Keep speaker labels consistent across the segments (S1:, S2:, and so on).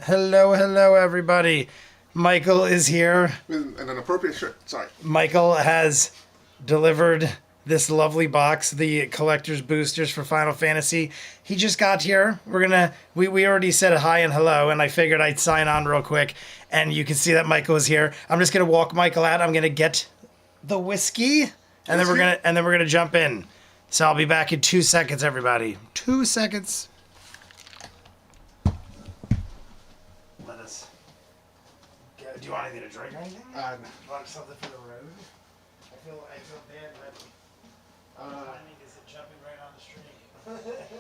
S1: Hello, hello, everybody. Michael is here.
S2: With an appropriate shirt. Sorry.
S1: Michael has delivered this lovely box, the collector's boosters for Final Fantasy. He just got here. We already said hi and hello, and I figured I'd sign on real quick. And you can see that Michael is here. I'm just gonna walk Michael out. I'm gonna get the whiskey, and then we're gonna jump in. So I'll be back in 2 seconds, everybody. 2 seconds. Let us. Do you want anything to drink or anything?
S2: No.
S1: Want something for the road? I feel bad, but timing is it jumping right on the stream.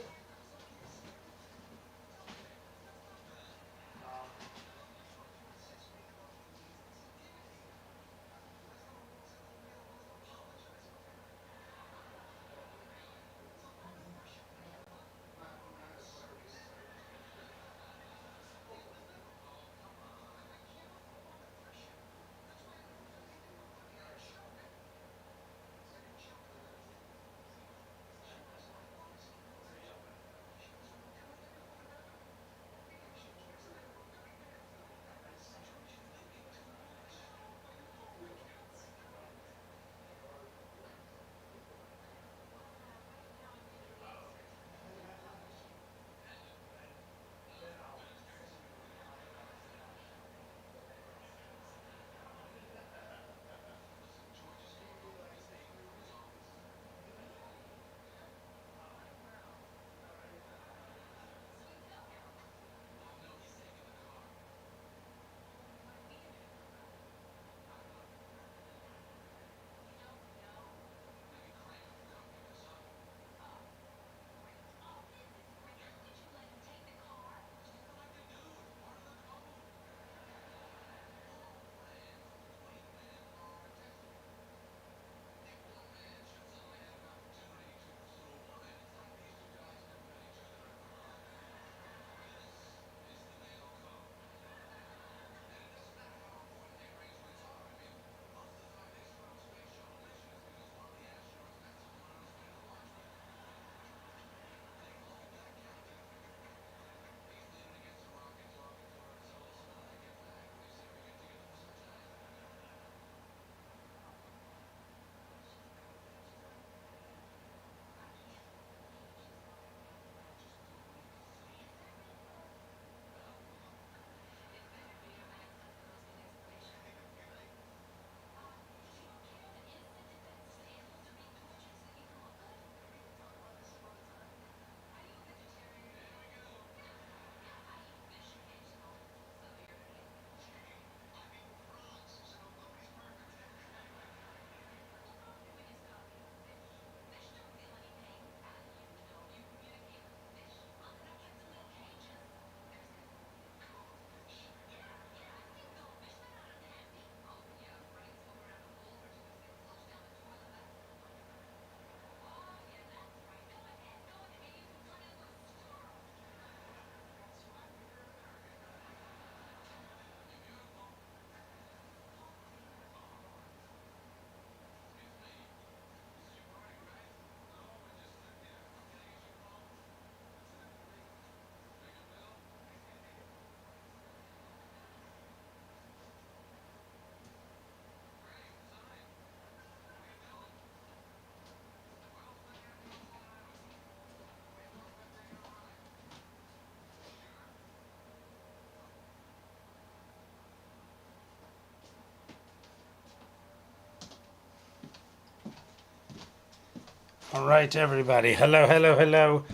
S1: All right, everybody. Hello, hello, hello.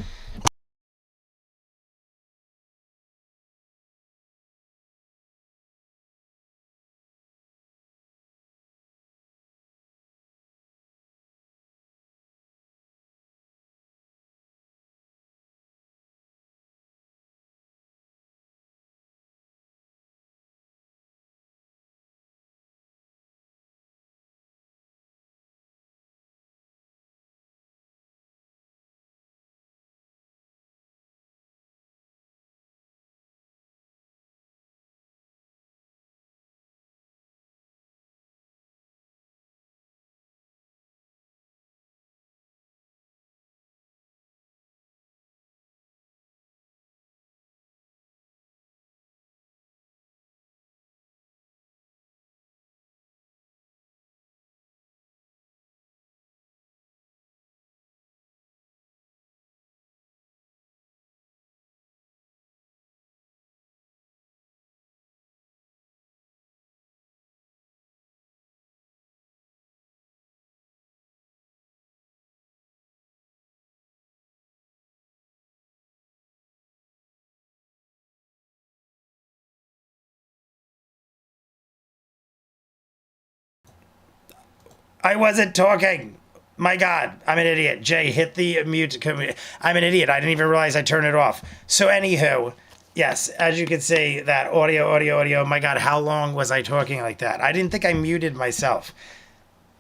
S1: I wasn't talking. My God, I'm an idiot. Jay, hit the mute. I'm an idiot. I didn't even realize I turned it off. So anywho, yes, as you can see, that audio. My God, how long was I talking like that? I didn't think I muted myself.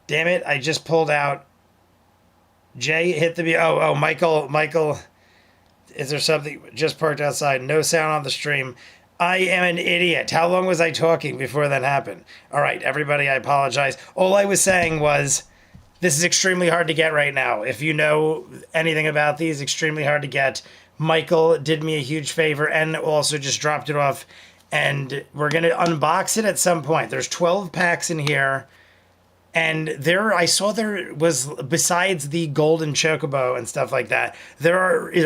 S1: Damn it, I just pulled out. Jay, hit the mute. Oh, Michael. Is there something? Just parked outside. No sound on the stream. I am an idiot. How long was I talking before that happened? All right, everybody, I apologize. All I was saying was, this is extremely hard to get right now. If you know anything about these, extremely hard to get. Michael did me a huge favor and also just dropped it off. And we're going to unbox it at some point. There's 12 packs in here. And I saw there was, besides the golden chocobo and stuff like that, there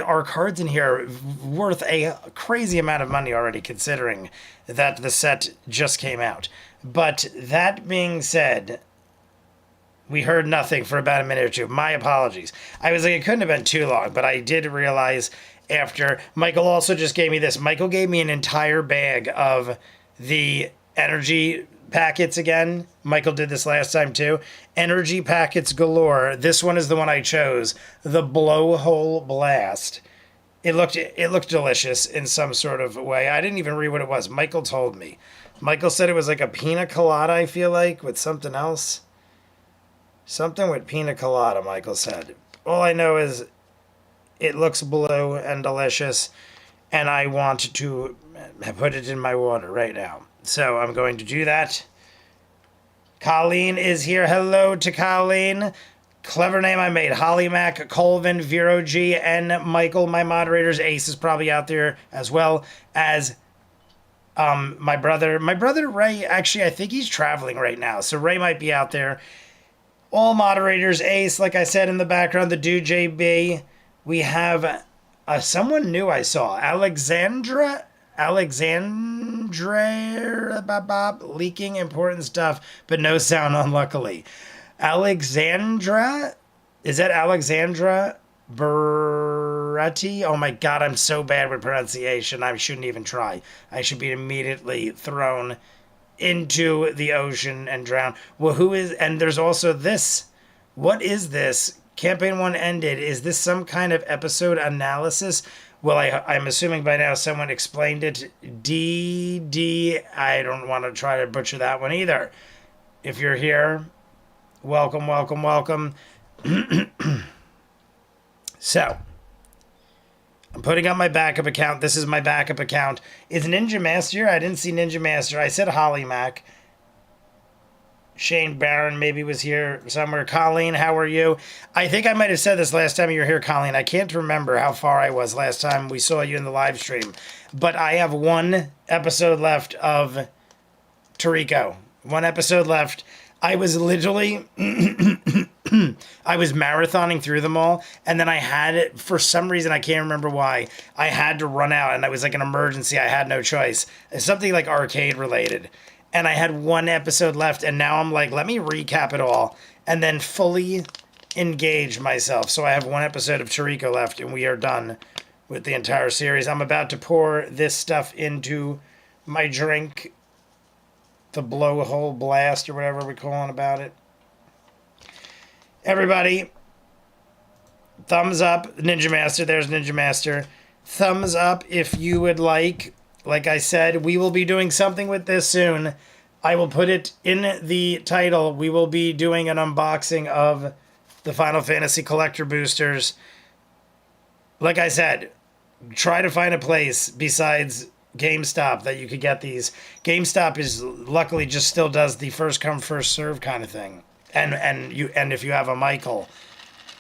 S1: are cards in here worth a crazy amount of money already, considering that the set just came out. But that being said, we heard nothing for about a minute or two. My apologies. I was like, it couldn't have been too long, but I did realize after. Michael also just gave me this. Michael gave me an entire bag of the energy packets again. Michael did this last time too. Energy packets galore. This one is the one I chose. The Blowhole Blast. It looked delicious in some sort of way. I didn't even read what it was. Michael told me. Michael said it was like a pina colada, I feel like, with something else. Something with pina colada, Michael said. All I know is it looks blue and delicious, and I want to put it in my water right now. So I'm going to do that. Colleen is here. Hello to Colleen. Clever name I made. Holly Mac, Colvin, Vero G, and Michael, my moderators. Ace is probably out there, as well as my brother. My brother Ray, actually, I think he's traveling right now, so Ray might be out there. All moderators, Ace, like I said in the background, the dude JB. We have someone new I saw, Alexandra, leaking important stuff, but no sound, unluckily. Alexandra, is that Alexandra Berretti? Oh my God, I'm so bad with pronunciation. I shouldn't even try. I should be immediately thrown into the ocean and drown. Well, who is, and there's also this. What is this? Campaign 1 ended. Is this some kind of episode analysis? Well, I'm assuming by now someone explained it. I don't want to try to butcher that one either. If you're here, welcome. So, I'm putting up my backup account. This is my backup account. Is Ninja Master? I didn't see Ninja Master. I said Holly Mac. Shane Barron maybe was here somewhere. Colleen, how are you? I think I might have said this last time you were here, Colleen. I can't remember how far I was last time we saw you in the live stream. But I have one episode left of Toriko. One episode left. I was literally... I was marathoning through them all, and then I had it, for some reason, I can't remember why, I had to run out, and it was like an emergency. I had no choice. It's something like arcade related. And I had one episode left, and now I'm like, let me recap it all, and then fully engage myself. So I have one episode of Toriko left, and we are done with the entire series. I'm about to pour this stuff into my drink, the Blowhole Blast, or whatever we're calling about it. Everybody, thumbs up. Ninja Master, there's Ninja Master. Thumbs up if you would like. Like I said, we will be doing something with this soon. I will put it in the title. We will be doing an unboxing of the Final Fantasy Collector Boosters. Like I said, try to find a place besides GameStop that you could get these. GameStop is luckily just still does the first come first serve kind of thing. And if you have a Michael,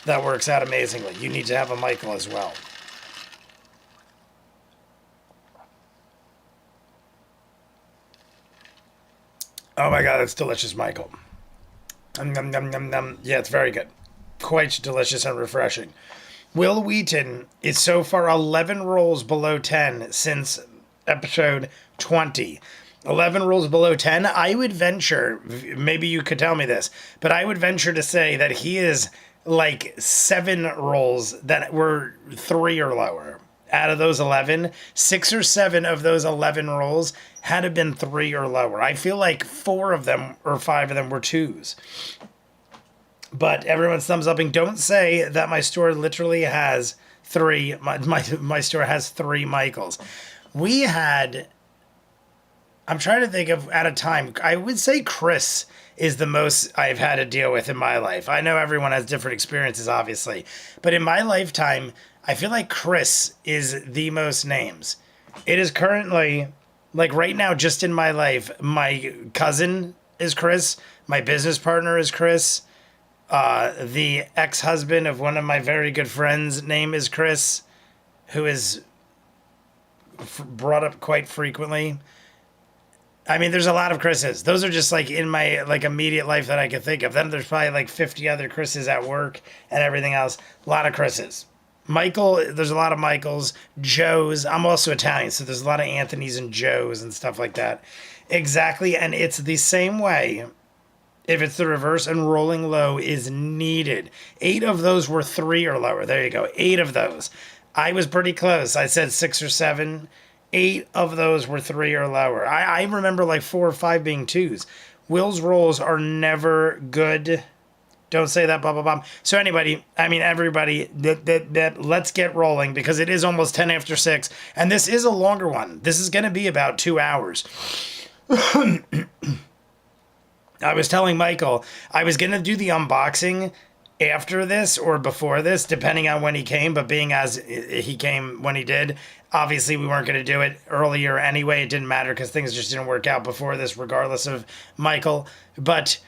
S1: that works out amazingly. You need to have a Michael as well. Oh my God, that's delicious, Michael. Yeah, it's very good. Quite delicious and refreshing. Will Wheaton is so far 11 rolls below 10 since episode 20. 11 rolls below 10. I would venture, maybe you could tell me this, but I would venture to say that he is like 7 rolls that were 3 or lower. Out of those 11, 6 or 7 of those 11 rolls had to been 3 or lower. I feel like 4 of them or 5 of them were 2s. But everyone's thumbs upping. Don't say that my store literally has three. My store has three Michaels. We had. I'm trying to think of at a time. I would say Chris is the most I've had to deal with in my life. I know everyone has different experiences, obviously, but in my lifetime, I feel like Chris is the most names. It is currently, like right now, just in my life, my cousin is Chris. My business partner is Chris. The ex-husband of one of my very good friends' name is Chris, who is brought up quite frequently. I mean, there's a lot of Chris's. Those are just like in my like immediate life that I could think of. Then there's probably like 50 other Chris's at work and everything else. A lot of Chris's. Michael, there's a lot of Michaels. Joes. I'm also Italian, so there's a lot of Anthony's and Joes and stuff like that. Exactly, and it's the same way if it's the reverse and rolling low is needed. 8 of those were 3 or lower. There you go. 8 of those. I was pretty close. I said 6 or 7. 8 of those were 3 or lower. I remember like 4 or 5 being 2s. Will's rolls are never good. Don't say that, blah, blah, blah. So everybody, let's get rolling because it is almost 10 after 6. And this is a longer one. This is going to be about 2 hours. I was telling Michael I was going to do the unboxing after this or before this, depending on when he came, but being as he came when he did, obviously we weren't going to do it earlier anyway. It didn't matter because things just didn't work out before this, regardless of Michael. But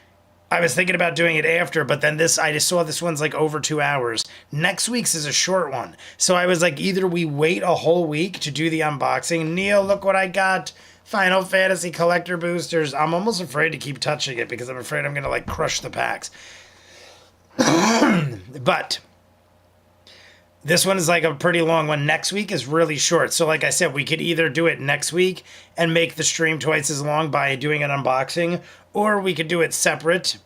S1: I was thinking about doing it after, but then I just saw this one's like over 2 hours. Next week's is a short one. So I was like, either we wait a whole week to do the unboxing. Neil, look what I got. Final Fantasy collector boosters. I'm almost afraid to keep touching it because I'm afraid I'm going to like crush the packs. But this one is like a pretty long one. Next week is really short. So like I said, we could either do it next week and make the stream twice as long by doing an unboxing, or we could do it separate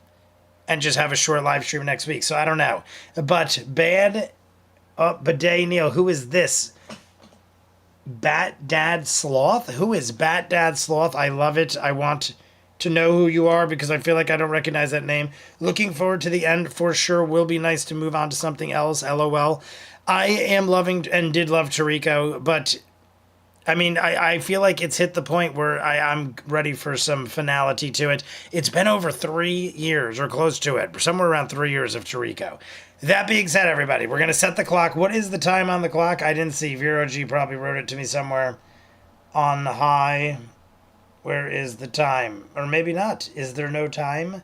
S1: and just have a short live stream next week. So I don't know. But Bidet Neil, who is this? Bat Dad Sloth? Who is Bat Dad Sloth? I love it. I want to know who you are because I feel like I don't recognize that name. Looking forward to the end for sure. Will be nice to move on to something else. LOL. I am loving and did love Toriko, but I mean, I feel like it's hit the point where I'm ready for some finality to it. It's been over 3 years or close to it, somewhere around 3 years of Toriko. That being said, everybody, we're going to set the clock. What is the time on the clock? I didn't see. Vero G probably wrote it to me somewhere on high. Where is the time? Or maybe not. Is there no time?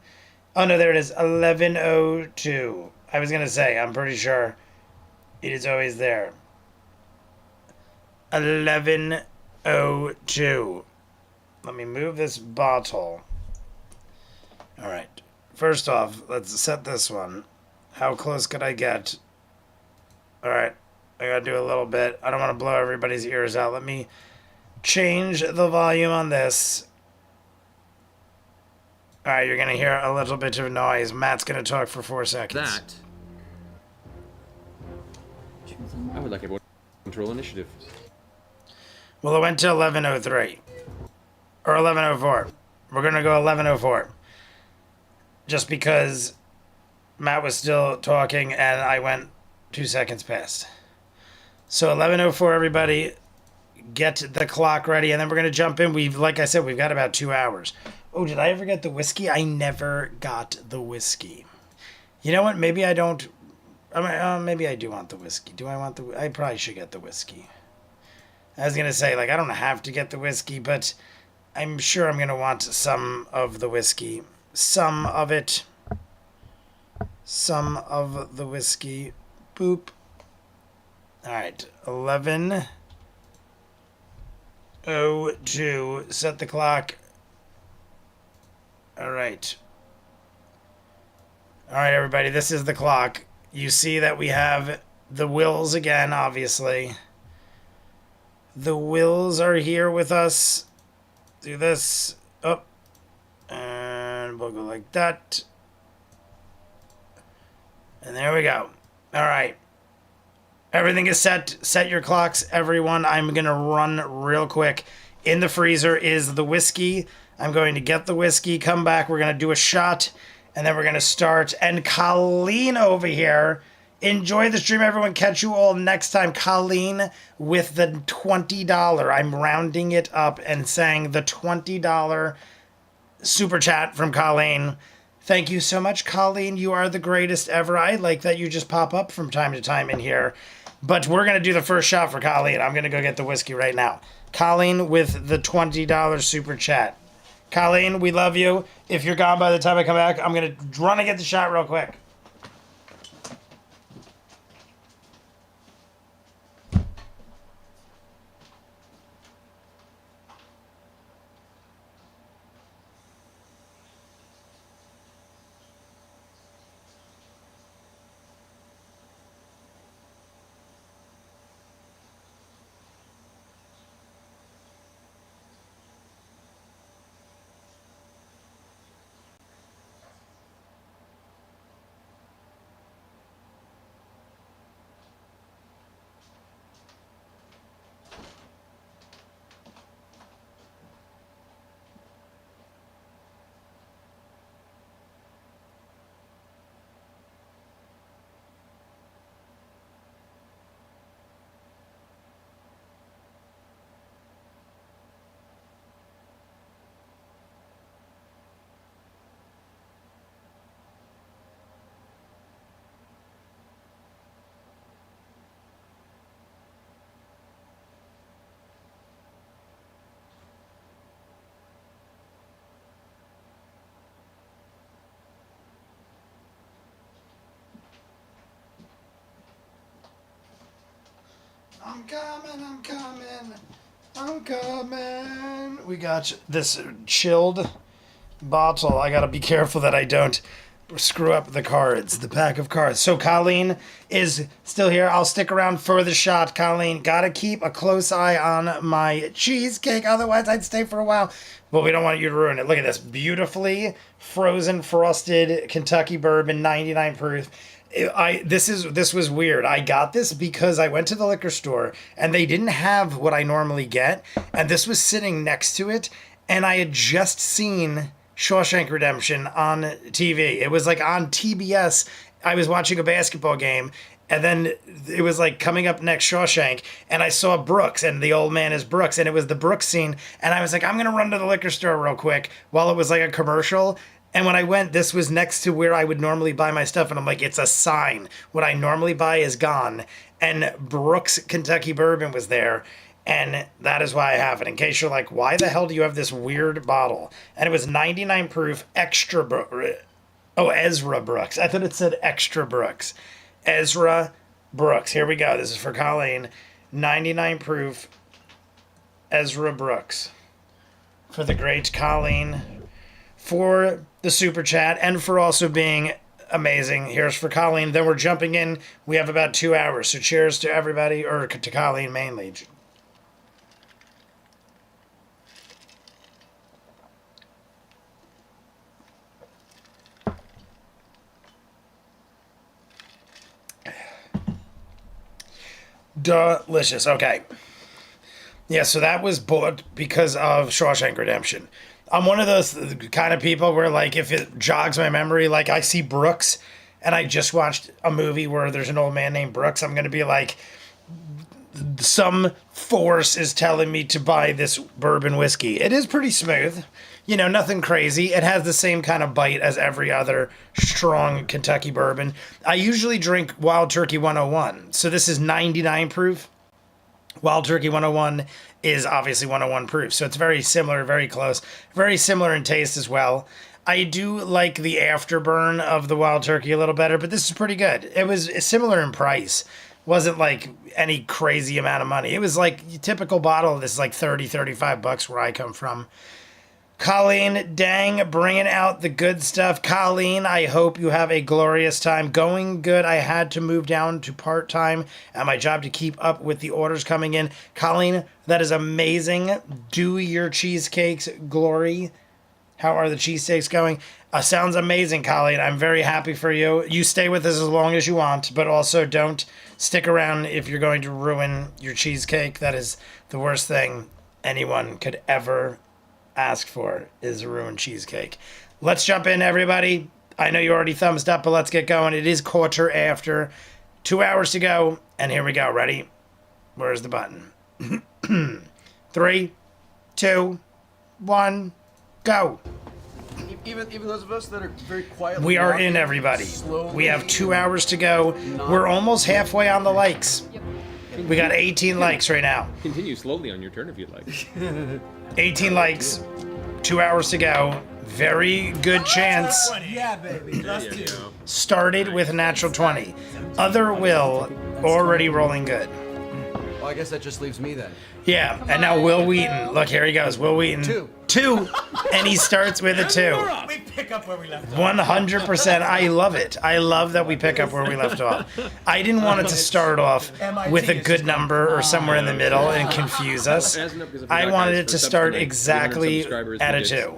S1: Oh, no, there it is. 11:02. I was going to say, I'm pretty sure it is always there. 11:02. Let me move this bottle. All right. First off, let's set this one. How close could I get? All right. I got to do a little bit. I don't want to blow everybody's ears out. Let me change the volume on this. All right, you're going to hear a little bit of noise. Matt's going to talk for 4 seconds.
S3: That. I would like everyone to control initiative.
S1: Well, it went to 11:03. Or 11:04. We're going to go 11:04. Just because Matt was still talking and I went 2 seconds past. So 11:04, everybody. Get the clock ready, and then we're going to jump in. Like I said, we've got about 2 hours. Oh, did I ever get the whiskey? I never got the whiskey. You know what? Maybe I don't. Maybe I do want the whiskey. Do I want the... I probably should get the whiskey. I was going to say, like, I don't have to get the whiskey, but I'm sure I'm going to want some of the whiskey. Some of it. Some of the whiskey. Boop. All right. 11:02. Set the clock. All right. All right, everybody. This is the clock. You see that we have the Wills again, obviously. The Wills are here with us. Do this. Up. And we'll go like that. And there we go. All right. Everything is set. Set your clocks, everyone. I'm going to run real quick. In the freezer is the whiskey. I'm going to get the whiskey, come back. We're going to do a shot. And then we're going to start. And Colleen over here. Enjoy the stream, everyone. Catch you all next time. Colleen with the $20. I'm rounding it up and saying the $20 super chat from Colleen. Thank you so much, Colleen. You are the greatest ever. I like that you just pop up from time to time in here. But we're going to do the first shot for Colleen. I'm going to go get the whiskey right now. Colleen with the $20 super chat. Colleen, we love you. If you're gone by the time I come back, I'm going to run and get the shot real quick. I'm coming. We got this chilled bottle. I gotta be careful that I don't screw up the cards, the pack of cards. So Colleen is still here. I'll stick around for the shot, Colleen. Gotta keep a close eye on my cheesecake, otherwise I'd stay for a while. But we don't want you to ruin it. Look at this beautifully frozen frosted Kentucky bourbon, 99 proof. This was weird. I got this because I went to the liquor store and they didn't have what I normally get, and this was sitting next to it, and I had just seen Shawshank Redemption on TV. It was like on TBS. I was watching a basketball game, and then it was like coming up next Shawshank, and I saw Brooks, and the old man is Brooks, and it was the Brooks scene, and I was like, I'm gonna run to the liquor store real quick while it was like a commercial. And when I went, this was next to where I would normally buy my stuff. And I'm like, it's a sign. What I normally buy is gone. And Brooks Kentucky Bourbon was there. And that is why I have it. In case you're like, why the hell do you have this weird bottle? And it was 99 proof extra. Ezra Brooks. I thought it said extra Brooks. Ezra Brooks. Here we go. This is for Colleen. 99 proof Ezra Brooks. For the great Colleen. For the super chat and for also being amazing. Here's for Colleen. Then we're jumping in. We have about 2 hours. So cheers to everybody, or to Colleen mainly. Delicious. Okay. Yeah, so that was bought because of Shawshank Redemption. I'm one of those kind of people where, like, if it jogs my memory, like, I see Brooks and I just watched a movie where there's an old man named Brooks, I'm going to be like, some force is telling me to buy this bourbon whiskey. It is pretty smooth. You know, nothing crazy. It has the same kind of bite as every other strong Kentucky bourbon. I usually drink Wild Turkey 101. So this is 99 proof. Wild Turkey 101 is obviously 101 proof. So it's very similar, very close. Very similar in taste as well. I do like the afterburn of the Wild Turkey a little better, but this is pretty good. It was similar in price. Wasn't like any crazy amount of money. It was like typical bottle. This is like 30, 35 bucks where I come from. Colleen, dang, bringing out the good stuff. Colleen, I hope you have a glorious time. Going good. I had to move down to part-time at my job to keep up with the orders coming in. Colleen, that is amazing. Do your cheesecakes glory. How are the cheesesteaks going? Sounds amazing, Colleen. I'm very happy for you. You stay with us as long as you want, but also don't stick around if you're going to ruin your cheesecake. That is the worst thing anyone could ever ask for, is a ruined cheesecake. Let's jump in, everybody. I know you already thumbs up, but let's get going. It is quarter after. 2 hours to go, and here we go. Ready? Where's the button? 3, 2, 1, go.
S4: Even those of us that are very quiet.
S1: We are in, everybody. We have 2 hours to go. We're almost halfway on the likes. We got 18 likes right now.
S3: Continue slowly on your turn if you'd like.
S1: 18 likes. 2 hours to go. Very good chance.
S5: Yeah, baby. Plus
S3: There you
S5: 2.
S3: go.
S1: Started with a natural 20. Other Will already rolling good.
S4: Well, I guess that just leaves me then.
S1: Yeah, and now Will Wheaton. Look, here he goes. Will Wheaton. 2. And he starts with a 2.
S5: We pick up where we left off.
S1: 100%. I love it. I love that we pick up where we left off. I didn't want it to start off with a good number or somewhere in the middle and confuse us. I wanted it to start exactly at a 2.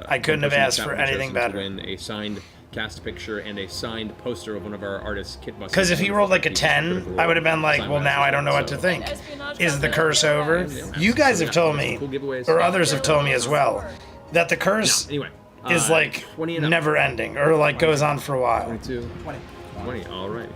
S1: I couldn't have asked for anything better.
S3: Win a signed cast picture and a signed poster of one of our artists' kit buses.
S1: Because if he rolled like a 10, I would have been like, well, now I don't know what to think. Is the curse over? You guys have told me, or others have told me as well, that the curse
S3: Anyway,
S1: is like
S3: 20 and up.
S1: never ending or like goes on for a while.
S3: 22, 20. All right.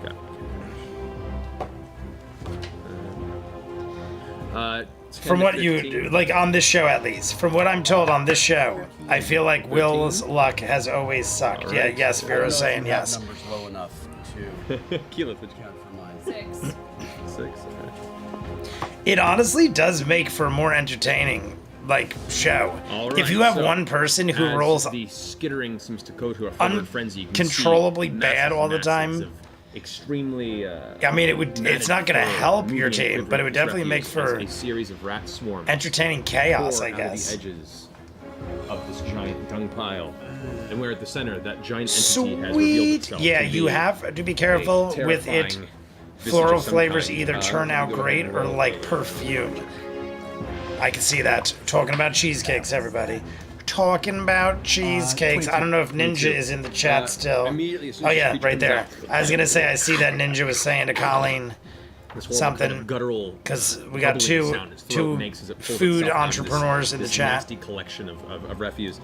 S1: From what you, like on this show at least, from what I'm told on this show, I feel like Will's luck has always sucked. Yeah, yes, Vera's saying yes.
S4: Numbers low enough to
S3: Keyleth, would you
S4: count for mine.
S6: 6.
S3: 6? Okay.
S1: It honestly does make for a more entertaining like show.
S3: All
S1: If
S3: right,
S1: you have
S3: so
S1: one person who
S3: as
S1: rolls
S3: the skittering seems to go to a forward frenzy. You can see
S1: uncontrollably bad all the
S3: masses
S1: time.
S3: of extremely.
S1: I mean, it's not going to help your team, but it would definitely make for
S3: a series of rat swarms.
S1: entertaining chaos,
S3: pour
S1: I
S3: out of
S1: guess.
S3: the edges of this giant dung pile, and we're at the center. That giant entity has revealed
S1: Sweet.
S3: itself.
S1: Yeah,
S3: to
S1: you
S3: be
S1: have to be
S3: a
S1: careful with it.
S3: terrifying visage
S1: Floral
S3: of some
S1: flavors
S3: kind.
S1: either turn out
S3: Go ahead
S1: great
S3: and
S1: or
S3: roll.
S1: like perfume. I can see that. Talking about cheesecakes, everybody. Talking about cheesecakes. I don't know if Ninja is in the chat still.
S3: Immediately as soon
S1: Oh
S3: as
S1: yeah,
S3: speech
S1: right
S3: comes
S1: there.
S3: out,
S1: I was gonna say I see that Ninja was saying to Colleen
S3: this horrible
S1: something,
S3: kind of guttural,
S1: 'cause we got
S3: bubbling sound his throat
S1: two
S3: makes as it pulls
S1: food
S3: itself out of
S1: entrepreneurs in the
S3: this
S1: chat.
S3: nasty collection of refuse.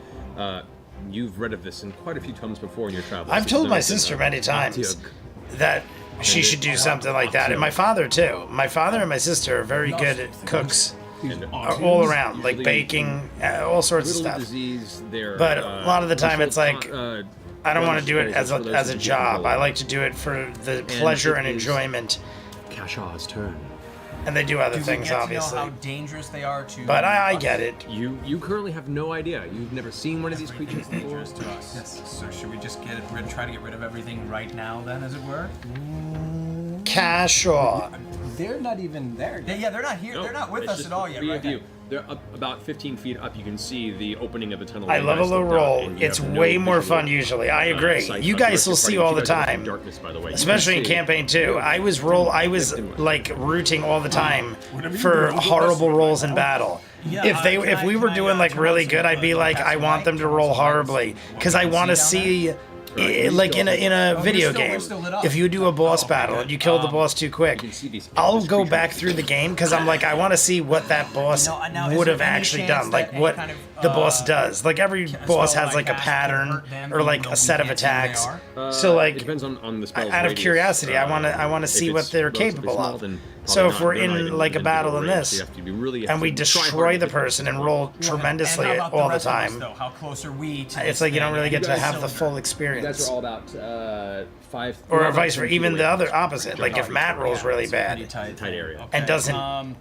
S3: You've read of this in quite a few times before in your travels.
S1: I've
S3: It's
S1: told
S3: known
S1: my
S3: as an
S1: sister many times
S3: Antioch.
S1: that she should do something like that, and my father too. My father and my sister are very good cooks.
S3: And
S1: All around, like baking, all sorts of
S3: little
S1: stuff.
S3: disease there.
S1: But a lot of the time it's like, I don't want to do it
S3: British
S1: as a job. I like to do it for the pleasure and
S3: it is-
S1: enjoyment,
S3: Kashaw's turn.
S1: and they do other
S5: Do we
S1: things,
S5: get to know
S1: obviously.
S5: how dangerous they are to
S1: But I
S5: us?
S1: get it.
S3: You currently have no idea. You've never seen one of these creatures
S5: Everything's
S3: before.
S5: dangerous to us. Yes. So should we just try to get rid of everything right now, then, as it were?
S1: Cashaw.
S7: They're not even there.
S5: Yeah, they're not here.
S3: No,
S5: they're not with
S3: it's
S5: us
S3: just
S5: at all yet,
S3: three
S5: right?
S3: of you. They're up about 15 feet up. You can see the opening of the tunnel.
S1: I
S3: You
S1: love a
S3: guys
S1: low
S3: looked out,
S1: roll.
S3: and you
S1: It's
S3: have no
S1: way more
S3: visual,
S1: fun usually. I agree.
S3: sight
S1: You
S3: of
S1: guys
S3: your
S1: will see
S3: party.
S1: all
S3: You
S1: the
S3: guys are in
S1: time.
S3: Darkness, by the way. You
S1: Especially
S3: can
S1: in
S3: see
S1: campaign 2. I was like rooting all the time
S5: Whatever you
S1: for
S5: do,
S1: horrible rolls in battle.
S5: Yeah,
S1: If we were doing like really good, I'd be like, I want them to roll horribly because I want to see. Like in a video game, if you do a boss battle and you kill the boss too quick, I'll go back through the game because I'm like, I want to see what that boss
S5: Now, is
S1: would have
S5: there any
S1: actually
S5: chance
S1: done, like
S5: that
S1: what
S5: any kind of,
S1: the boss does. Like every boss
S5: spell
S1: has
S5: like
S1: like a
S5: cast
S1: pattern
S5: can hurt them
S1: or like
S5: even
S1: a
S5: though
S1: set
S5: we
S1: of
S5: can't see who they
S1: attacks.
S5: are?
S1: So
S3: it
S1: like,
S3: depends on the spell's
S1: out of
S3: radius.
S1: curiosity, I want to see
S3: If
S1: what
S3: it's
S1: they're
S3: relatively
S1: capable
S3: small,
S1: of.
S3: then
S1: So
S3: probably
S1: if we're
S3: not. They're not
S1: in
S3: even
S1: like a battle in
S3: range.
S1: this,
S3: You have to be really
S1: and we
S3: have to try
S1: destroy
S3: hard
S1: the
S3: to get
S1: person and
S3: them.
S1: roll tremendously
S5: And how about
S1: all the
S5: rest of us,
S1: time,
S5: though? How close are we to
S1: it's
S5: this
S1: like you don't
S5: thing?
S1: really get
S3: You
S1: to
S3: guys
S1: have the
S5: cylinder.
S1: full
S3: You guys
S1: experience.
S3: are all about 5.
S1: Or
S3: about
S1: vice
S3: 10
S1: versa,
S3: feet
S1: even
S3: away
S1: the
S3: from
S1: other
S3: this
S1: opposite. Like if Matt rolls really
S5: Pretty
S1: bad
S5: tight
S3: area.
S5: Okay.
S1: and doesn't,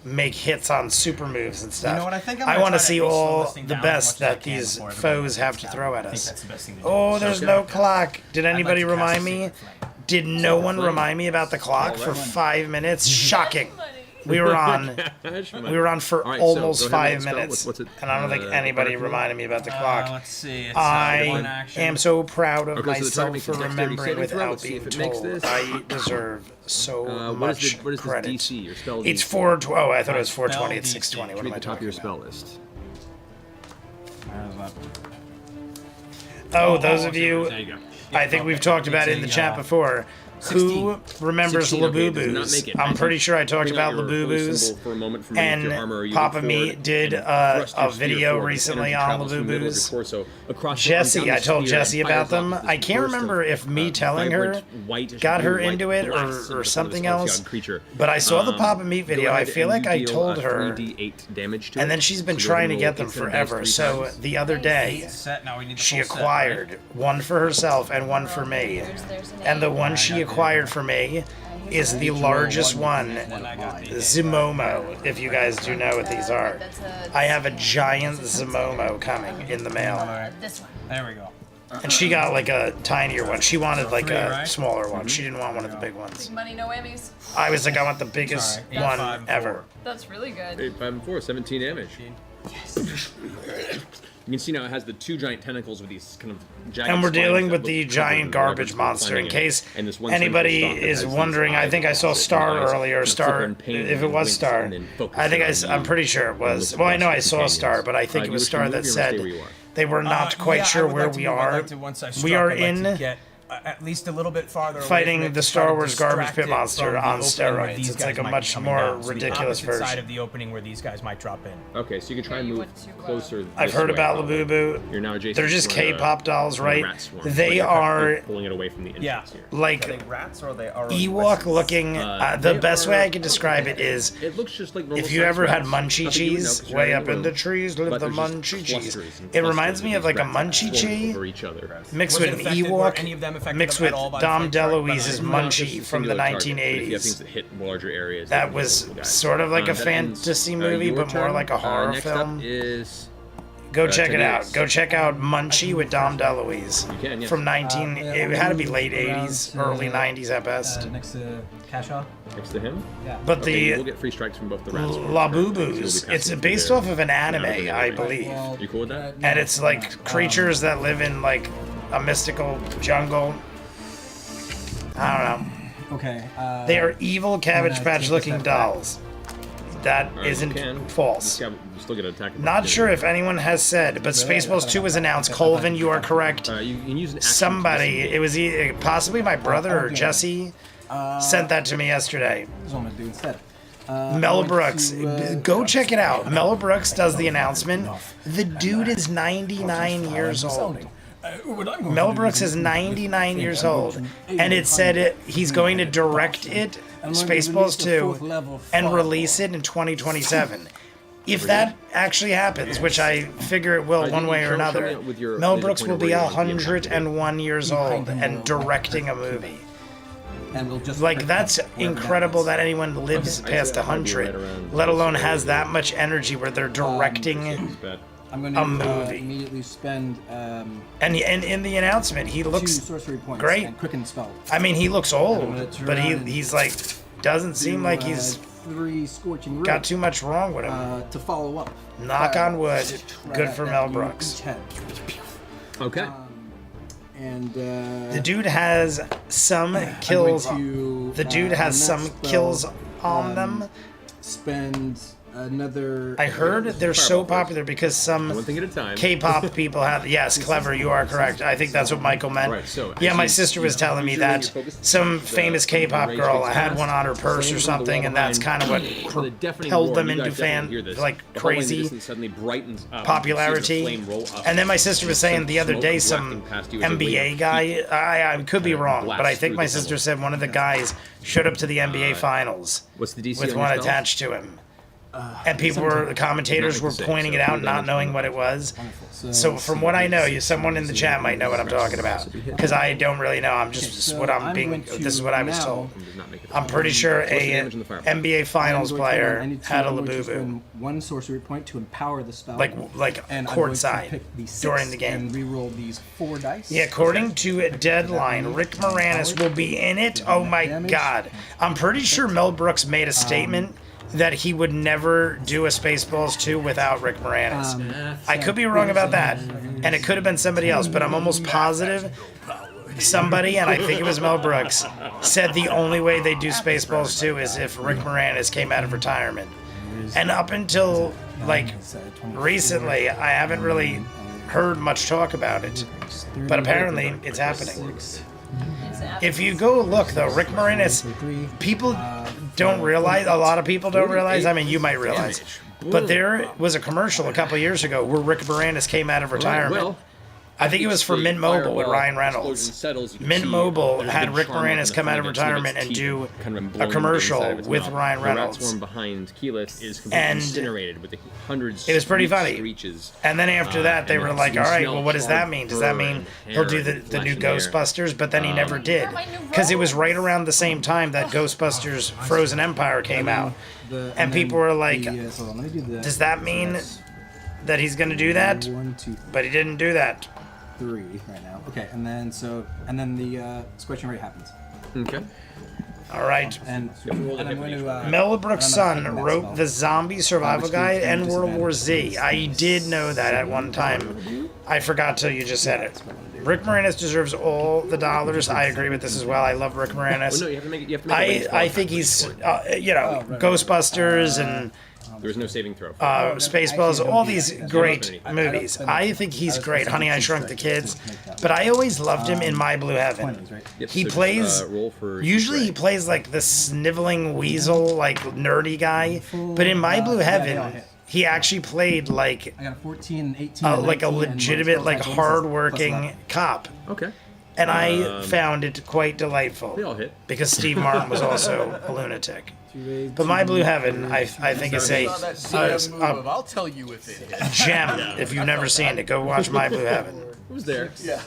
S1: make hits on super moves and stuff.
S5: You know what, I think I'm
S1: I
S5: gonna
S1: want to
S5: try to
S1: see
S5: at least slow
S1: all
S5: this thing
S1: the
S5: down as
S1: best
S5: much as I
S1: that
S5: can
S1: these
S5: before everybody
S1: foes have to
S5: gets
S1: throw
S5: out.
S1: at
S5: I think
S1: us.
S5: that's the best thing to do.
S1: Oh, there's
S3: Okay.
S1: no clock. Did
S5: I'd like
S1: anybody
S5: to cast
S1: remind
S5: a
S1: me?
S5: secret flame.
S1: Did no one
S3: flame.
S1: remind me about the clock for 5 minutes? Shocking. We were on.
S3: Cash money.
S1: We were on for
S3: All right, so
S1: almost
S3: go ahead
S1: 5
S3: and spell.
S1: minutes,
S3: What's it?
S1: and I don't think anybody
S3: Butterfly?
S1: reminded me about the clock.
S5: Let's see. It's one
S1: I
S5: action.
S1: am so proud of
S3: Okay, so the
S1: myself
S3: target makes
S1: for
S3: a dexterity
S1: remembering
S3: saving throw.
S1: without
S3: Let's see
S1: being
S3: if it makes
S1: told.
S3: this.
S1: I deserve so
S3: What is
S1: much
S3: this
S1: credit.
S3: DC? Your spell
S1: It's
S3: DC?
S1: 420. Oh, I thought it was
S5: Spell
S1: 420. It's
S5: DC.
S1: 620. What
S3: Read
S1: am I
S3: the top of your
S1: talking
S3: spell
S1: about?
S3: list.
S1: Oh, those of you,
S3: There you go.
S1: I think we've talked about it in the chat before. who remembers
S3: 16, okay, it does not
S1: Labubus?
S3: make it.
S1: I'm pretty sure I talked
S3: Bring out
S1: about
S3: your holy
S1: Labubus.
S3: symbol for a moment from beneath your armor, or
S1: And
S3: you
S1: Papa
S3: look
S1: Me
S3: forward
S1: did
S3: and thrust
S1: a
S3: your spear
S1: video
S3: forward.
S1: recently
S3: Energy
S1: on
S3: travels from the middle of your
S1: Labubus.
S3: torso across your arm,
S1: Jesse,
S3: down
S1: I
S3: the
S1: told
S3: spear,
S1: Jesse
S3: and
S1: about
S3: fires off
S1: them.
S3: this
S1: I can't
S3: burst
S1: remember
S3: of,
S1: if me telling her
S3: vibrant white,
S1: got her
S3: blue-white
S1: into it
S3: blasts
S1: or
S3: into the front of
S1: something
S3: this
S1: else.
S3: Archeon creature.
S1: But I saw the Papa Me
S3: Go
S1: video. I
S3: ahead
S1: feel
S3: and
S1: like I
S3: deal
S1: told her,
S3: 3d8 damage to
S1: and
S3: it.
S1: then she's been
S3: So go ahead
S1: trying to
S3: and
S1: get
S3: roll
S1: them
S3: 8 sided dice
S1: forever.
S3: 3
S1: So
S3: times.
S1: the other day,
S5: Set. Now we need the
S1: she
S5: full set, right?
S1: acquired one for herself and one for me. And the one she acquired for me is the largest one, Zimomo, if you guys do know what these are. I have a giant Zimomo coming in the mail.
S6: This one.
S5: There we go.
S1: And she got like a tinier one. She wanted like
S5: Three,
S1: a
S5: right?
S1: smaller one. She didn't want one of the big ones.
S6: Money, no whammies.
S1: I was like, I want the biggest
S5: Sorry, 8,
S1: one
S5: 5, 4.
S1: ever.
S6: That's really good.
S3: 8, 5, and 4, 17 damage. You can see now it has the 2 giant tentacles with these kind of jagged
S1: And we're
S3: spines
S1: dealing
S3: that
S1: with
S3: look
S1: the
S3: covered
S1: giant
S3: in
S1: garbage
S3: whatever's
S1: monster.
S3: climbing
S1: In
S3: it.
S1: case
S3: And this one central
S1: anybody
S3: stalk that
S1: is
S3: has these
S1: wondering, I
S3: eyes
S1: think I saw
S3: across it,
S1: Star
S3: and eyes
S1: earlier.
S3: kind of
S1: Star,
S3: flicker in pain
S1: if it
S3: and
S1: was
S3: winks
S1: Star,
S3: and then focus
S1: I think
S3: on
S1: I'm
S3: you
S1: pretty sure it
S3: and
S1: was.
S3: look
S1: Well, I
S3: across
S1: know I
S3: your
S1: saw
S3: companions.
S1: Star, but I think it
S3: You
S1: was
S3: wish to
S1: Star
S3: move,
S1: that
S3: you must
S1: said
S3: stay where you are.
S1: they were not quite
S5: Yeah,
S1: sure
S5: I would
S1: where
S5: like to
S1: we
S5: move. I'd
S1: are.
S5: like to, once I
S1: We
S5: struck,
S1: are
S5: I'd like to
S1: in
S5: get, at least a little bit farther away
S1: fighting
S5: from it
S1: the
S5: to
S1: Star
S5: try to
S1: Wars garbage
S5: distract
S1: pit
S5: it
S1: monster
S5: from the
S1: on
S5: opening where
S1: steroids.
S5: these
S1: It's
S5: guys
S1: like a
S5: might be
S1: much
S5: coming
S1: more
S5: down. So the
S1: ridiculous
S5: opposite side
S1: version.
S5: of the opening where these guys might drop in.
S3: Okay, so you can try and
S6: Yeah, you
S3: move
S6: went to,
S3: closer.
S1: I've
S3: this
S1: heard
S3: way,
S1: about
S3: probably.
S1: Labubu.
S3: You're now adjacent.
S1: They're just
S3: to where the-
S1: K-pop dolls,
S3: where the
S1: right?
S3: rat swarm.
S1: They
S3: You're
S1: are
S3: pulling it away from the entrance
S5: Yeah.
S3: here.
S1: like
S7: rats or are they already
S1: Ewok looking. The
S3: They
S1: best
S3: are-
S1: way I can describe it is
S3: It looks just like normal
S1: if you
S3: sized
S1: ever had
S3: rats.
S1: munchie
S3: Nothing you would know
S1: cheese,
S3: 'cause you're
S1: way
S3: in
S1: up
S3: the
S1: in the
S3: room.
S1: trees live
S3: But
S1: the
S3: there's just
S1: munchie cheese.
S3: clusters and
S1: It reminds
S3: clusters
S1: me
S3: of
S1: of like a
S3: these rats
S1: munchie
S3: swarming
S1: cheese
S3: over each other.
S1: mixed
S5: Was
S1: with
S5: it
S1: an
S5: affected? Were
S1: Ewok,
S5: any of them affected
S1: mixed
S5: at
S1: with
S5: all by the
S1: Dom
S5: flank strike?
S1: DeLuise's
S5: But
S3: No, it's just
S1: munchie
S3: a
S1: from the
S3: singular target, but if you have things
S1: 1980s.
S3: that hit larger areas,
S1: That
S3: then
S1: was
S3: multiple guys.
S1: sort of like a
S3: That ends,
S1: fantasy movie,
S3: your
S1: but more
S3: turn.
S1: like a horror
S3: Next
S1: film.
S3: up is
S1: Go check it out.
S3: Today's.
S1: Go check out Munchie with Dom DeLuise.
S3: You can, yes.
S1: From 19.
S7: Yeah,
S1: It had to be late
S7: around
S1: 80s,
S7: to,
S1: early 90s at best.
S7: next to Cashaw.
S3: next to him.
S7: Yeah.
S1: But
S3: Okay, you will
S1: the
S3: get free strikes from both the rats.
S1: Labubus, it's based off of an anime, I believe.
S3: You cool with that?
S1: And it's like creatures that live in like a mystical jungle. I don't know.
S7: Okay.
S1: They are evil Cabbage
S7: take
S1: Patch
S7: a
S1: looking
S7: step back.
S1: dolls. That
S3: Alright, you
S1: isn't
S3: can.
S1: false.
S3: You still get an attack. of
S1: Not
S3: opportunity.
S1: sure if anyone has said, but Spaceballs 2 was announced. Colvin, you are correct.
S3: You can use an action to
S1: Somebody,
S3: disengage.
S1: it was possibly my brother or Jesse, sent that to me yesterday.
S7: This is what I'm gonna do instead.
S1: Mel Brooks, go check it out. Mel Brooks does the announcement. The dude is 99 years old. Mel Brooks is 99 years old, and it said he's going to direct it, Spaceballs 2, and release it in 2027. If that actually happens, which I figure it will one way or another, Mel Brooks will be 101 years old and directing a movie.
S7: And we'll just
S1: Like, that's incredible that anyone lives past 100, let alone has that much energy where they're directing.
S3: Bet.
S7: I'm going
S1: a
S7: to
S1: movie.
S7: immediately spend
S1: And in the announcement, he
S7: 2
S1: looks
S7: sorcery points
S1: great.
S7: and quicken spell.
S1: I mean, he looks
S7: I'm
S1: old,
S7: gonna turn
S1: but
S7: around and
S1: he's like, doesn't seem like he's
S7: 3 scorching
S1: got
S7: ribs,
S1: too much wrong with him.
S7: to follow up.
S1: Knock on wood.
S7: Right
S1: Good
S7: at
S1: for
S7: that
S1: Mel
S7: each
S1: Brooks.
S7: head.
S3: Okay.
S7: And
S1: The dude has some kills. The dude has some kills on them.
S7: Spend another.
S1: I heard they're so popular because
S3: One
S1: some
S3: thing at a time.
S1: K-pop people have. Yes, clever. You are correct. I think that's what Michael meant.
S3: Right, so
S1: Yeah,
S3: as
S1: my
S3: you-
S1: sister was telling me
S3: usually when
S1: that
S3: you're focused,
S1: some
S3: the
S1: famous K-pop
S3: range
S1: girl
S3: gets
S1: had
S3: fast,
S1: one on her purse
S3: slam
S1: or
S3: into the
S1: something,
S3: wall
S1: and that's
S3: behind,
S1: kind of
S3: with a
S1: what
S3: deafening
S1: propelled
S3: roar,
S1: them
S3: you
S1: into
S3: guys definitely hear this.
S1: like
S3: The hallway in the
S1: crazy
S3: distance suddenly brightens up.
S1: popularity.
S3: You see the flame roll up.
S1: And then my sister was saying the other
S3: Smoke
S1: day
S3: wafting
S1: some
S3: past you as a wave
S1: NBA
S3: of
S1: guy,
S3: heat
S1: I could be wrong, but I
S3: blasts
S1: think
S3: through
S1: my
S3: the
S1: sister
S3: tunnel.
S1: said one of the guys showed up to the NBA finals
S3: What's the DC
S1: with
S3: on
S1: one
S3: your spell?
S1: attached to him. And people were, the commentators were pointing it out, not knowing what it was. So from what I know, someone in the chat might know what I'm talking about, because I don't really know. I'm just
S7: so
S1: what I'm
S7: I'm
S1: being.
S7: going to
S1: This is what I was
S7: now-
S1: told.
S3: Does not make it.
S1: I'm pretty sure
S3: What's the
S1: a
S3: damage in the fireball?
S1: NBA Finals
S7: I
S1: player
S7: need to-
S1: had a
S7: I'm going to
S1: Labubu,
S7: spend 1 sorcery point to empower the spell.
S1: like
S7: and I'm going to
S1: courtside
S7: pick the 6
S1: during the game.
S7: and reroll these 4 dice.
S1: Yeah, according to Deadline, Rick Moranis will be in it. Oh my God. I'm pretty sure Mel Brooks made a statement that he would never do a Spaceballs 2 without Rick Moranis. I could be wrong about that, and it could have been somebody else, but I'm almost positive somebody, and I think it was Mel Brooks, said the only way they do Spaceballs 2 is if Rick Moranis came out of retirement. And up until, like, recently, I haven't really heard much talk about it, but apparently it's happening. if you go look though, Rick Moranis, people don't realize. A lot of people don't realize. I mean, you might realize, but there was a commercial a couple years ago where Rick Moranis came out of retirement.
S3: Well,
S1: I think it was for Mint Mobile with Ryan Reynolds. Mint Mobile had Rick Moranis come out of retirement and do a commercial with Ryan Reynolds.
S3: The rat swarm behind Keyleth is completely
S1: And
S3: incinerated with the hundreds.
S1: it was pretty funny.
S3: Screeches.
S1: And then after that, they
S3: and
S1: were
S3: it's-
S1: like,
S3: you
S1: all right,
S3: smell
S1: well, what does that mean? Does that
S3: fur
S1: mean
S3: and
S1: he'll do
S3: hair
S1: the
S3: and
S1: new
S3: flesh in there.
S1: Ghostbusters? But then he never did.
S6: my new
S1: Because it was
S6: role.
S1: right around the same time that Ghostbusters Frozen Empire came out. And people were like,
S7: so let me do the,
S1: does that mean that he's going to do that?
S7: 1, 2,
S1: But he didn't do that.
S7: 3 right now. Okay, and then the squishing rate happens.
S3: Okay.
S1: All right.
S7: And I'm going to.
S1: Mel Brooks' son
S7: that
S1: wrote
S7: spell.
S1: the Zombie Survival
S7: Which
S1: Guide
S7: means
S1: and
S7: you
S1: World War Z.
S7: disadvantage.
S1: I did know that at one time. I forgot till you just said it. Rick Moranis deserves all the dollars. I agree with this as well. I love Rick
S3: Well,
S1: Moranis.
S3: no, you have to make it. You have to make it
S1: I think he's, Ghostbusters and
S3: There was no saving throw.
S1: Spaceballs, all these great movies. I think he's great. Honey, I Shrunk the Kids. But I always loved him in My Blue Heaven.
S7: 20s, right?
S3: Yep,
S1: He
S3: so just,
S1: plays,
S3: roll for
S1: usually he
S3: Easter egg.
S1: plays like the sniveling weasel, like nerdy guy. But in My Blue Heaven, he actually played like
S7: I got a 14, 18,
S1: like a
S7: 19, and
S1: legitimate, like
S7: plus
S1: hardworking
S7: 11.
S1: cop.
S3: Okay.
S1: And I found it quite delightful.
S3: They all hit.
S1: Because Steve Martin was also a lunatic. But My Blue Heaven, I think is a
S4: I'll tell you if it is.
S1: gem. If you've never seen it, go watch My Blue Heaven.
S3: It was there.
S4: Yeah.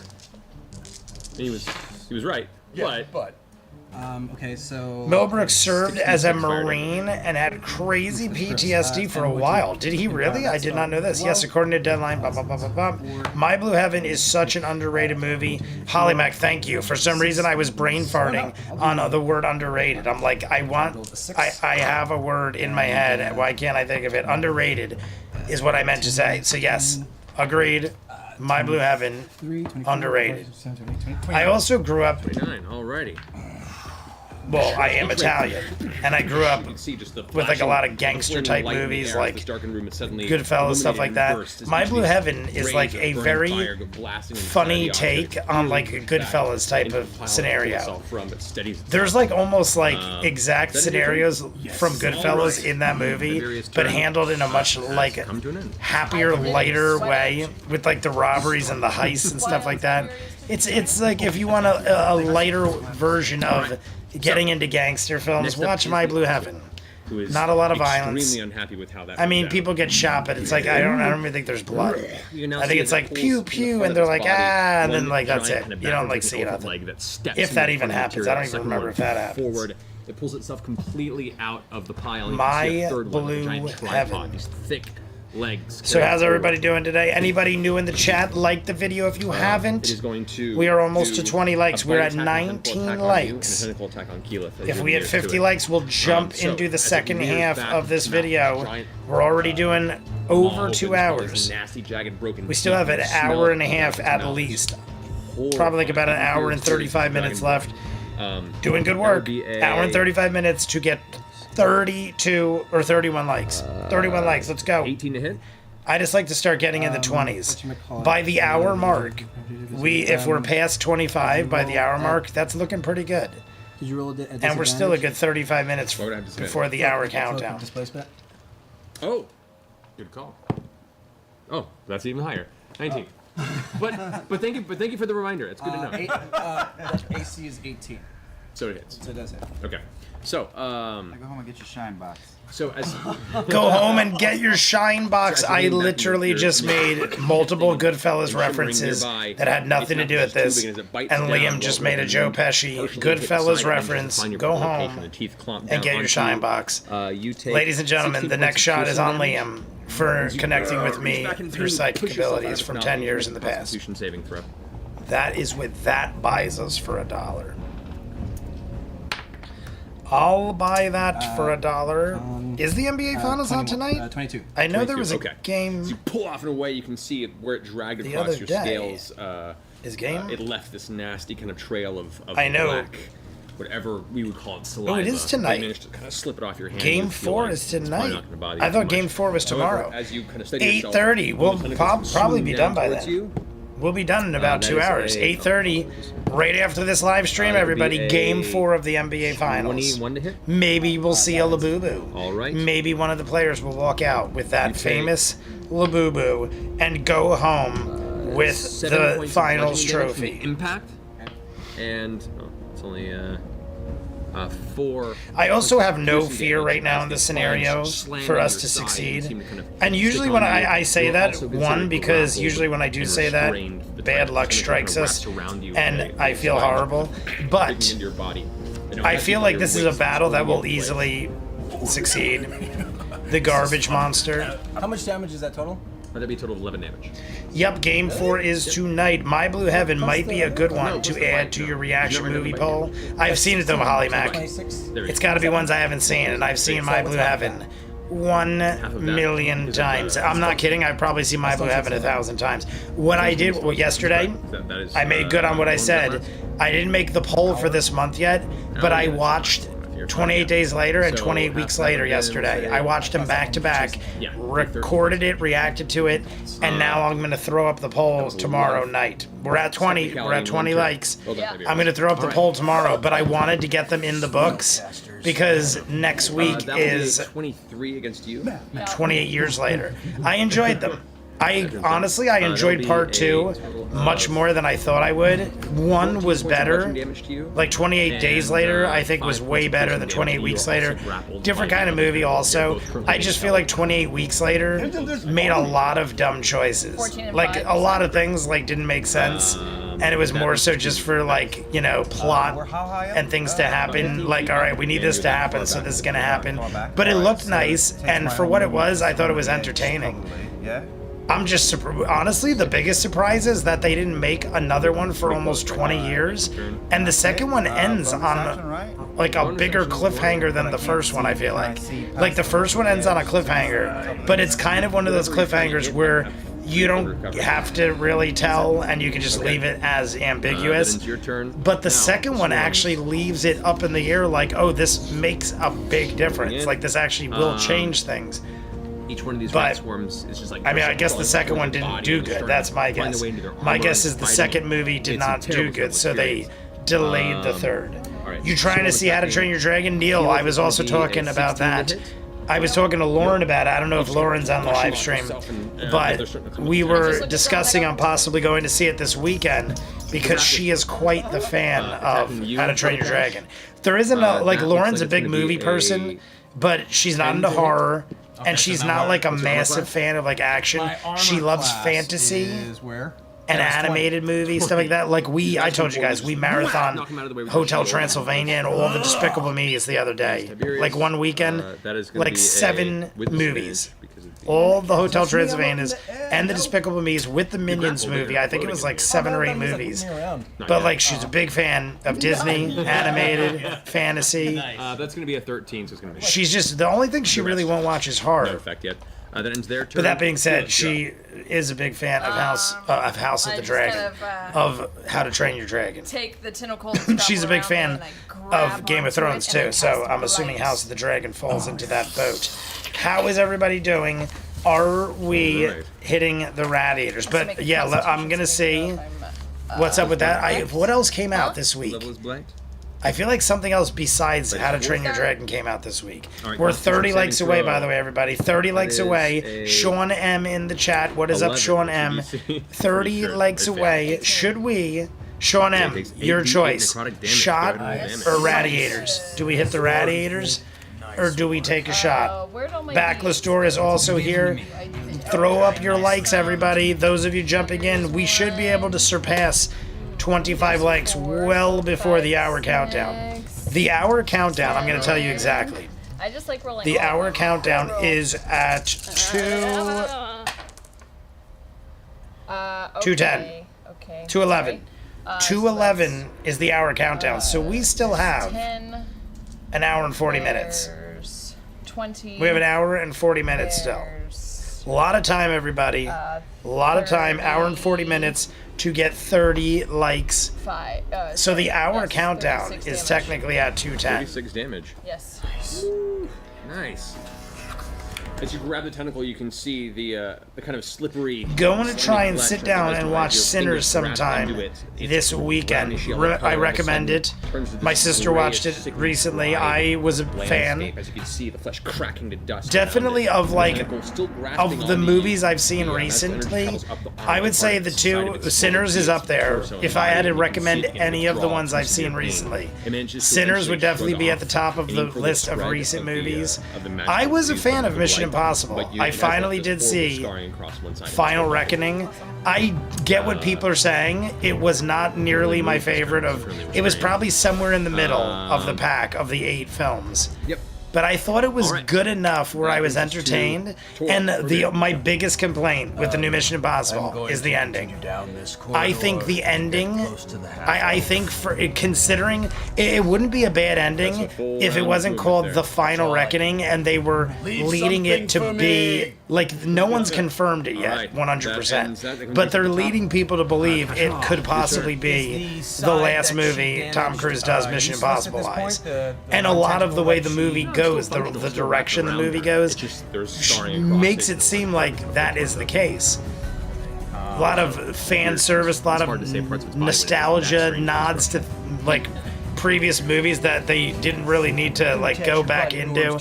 S3: And he was right.
S4: But
S7: Okay, so.
S1: Mel Brooks served as a Marine and had crazy PTSD for a while. Did he really? I did not know this. Yes, according to Deadline. Blah, blah, blah, blah, blah. My Blue Heaven is such an underrated movie. Holly Mac, thank you. For some reason, I was brain farting on the word underrated. I'm like, I have a word in my head. Why can't I think of it? Underrated is what I meant to say. So yes, agreed. My Blue Heaven,
S7: 3, 24,
S1: underrated.
S7: 27, 28, 29.
S1: I also grew up,
S3: 29. Alrighty.
S1: well, I am Italian, and I grew up
S3: You can see just the
S1: with like a lot of
S3: flashing
S1: gangster type
S3: light in the
S1: movies,
S3: air as
S1: like
S3: this darkened room is suddenly
S1: Goodfellas, stuff like
S3: illuminated
S1: that.
S3: and burst as
S1: My
S3: each of
S1: Blue
S3: these
S1: Heaven is
S3: rays
S1: like
S3: of
S1: a
S3: burning
S1: very
S3: fire go blasting inside
S1: funny
S3: the object,
S1: take on like a
S3: back
S1: Goodfellas type
S3: into
S1: of
S3: the pile it
S1: scenario.
S3: pulled itself from, it steadies itself.
S1: There's like almost like exact
S3: is that a good
S1: scenarios
S3: one?
S1: from Goodfellas
S3: Alright.
S1: in that
S3: The
S1: movie,
S3: various
S1: but
S3: turns
S1: handled in a much like
S3: come to an end.
S1: happier, lighter way with like the robberies and the heists and stuff like that. It's like if you want a lighter version of getting into gangster films,
S3: Next up
S1: watch
S3: is
S1: My
S3: the
S1: Blue Heaven.
S3: Who is
S1: Not a lot of
S3: extremely
S1: violence.
S3: unhappy with how that
S1: I mean,
S3: went
S1: people get shot, but it's like I don't even think there's blood.
S3: You can now
S1: I
S3: see
S1: think it's
S3: as it
S1: like
S3: pulls
S1: pew
S3: from the
S1: pew,
S3: front
S1: and
S3: of
S1: they're
S3: its
S1: like
S3: body,
S1: and then
S3: one
S1: like that's
S3: giant
S1: it.
S3: kind of
S1: You don't like
S3: backwards
S1: see
S3: looking
S1: nothing.
S3: leg that steps
S1: If
S3: into
S1: that
S3: the
S1: even
S3: front of the
S1: happens, I don't
S3: material.
S1: even
S3: Second
S1: remember
S3: one
S1: if that happens.
S3: Forward, it pulls itself completely out of the pile. And you
S1: My
S3: can see a third one,
S1: Blue
S3: a giant tripod,
S1: Heaven.
S3: these thick legs.
S1: So
S3: carried
S1: how's everybody
S3: forward.
S1: doing today? Anybody new in the chat? Like the video if you haven't.
S3: It is going to.
S1: We are almost
S3: do
S1: to 20 likes.
S3: a
S1: We're
S3: bite
S1: at
S3: attack, a tentacle
S1: 19
S3: attack on you,
S1: likes.
S3: and a tentacle attack on Keyleth as
S1: If
S3: you're
S1: we hit
S3: nearest to
S1: 50
S3: it.
S1: likes, we'll jump
S3: So,
S1: into the
S3: as it
S1: second
S3: rears
S1: half
S3: back
S1: of this
S3: its mouth,
S1: video.
S3: giant,
S1: We're already doing
S3: maw
S1: over
S3: opens,
S1: 2
S3: there's
S1: hours.
S3: nasty, jagged, broken
S1: We still
S3: teeth,
S1: have an
S3: you smell
S1: hour and a
S3: it,
S1: half
S3: it
S1: at
S3: smells
S1: least.
S3: horrifying.
S1: Probably like about an hour and
S3: Feels
S1: 35 minutes
S3: dragon
S1: left. Doing good
S3: that
S1: work.
S3: would be a-
S1: Hour and 35 minutes to get 32 or 31 likes. 31 likes. Let's go.
S3: 18 to hit.
S1: I just like to start getting in the 20s.
S7: whatchamacallit?
S1: By the hour mark, if we're past 25 by the hour mark, that's looking pretty good.
S7: Did you roll a
S1: And we're still a good 35 minutes
S3: What would I have to say?
S1: before the hour countdown.
S7: Displacement?
S3: Oh, good call. Oh, that's even higher. 19. But thank you for the reminder. It's good to know.
S7: AC is 18,
S3: So it hits.
S7: so it does hit.
S3: Okay. So
S8: Go home and get your shine box.
S3: so as
S1: Go home and get your shine box.
S3: So as
S1: I
S3: you lean back
S1: literally
S3: into your-
S1: just made multiple Goodfellas
S3: shimmering
S1: references
S3: nearby,
S1: that had nothing to
S3: it's
S1: do
S3: not
S1: with
S3: just
S1: this.
S3: tubing as it bites
S1: And
S3: down,
S1: Liam
S3: while
S1: just
S3: the
S1: made a Joe
S3: partially
S1: Pesci
S3: hit the
S1: Goodfellas
S3: side,
S1: reference.
S3: find your
S1: Go
S3: location,
S1: home
S3: the teeth clomp
S1: and
S3: down
S1: get your
S3: onto
S1: shine
S3: you.
S1: box.
S3: You take
S1: Ladies and gentlemen,
S3: 16
S1: the next
S3: points of
S1: shot is on
S3: piercing
S1: Liam
S3: damage.
S1: for connecting with
S3: Reach
S1: me
S3: back into
S1: through
S3: you,
S1: psychic
S3: push yourself out
S1: abilities
S3: of
S1: from
S3: mouth,
S1: 10
S3: make
S1: years
S3: a
S1: in the past.
S3: Constitution saving throw.
S1: That is with that buys us for $1. I'll buy that for $1. Is the NBA Finals on
S7: 21,
S1: tonight?
S7: 22.
S1: I know there was a
S3: Okay.
S1: game.
S3: As you pull off and away, you can see it, where it dragged
S1: The
S3: across
S1: other
S3: your
S1: day.
S3: scales.
S1: Is game?
S3: It left this nasty kind of trail of
S1: I know.
S3: black, whatever we would call it, saliva.
S1: it is tonight.
S3: You managed to kind of slip it off your hand.
S1: Game
S3: You feel
S1: 4
S3: like
S1: is
S3: it's probably
S1: tonight.
S3: not gonna bother you
S1: I
S3: too
S1: thought
S3: much.
S1: Game 4 was
S3: However,
S1: tomorrow.
S3: as you kind of steady yourself,
S1: 8:30. We'll
S3: the tentacles
S1: probably be
S3: swoop
S1: done by
S3: down towards
S1: then.
S3: you.
S1: We'll be done in about
S3: That
S1: 2
S3: is
S1: hours.
S3: a-
S1: 8:30, right after this live stream,
S3: It'll be
S1: everybody.
S3: a
S1: Game 4 of the NBA Finals.
S3: 21 to hit.
S1: Maybe we'll see a Labubu.
S3: All right.
S1: Maybe one of the players will walk out with that
S3: You take-
S1: famous Labubu and go home with
S3: 7
S1: the
S3: points of
S1: finals
S3: bludgeoning damage from
S1: trophy.
S3: the impact, and it's only 4.
S1: I also have no
S3: piercing
S1: fear
S3: damage
S1: right now
S3: as
S1: in the
S3: the
S1: scenario
S3: sponge slammed
S1: for
S3: into
S1: us
S3: your
S1: to
S3: side
S1: succeed.
S3: seemed to kind of
S1: And usually
S3: stick
S1: when
S3: on you.
S1: I say
S3: You're
S1: that,
S3: also
S1: one,
S3: considered
S1: because
S3: grappled
S1: usually when I do
S3: and
S1: say that,
S3: restrained the
S1: bad
S3: time.
S1: luck
S3: Something
S1: strikes
S3: kind of
S1: us,
S3: wraps around you
S1: and
S3: with
S1: I
S3: a
S1: feel
S3: sponge
S1: horrible.
S3: digging
S1: But
S3: into your body. And it
S1: I
S3: has
S1: feel
S3: you
S1: like
S3: by
S1: this
S3: your
S1: is a
S3: waist,
S1: battle that
S3: pulling you
S1: will
S3: into place.
S1: easily succeed. The garbage monster.
S7: How much damage is that total?
S3: That'd be a total of 11 damage.
S1: Yep, game 4 is tonight. My Blue Heaven might be a good one to add to your reaction
S3: Never done
S1: movie
S3: it by
S1: poll. I've seen it though, Holly Mac.
S7: 26.
S3: There we
S1: It's
S3: go.
S1: got to be ones I haven't seen, and I've seen My Blue Heaven 1,000,000
S3: is
S1: times.
S3: a-
S1: I'm not kidding. I've probably seen My Blue Heaven 1,000 times. What I did yesterday,
S3: That is,
S1: I made good on what I
S3: one
S1: said.
S3: difference.
S1: I didn't make the poll for this month yet, but I watched 28 days later and
S3: So
S1: 28 weeks later yesterday. I watched them back to back,
S3: Yeah.
S1: recorded it, reacted to it, and now I'm going to throw up the poll tomorrow night. We're at 20. We're at 20 likes. I'm going to throw up the poll tomorrow, but I wanted to get them in the books because next week
S3: that would be
S1: is
S3: 23 against you.
S1: 28 years later. I enjoyed them. I honestly, I enjoyed part 2 much more than I thought I would. 1 was better. Like 28 days later, I think was way better than 28 weeks later. Different kind of movie also. I just feel like 28 weeks later made a lot of dumb choices.
S6: 14 and
S1: Like
S6: 5.
S1: a lot of things like didn't make sense. And it was more so just for like, you know, plot and things to happen. Like, all right, we need this to happen, so this is gonna happen. But it looked nice, and for what it was, I thought it was entertaining.
S8: Yeah.
S1: I'm just honestly, the biggest surprise is that they didn't make another one for almost 20 years, and the second one ends on like a bigger cliffhanger than the first one. I feel like the first one ends on a cliffhanger, but it's kind of one of those cliffhangers where you don't have to really tell, and you can just leave it as ambiguous.
S3: It's your turn.
S1: But the second one actually leaves it up in the air, like, oh, this makes a big difference. Like this actually will change things.
S3: Each one of these
S1: But,
S3: rat swarms is just like.
S1: I mean, I guess the second one didn't do good. That's my guess. My guess is the second movie did not do good, so they delayed the third. You trying to see How to Train Your Dragon? Neil, I was also talking about that. I was talking to Lauren about it. I don't know if Lauren's on the live stream, but we were discussing on possibly going to see it this weekend because she is quite the fan of How to Train Your Dragon. There isn't a, like, Lauren's a big movie person, but she's not into horror. And she's not like a massive fan of like action. She loves fantasy
S7: Is where?
S1: and animated movies, stuff like that. Like I told you guys, we marathon Hotel Transylvania and all the Despicable Me's the other day. Like one weekend, like 7 movies. All the Hotel Transylvanias and the Despicable Me's with the Minions movie. I think it was like 7 or 8 movies. But like she's a big fan of Disney, animated, fantasy.
S3: That's going to be a 13, so it's going to be.
S1: She's just, the only thing she really won't watch is
S3: No
S1: horror.
S3: effect yet. That ends their turn.
S1: But that being said, she is a big fan of House of the Dragon, of How to Train Your Dragon.
S6: Take the tentacles.
S1: She's a big fan of Game of Thrones too, so I'm assuming House of the Dragon falls into that boat. How is everybody doing? Are we hitting the radiators? But yeah, I'm gonna see what's up with that. What else came out this week?
S3: Level is blanked.
S1: I feel like something else besides How to Train Your Dragon came out this week.
S3: All right,
S1: We're
S3: now,
S1: 30 likes
S3: saving
S1: away,
S3: throw.
S1: by the way, everybody. 30 likes
S3: is
S1: away.
S3: a
S1: Sean M in the chat. What is up,
S3: 11
S1: Sean M?
S3: TBC.
S1: 30
S3: Pretty sure.
S1: likes
S3: It
S1: away. Should we, Sean M,
S3: takes 8
S1: your
S3: D8
S1: choice,
S3: necrotic damage.
S1: shot
S3: Damage.
S1: or radiators? Do we hit the radiators or do we take a shot? Backless door is also here. Throw up your likes, everybody. Those of you jumping in, we should be able to surpass 25 likes well before the hour countdown. The hour countdown, I'm going to tell you exactly.
S6: I just like rolling.
S1: The hour countdown is at 2:10.
S6: Okay.
S1: 2:11. 2:11 is the hour countdown, so we still have
S6: 10.
S1: an hour and 40 minutes.
S6: There's 20.
S1: We have an hour and 40 minutes still.
S6: There's,
S1: A lot of time, everybody. A lot of time, hour and 40 minutes to get 30 likes.
S6: 5.
S1: So the hour
S6: yes,
S1: countdown
S6: 36
S1: is
S6: damage.
S1: technically at 2:10.
S3: 36 damage.
S6: Yes.
S3: Nice. As you grab the tentacle, you can see the kind of slippery.
S1: Going to try and
S3: flesh
S1: sit
S3: of
S1: down
S3: the
S1: and
S3: restaurant.
S1: watch
S3: Your
S1: Sinners
S3: fingers grasp
S1: sometime
S3: onto it. It's
S1: this weekend.
S3: brownish yellow color.
S1: I
S3: All of a
S1: recommend
S3: sudden,
S1: it.
S3: turns to this
S1: My sister watched it
S3: grayish,
S1: recently.
S3: sickly
S1: I was a
S3: landscape,
S1: fan.
S3: As you can see, the flesh cracking to dust.
S1: Definitely
S3: around it.
S1: of
S3: The
S1: like
S3: tentacle still grasping
S1: of the
S3: on
S1: movies I've seen
S3: the magical energy
S1: recently.
S3: travels up the
S1: I would
S3: arm,
S1: say
S3: part
S1: the
S3: of side of
S1: two
S3: its
S1: Sinners is up there.
S3: torso and
S1: If I had
S3: body,
S1: to
S3: and you can see
S1: recommend
S3: it begin to
S1: any of the
S3: withdraw
S1: ones
S3: from
S1: I've seen
S3: severe pain.
S1: recently,
S3: It manages to
S1: Sinners would
S3: eventually
S1: definitely
S3: shrug
S1: be at the
S3: off,
S1: top of the
S3: aiming for
S1: list of
S3: thread
S1: recent
S3: the,
S1: movies.
S3: of the magical
S1: I was a
S3: fuse
S1: fan
S3: of
S1: of
S3: the
S1: Mission
S3: light,
S1: Impossible.
S3: but you-
S1: I
S3: it has
S1: finally
S3: this
S1: did
S3: horrible
S1: see
S3: scarring across one side of
S1: Final
S3: its
S1: Reckoning. I get what people are saying. It was not nearly my favorite of. It was probably somewhere in the middle of the pack of the 8 films.
S3: Yep.
S1: But I thought it was
S3: All right.
S1: good enough where
S3: That
S1: I was
S3: brings us to
S1: entertained.
S3: Tor.
S1: And
S3: We're
S1: my biggest complaint with the new Mission
S4: I'm
S1: Impossible
S4: going
S1: is the
S4: to
S1: ending.
S4: continue down this
S1: I think
S4: corridor
S1: the
S4: and get
S1: ending.
S4: close to the
S1: I think for considering it wouldn't be a bad ending
S3: That's a full
S1: if it
S3: round
S1: wasn't
S3: movement
S1: called
S3: there.
S1: The Final
S4: That's all right.
S1: Reckoning and they were
S4: Leave
S1: leading it to
S4: something for
S1: be
S4: me.
S1: like no one's confirmed it yet,
S3: right.
S1: 100%.
S3: That ends-
S1: But they're
S3: that can be
S1: leading people to believe it could possibly
S7: Is
S1: be
S7: the
S1: the
S7: side
S1: last
S7: that
S1: movie
S7: she
S1: Tom
S7: damaged,
S1: Cruise does Mission
S7: useless at
S1: Impossible
S7: this point?
S1: wise.
S7: The
S1: And a lot of the way the
S7: tentacle
S1: movie
S7: that
S1: goes,
S3: Still functional,
S1: the
S3: still
S1: direction the
S3: wrapped
S1: movie
S3: around
S1: goes,
S3: It's just there's scarring across
S1: makes
S3: it.
S1: it seem like that is the case. A lot of fan service, a lot
S3: It's hard
S1: of
S3: to say parts of its body when it's
S1: nostalgia,
S3: that strange
S1: nods to like previous movies that they didn't really need to like go back into.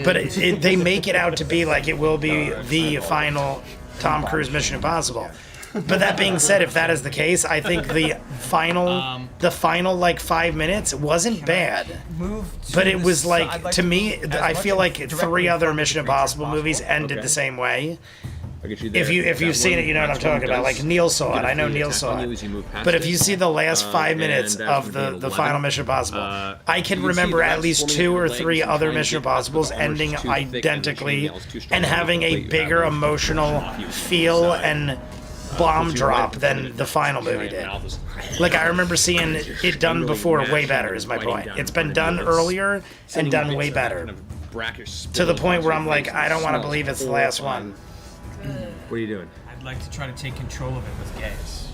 S1: But they make it out to be like it will be the final Tom Cruise Mission Impossible. But that being said, if that is the case, I think the final like 5 minutes wasn't bad. But it was like, to me, I feel like 3 other Mission Impossible movies ended
S3: Okay.
S1: the same way.
S3: I'll get you there.
S1: If
S3: That
S1: you've seen
S3: one-
S1: it, you know what I'm
S3: that's one
S1: talking about.
S3: does
S1: Like Neil saw
S3: get
S1: it.
S3: a
S1: I know
S3: free
S1: Neil
S3: attack
S1: saw
S3: on you
S1: it.
S3: as you move past
S1: But if
S3: it.
S1: you see the last 5
S3: And
S1: minutes
S3: that's
S1: of
S3: gonna be
S1: the
S3: an 11.
S1: final Mission Impossible, I can
S3: you
S1: remember
S3: see
S1: at
S3: that's
S1: least
S3: forming
S1: 2 or
S3: legs
S1: 3
S3: and
S1: other
S3: trying to
S1: Mission
S3: get past
S1: Impossibles
S3: the armor's
S1: ending
S3: too thick and the
S1: identically
S3: chainmail's too strong
S1: and
S3: to
S1: having a
S3: complete your
S1: bigger
S3: average
S1: emotional
S3: off you
S1: feel
S3: inside.
S1: and bomb
S3: Puts you
S1: drop
S3: right
S1: than
S3: between
S1: the final movie
S3: giant
S1: did.
S3: mouth is-
S1: Like I remember seeing it done
S3: really
S1: before way
S3: mashing
S1: better
S3: and
S1: is my
S3: biting
S1: point.
S3: down
S1: It's
S3: in
S1: been
S3: front of
S1: done
S3: you. It's
S1: earlier and
S3: sending
S1: done
S3: bits
S1: way
S3: of that
S1: better.
S3: kind of brackish
S1: To the
S3: spittle
S1: point where
S3: across
S1: I'm
S3: your
S1: like,
S3: face
S1: I don't want to
S3: smells
S1: believe it's the last one.
S3: What are you doing?
S5: I'd like to try to take control of it with gas.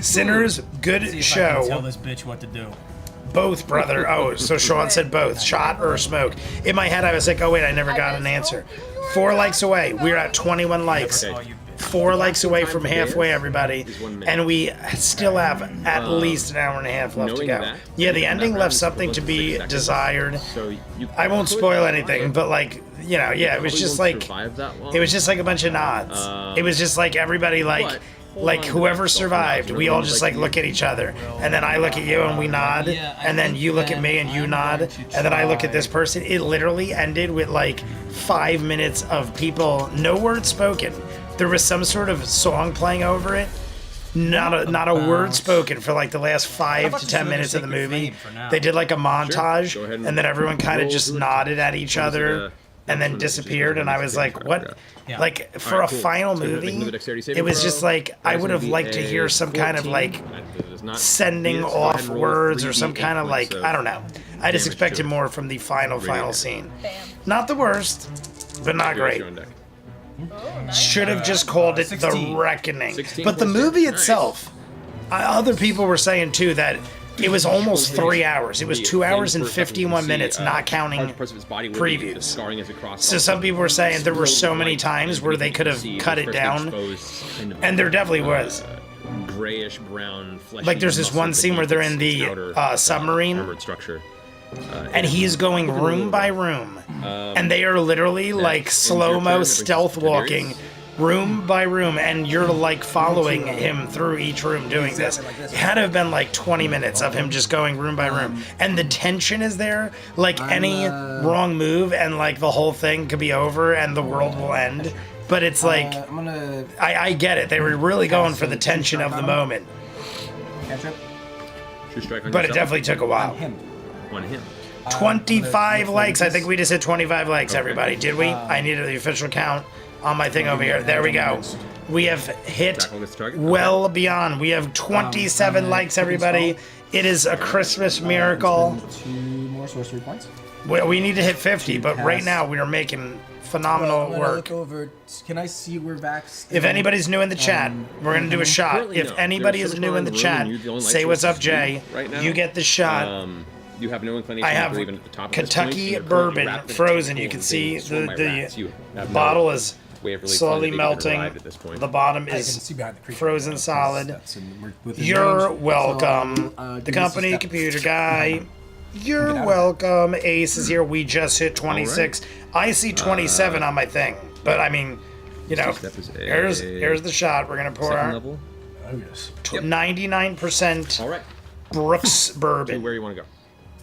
S1: Sinners, good
S5: See if I can tell
S1: show.
S5: this bitch what to do.
S1: Both, brother. Oh, so Sean said both. Shot or smoke. In my head, I was like, oh, wait, I never got an answer. 4 likes away. We're at 21 likes.
S5: Oh, you bitch.
S1: 4 likes away from halfway, everybody. And we still have at least an hour and a half left to
S3: knowing
S1: go.
S3: that,
S1: Yeah, the
S3: that
S1: ending
S3: round
S1: left
S3: is
S1: something to
S3: equivalent
S1: be
S3: 6 seconds.
S1: desired.
S3: So you
S1: I won't
S3: could-
S1: spoil anything, but like, you know, yeah, it was
S3: Probably
S1: just
S3: won't
S1: like,
S3: survive that long.
S1: it was just like a bunch of nods. It was just like everybody
S3: but hold
S1: like
S3: on to
S1: whoever
S3: that
S1: survived,
S3: self-knowledge.
S1: we all
S3: Everyone's
S1: just
S3: like
S1: like look at each other, and then I look at you and we nod,
S7: Yeah, I
S1: and then
S7: think
S1: you look at
S7: that
S1: me and you
S7: I'm
S1: nod,
S7: going to
S1: and then I look at
S7: try-
S1: this person. It literally ended with like 5 minutes of people, no words spoken. There was some sort of song playing over it. Not a word spoken for like the last 5
S7: about
S1: to
S7: just
S1: 10
S7: another
S1: minutes of the
S7: sacred
S1: movie.
S7: flame for now?
S1: They did like a montage,
S3: Go ahead
S1: and then everyone kind of
S3: roll
S1: just
S3: through it.
S1: nodded at each
S3: What was it,
S1: other, and then
S3: what was it?
S1: disappeared. And I was like, what?
S5: Yeah.
S1: Like for
S3: Alright,
S1: a
S3: cool.
S1: final
S3: So make another
S1: movie,
S3: dexterity saving
S1: it was
S3: throw.
S1: just like I
S3: That's
S1: would
S3: gonna
S1: have
S3: be
S1: liked to
S3: a
S1: hear some kind of
S3: 14.
S1: like
S3: That does not
S1: sending
S3: beat it, so go ahead
S1: off
S3: and roll
S1: words or
S3: 3d8
S1: some kind of like
S3: points
S1: I don't know. I just
S3: damage
S1: expected
S3: to it.
S1: more from the final
S3: Radiant.
S1: scene.
S6: Bam.
S1: Not the worst, but not
S3: Your
S1: great.
S3: show on deck.
S6: Oh, nice.
S1: Should have just called it The
S5: 16.
S1: Reckoning.
S3: 16
S1: But the
S3: plus
S1: movie
S3: 6. Nice.
S1: itself, other people were saying too that it was almost 3 hours. It was 2 hours and 51 minutes, not counting previews. So some people were saying there were so many times where they could have cut it down, and there definitely was.
S3: Grayish brown flesh.
S1: Like, there's this one scene where they're in the submarine,
S3: armored structure.
S1: and he's going room by room, and they are literally like slow-mo stealth walking room by room, and you're like following him through each room doing this. It had to have been like 20 minutes of him just going room by room, and the tension is there. Like any wrong move and like the whole thing could be over and the world will end. But it's like
S7: I'm gonna
S1: I get it. They were really going for the tension of the moment,
S7: cantrip
S3: True strike on
S1: but it
S3: yourself.
S1: definitely took a while.
S7: him.
S3: On him.
S1: 25 likes. I think we just hit 25 likes, everybody. Did we? I needed the official count on my thing over here. There we go. We have hit
S3: Tackle gets the target.
S1: well beyond. We have 27 likes, everybody. It is a Christmas miracle.
S7: 2 more sorcery points.
S1: We need to hit 50, but right now we are making phenomenal work.
S7: Look over. Can I see where Vax?
S1: If anybody's new in the chat, we're gonna do a shot.
S3: Currently,
S1: If
S3: no.
S1: anybody
S3: There's
S1: is
S3: so
S1: new
S3: much
S1: in the
S3: going on
S1: chat,
S3: in the room, and you're the only
S1: say
S3: light
S1: what's
S3: source
S1: up,
S3: to see
S1: Jay.
S3: right now.
S1: You get the shot.
S3: you have no inclination
S1: I have
S3: to even at the top of
S1: Kentucky
S3: this point, you're
S1: bourbon
S3: wrapped in a
S1: frozen.
S3: tentacle
S1: You can
S3: and
S1: see
S3: being swirled by rats. You
S1: the
S3: have no
S1: bottle is
S3: way of really
S1: slowly
S3: finding that you even
S1: melting.
S3: arrived at this point.
S1: The bottom
S5: I can
S1: is
S5: see behind the creature.
S1: frozen solid.
S7: That's within
S1: You're
S7: range.
S1: welcome.
S7: So,
S1: The
S7: give me
S1: company
S7: some
S1: computer
S7: steps.
S1: guy. You're
S5: of
S1: welcome. Ace is here. We just hit 26. I see 27 on my thing, but I mean, you know,
S3: Step is a
S1: here's the shot. We're gonna pour
S3: second
S1: our
S3: level.
S5: Oh yes.
S1: 99%
S3: All right.
S1: Brooks
S3: To
S1: bourbon.
S3: where you want to go.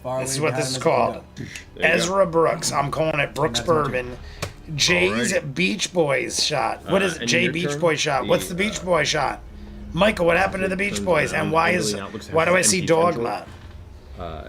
S7: Far
S1: This is
S7: away
S1: what this
S7: behind
S1: is
S7: as it can
S1: called.
S7: go.
S3: There you
S1: Ezra Brooks. I'm calling it Brooks
S7: That's my
S1: Bourbon. Jay's
S3: Alrighty.
S1: Beach Boys shot. What is
S3: and
S1: Jay
S3: your
S1: Beach
S3: turn,
S1: Boy shot? What's the Beach Boy shot? Michael, what happened to the Beach
S3: turns
S1: Boys?
S3: around,
S1: And why
S3: angling out, looks
S1: do I
S3: has
S1: see
S3: empty tendril.
S1: Dogma?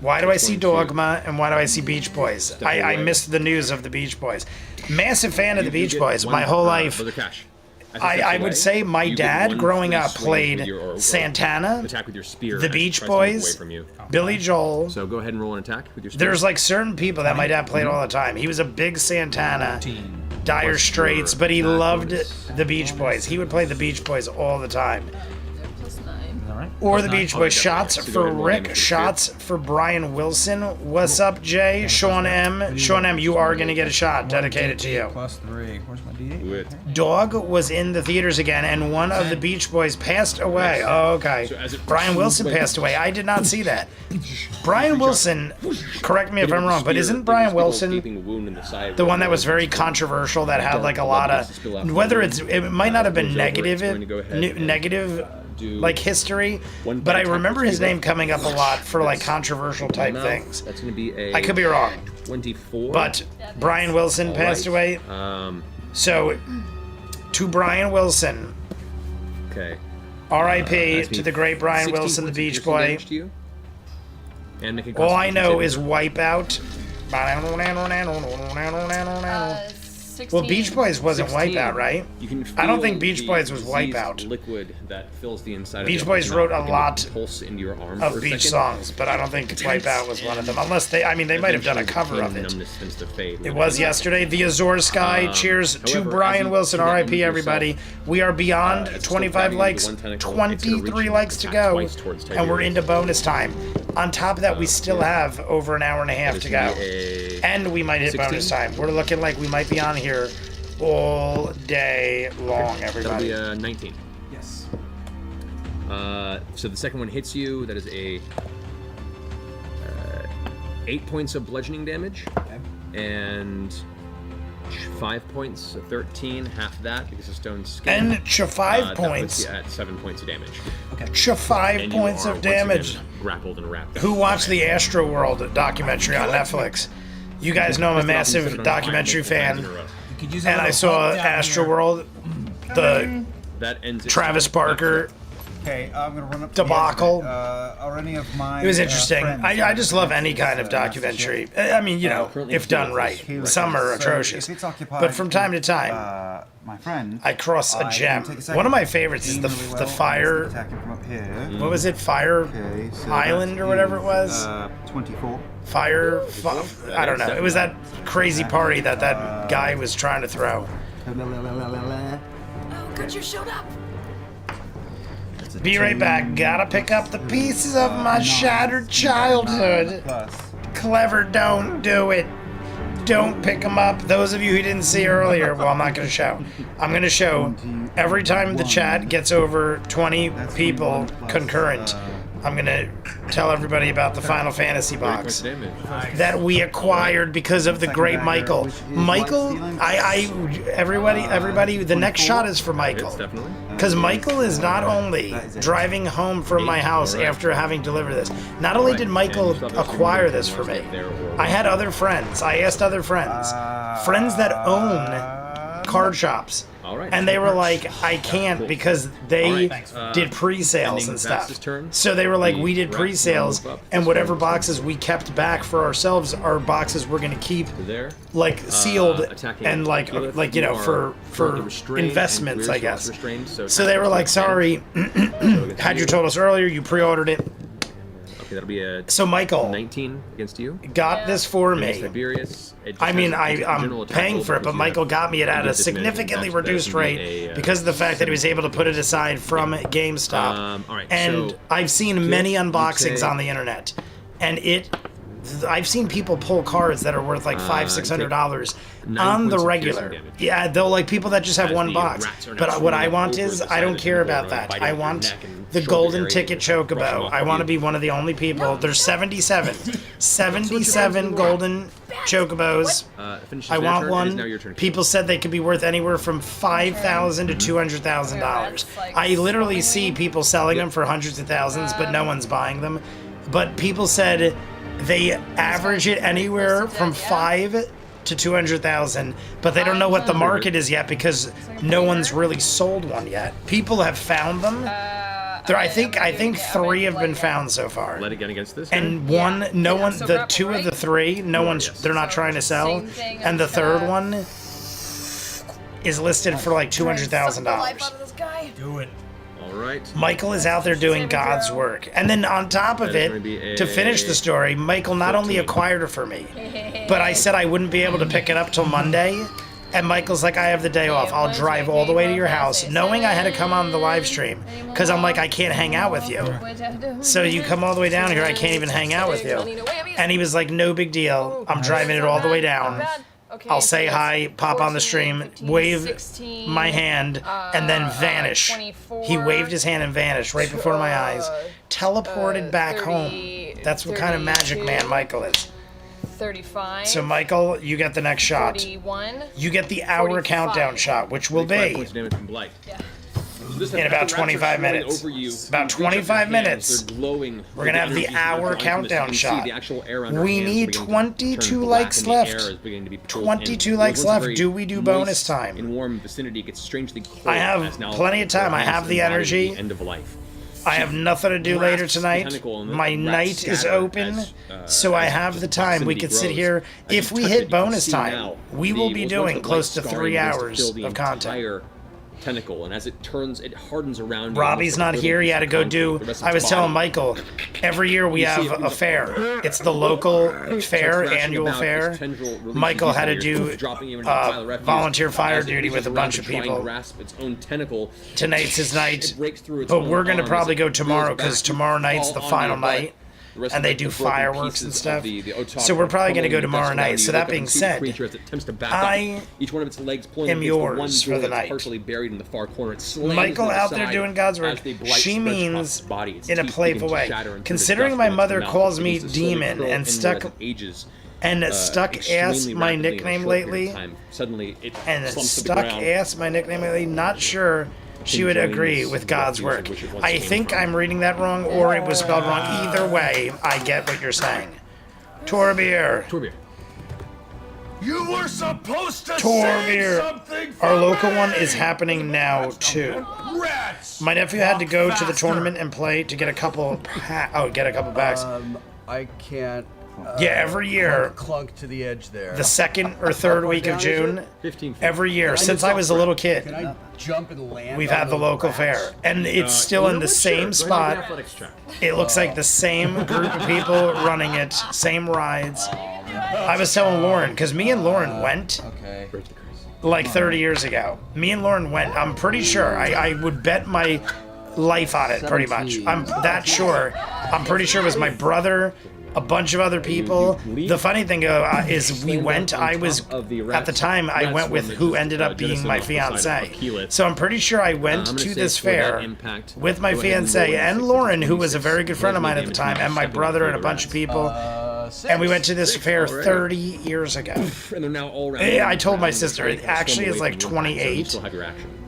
S1: Why do I see
S3: just going to
S1: Dogma and why do I see Beach Boys? I
S3: away.
S1: missed the news of the Beach Boys. Massive fan of the
S3: You
S1: Beach
S3: get
S1: Boys.
S3: one,
S1: My whole life.
S3: Brother Cash. As it steps
S1: I
S3: away,
S1: would say my
S3: you get
S1: dad
S3: one
S1: growing
S3: free
S1: up
S3: swing
S1: played
S3: with your- or
S1: Santana,
S3: attack with your spear
S1: the
S3: as it
S1: Beach
S3: tries to move away
S1: Boys,
S3: from you.
S1: Billy Joel.
S3: So go ahead and roll an attack with your spear.
S1: There's like certain people that my dad played all the time. He was a big Santana, Dire
S3: Plus
S1: Straits,
S3: your
S1: but he
S3: attack
S1: loved
S3: bonus.
S1: the Beach Boys. He would play the Beach Boys all the time.
S6: Plus 9.
S1: Or the
S5: Plus
S1: Beach
S3: nine.
S1: Boys.
S3: Oh,
S1: Shots
S3: definitely. So go
S1: for
S3: ahead and roll
S1: Rick,
S3: damage with your
S1: shots for Brian Wilson. What's up, Jay? Sean M. Sean M, you are going to get a shot dedicated to you.
S8: Plus 3. Where's my D8?
S3: Do it.
S1: Dog was in the theaters again, and one of the Beach Boys passed away. Oh, okay.
S3: So as it-
S1: Brian Wilson
S3: Wait.
S1: passed away. I did not see that. Brian Wilson, correct me if I'm wrong, but isn't Brian Wilson the one that was very controversial, that had like a lot of, whether it might not have been negative, like history, but I remember his name coming up a lot for like controversial type things.
S3: That's going to be a
S1: I could be wrong,
S3: 24.
S1: but Brian Wilson
S3: All
S1: passed
S3: right.
S1: away. So, to Brian Wilson,
S3: Okay.
S1: R.I.P.
S3: That's me.
S1: to the great Brian
S3: 16
S1: Wilson, the
S3: points of
S1: Beach
S3: piercing
S1: Boy.
S3: damage to you. And make a
S1: All I know
S3: Constitution
S1: is
S3: saving
S1: Wipeout.
S6: 16.
S1: Well, Beach Boys wasn't
S3: 16.
S1: Wipeout, right?
S3: You can
S1: I don't
S3: feel
S1: think Beach
S3: the
S1: Boys was
S3: diseased
S1: Wipeout.
S3: liquid that fills the inside
S1: Beach
S3: of
S1: Boys
S3: your
S1: wrote
S3: mouth
S1: a
S3: begin
S1: lot
S3: to pulse into your arm
S1: Of
S3: for a
S1: beach
S3: second.
S1: songs, but I don't think Wipeout was one of them. Unless they might have done a
S3: Eventually,
S1: cover
S3: the
S1: of
S3: pain and
S1: it.
S3: numbness tends to fade.
S1: It was yesterday. The Azure Sky. Cheers to
S3: however,
S1: Brian
S3: as you
S1: Wilson.
S3: connect
S1: R.I.P.
S3: with
S1: everybody.
S3: yourself,
S1: We are beyond
S3: as it's
S1: 25
S3: still grabbing
S1: likes.
S3: onto one tentacle, it's gonna reach
S1: 23
S3: and
S1: likes to
S3: attack
S1: go.
S3: twice towards
S1: And we're
S3: Tiberius.
S1: into bonus time. On top of that, we still have over an hour and a half to go. And we might hit
S3: 16?
S1: bonus time. We're looking like we might be on here all day long,
S3: That'll
S1: everybody.
S3: be a 19.
S7: Yes.
S3: So the second one hits you. That is a 8 points of bludgeoning damage
S7: Okay.
S3: and 5 points, 13, half that because of stone skin.
S1: And 5
S3: That puts
S1: points.
S3: you at 7 points of damage.
S1: 5
S3: And you
S1: points
S3: are
S1: of
S3: once again
S1: damage.
S3: grappled and wrapped.
S1: Who watched the Astro World documentary on Netflix? You guys know I'm a massive documentary fan.
S5: Could use a
S1: And I
S5: little
S1: saw
S5: help down
S1: Astro
S5: here.
S1: World, the
S3: That ends.
S1: Travis Barker.
S8: Okay, I'm gonna run up.
S1: Debacle.
S8: To the edge, are any of my?
S1: It was interesting.
S8: friends
S1: I just love any kind of
S8: Master
S1: documentary. I mean, you know,
S3: currently
S1: if done right.
S8: Caleb.
S1: Some are
S8: So
S1: atrocious.
S8: if it's occupied,
S1: But from time to time,
S8: my friend.
S1: I cross a
S8: can
S1: gem.
S8: take a second,
S1: One of my favorites is
S8: aim
S1: the
S8: really well,
S1: the
S8: and
S1: fire.
S8: attack him from up here.
S1: What was it? Fire
S8: Okay, so
S1: Island
S8: that
S1: or whatever it
S8: is,
S1: was.
S8: 24.
S1: Fire. I don't know. It was that crazy party that guy was trying to throw.
S6: Oh, good, you showed up.
S8: That's a
S1: Be right
S8: 10,
S1: back. Gotta pick up the pieces of my shattered childhood.
S8: Plus,
S1: Clever, don't do it. Don't pick them up. Those of you who didn't see earlier, well, I'm not going to show. I'm going to show every time the chat gets over 20 people concurrent. I'm going to tell everybody about the Final Fantasy box
S3: damage.
S1: that we acquired because of the great Michael. Michael, everybody, the next shot is for
S3: It's
S1: Michael.
S3: definitely.
S1: Because Michael is not only driving home from my house after having delivered this, not only did Michael acquire this for me, I had other friends. I asked other friends that own card shops.
S3: All right.
S1: And they were like, I can't because they
S3: All right.
S1: did pre-sales
S3: ending
S1: and stuff.
S3: Vax's turn.
S1: So they were like, we did
S3: Right,
S1: pre-sales,
S3: move up
S1: and
S3: this
S1: whatever
S3: way.
S1: boxes we kept back for ourselves are boxes we're gonna keep
S3: There.
S1: like sealed
S3: Attacking
S1: and like
S3: Caliph,
S1: you know
S3: are
S1: for
S3: currently restrained,
S1: investments,
S3: and
S1: I
S3: Greer's also
S1: guess.
S3: restrained,
S1: So they were like, sorry, had you told us earlier, you pre-ordered it.
S3: Okay, that'll be a
S1: So Michael
S3: 19 against you.
S1: got this for
S3: Against
S1: me.
S3: Tiberius. It just
S1: I mean,
S3: has a
S1: I'm
S3: general attack
S1: paying
S3: roll
S1: for it, but
S3: because you
S1: Michael
S3: have
S1: got me it at a
S3: disadvantage
S1: significantly
S3: attached to that.
S1: reduced
S3: It's gonna be
S1: rate
S3: a,
S1: because of the fact that he was able to put it aside from GameStop.
S3: All right,
S1: And
S3: so
S1: I've seen many
S3: you
S1: unboxings
S3: take-
S1: on the internet, and it I've seen people pull cards that are worth like $500-$600 on the
S3: points of
S1: regular.
S3: piercing damage.
S1: Yeah, they'll like people that just have
S3: As
S1: one
S3: the
S1: box.
S3: rats are now
S1: But what I
S3: swimming
S1: want
S3: over
S1: is
S3: the
S1: I
S3: side
S1: don't
S3: of
S1: care
S3: the
S1: about
S3: door,
S1: that.
S3: biting
S1: I
S3: your
S1: want
S3: neck and
S1: the
S3: shoulder
S1: golden
S3: area
S1: ticket
S3: and brushing
S1: chocobo.
S3: off
S1: I
S3: of
S1: want to
S3: you.
S1: be one of the only people. There's 77. 77 golden chocobos.
S3: Finishes
S1: I
S3: their
S1: want
S3: turn. It is now
S1: one.
S3: your turn.
S1: People said they could be worth anywhere from $5,000 to $200,000. I literally see people selling them for hundreds of thousands, but no one's buying them. But people said they average it anywhere from 5 to 200,000, but they don't know what the market is yet because no one's really sold one yet. People have found them. I think 3 have been found so far.
S3: Let it get against this guy.
S1: And one, no one, the 2 of the 3, no one's, they're not trying to sell. And the 3rd one is listed for like $200,000.
S5: Do it.
S3: All right.
S1: Michael is out there doing God's work. And then on top of
S3: That is going to be
S1: it, to finish
S3: a
S1: the story, Michael not only
S3: 14.
S1: acquired it for me, but I said I wouldn't be able to pick it up till Monday. And Michael's like, I have the day off. I'll drive all the way to your house, knowing I had to come on the live stream. Because I'm like, I can't hang out with you. So you come all the way down here, I can't even hang out with you. And he was like, no big deal. I'm driving it all the way down. I'll say hi, pop on the stream, wave my hand, and then vanish. He waved his hand and vanished right before my eyes. Teleported back home. That's what kind of magic man Michael is.
S6: 35.
S1: So Michael, you get the next shot.
S6: 41.
S1: You get the hour
S6: 45.
S1: countdown shot, which will
S3: 5
S1: be
S3: points of damage from blight.
S6: Yeah.
S1: in about 25 minutes. About 25 minutes. We're gonna have the hour countdown shot. We need 22 likes left. 22 likes left. Do we do bonus time?
S3: In warm vicinity, it gets strangely cold.
S1: I have plenty of time. I have the energy.
S3: End of life.
S1: I have nothing to do later tonight. My night is open, so I have the time. We could sit here. If we hit bonus time, we will be doing close to 3 hours of content.
S3: Tentacle, and as it turns, it hardens around.
S1: Robbie's not here. He had to go do. I was telling Michael, every year we have a fair. It's the local fair, annual fair. Michael had to do volunteer fire duty with a bunch of people. Tonight's his night, but we're gonna probably go tomorrow because tomorrow night's the final night. And they do fireworks and stuff. So we're probably going to go tomorrow night. So that being said, I am yours for the night. Michael out there doing God's work. She means in a playful way. Considering my mother calls me demon and stuck ass my nickname lately, not sure she would agree with God's work. I think I'm reading that wrong, or it was spelled wrong. Either way, I get what you're saying. Torbeer.
S4: You were supposed to
S1: Torbeer.
S4: say something.
S1: Our local one is happening now too.
S4: Rats.
S1: My nephew had to go to the tournament and play to get a couple packs.
S4: I can't.
S1: Yeah, every year,
S4: Clunk to the edge there.
S1: the second or third week of June,
S3: 15 feet.
S1: every year since I was a little kid,
S4: Can I jump and land?
S1: we've
S4: on
S1: had the
S4: those
S1: local
S4: rats?
S1: fair, and it's still in the same spot. It looks like the same group of people running it, same rides. I was telling Lauren, because me and Lauren went
S4: Okay.
S1: like 30 years ago. Me and Lauren went. I'm pretty sure. I would bet my life on it, pretty much. I'm that sure. I'm pretty sure it was my brother, a bunch of other people. The funny thing is we went, I was, at the time, I went with who ended up being my fiance. So I'm pretty sure I went to this fair with my fiance and Lauren, who was a very good friend of mine at the time, and my brother and a bunch of people. And we went to this fair 30 years ago.
S3: And they're now all around.
S1: I told my sister, it actually is like 28.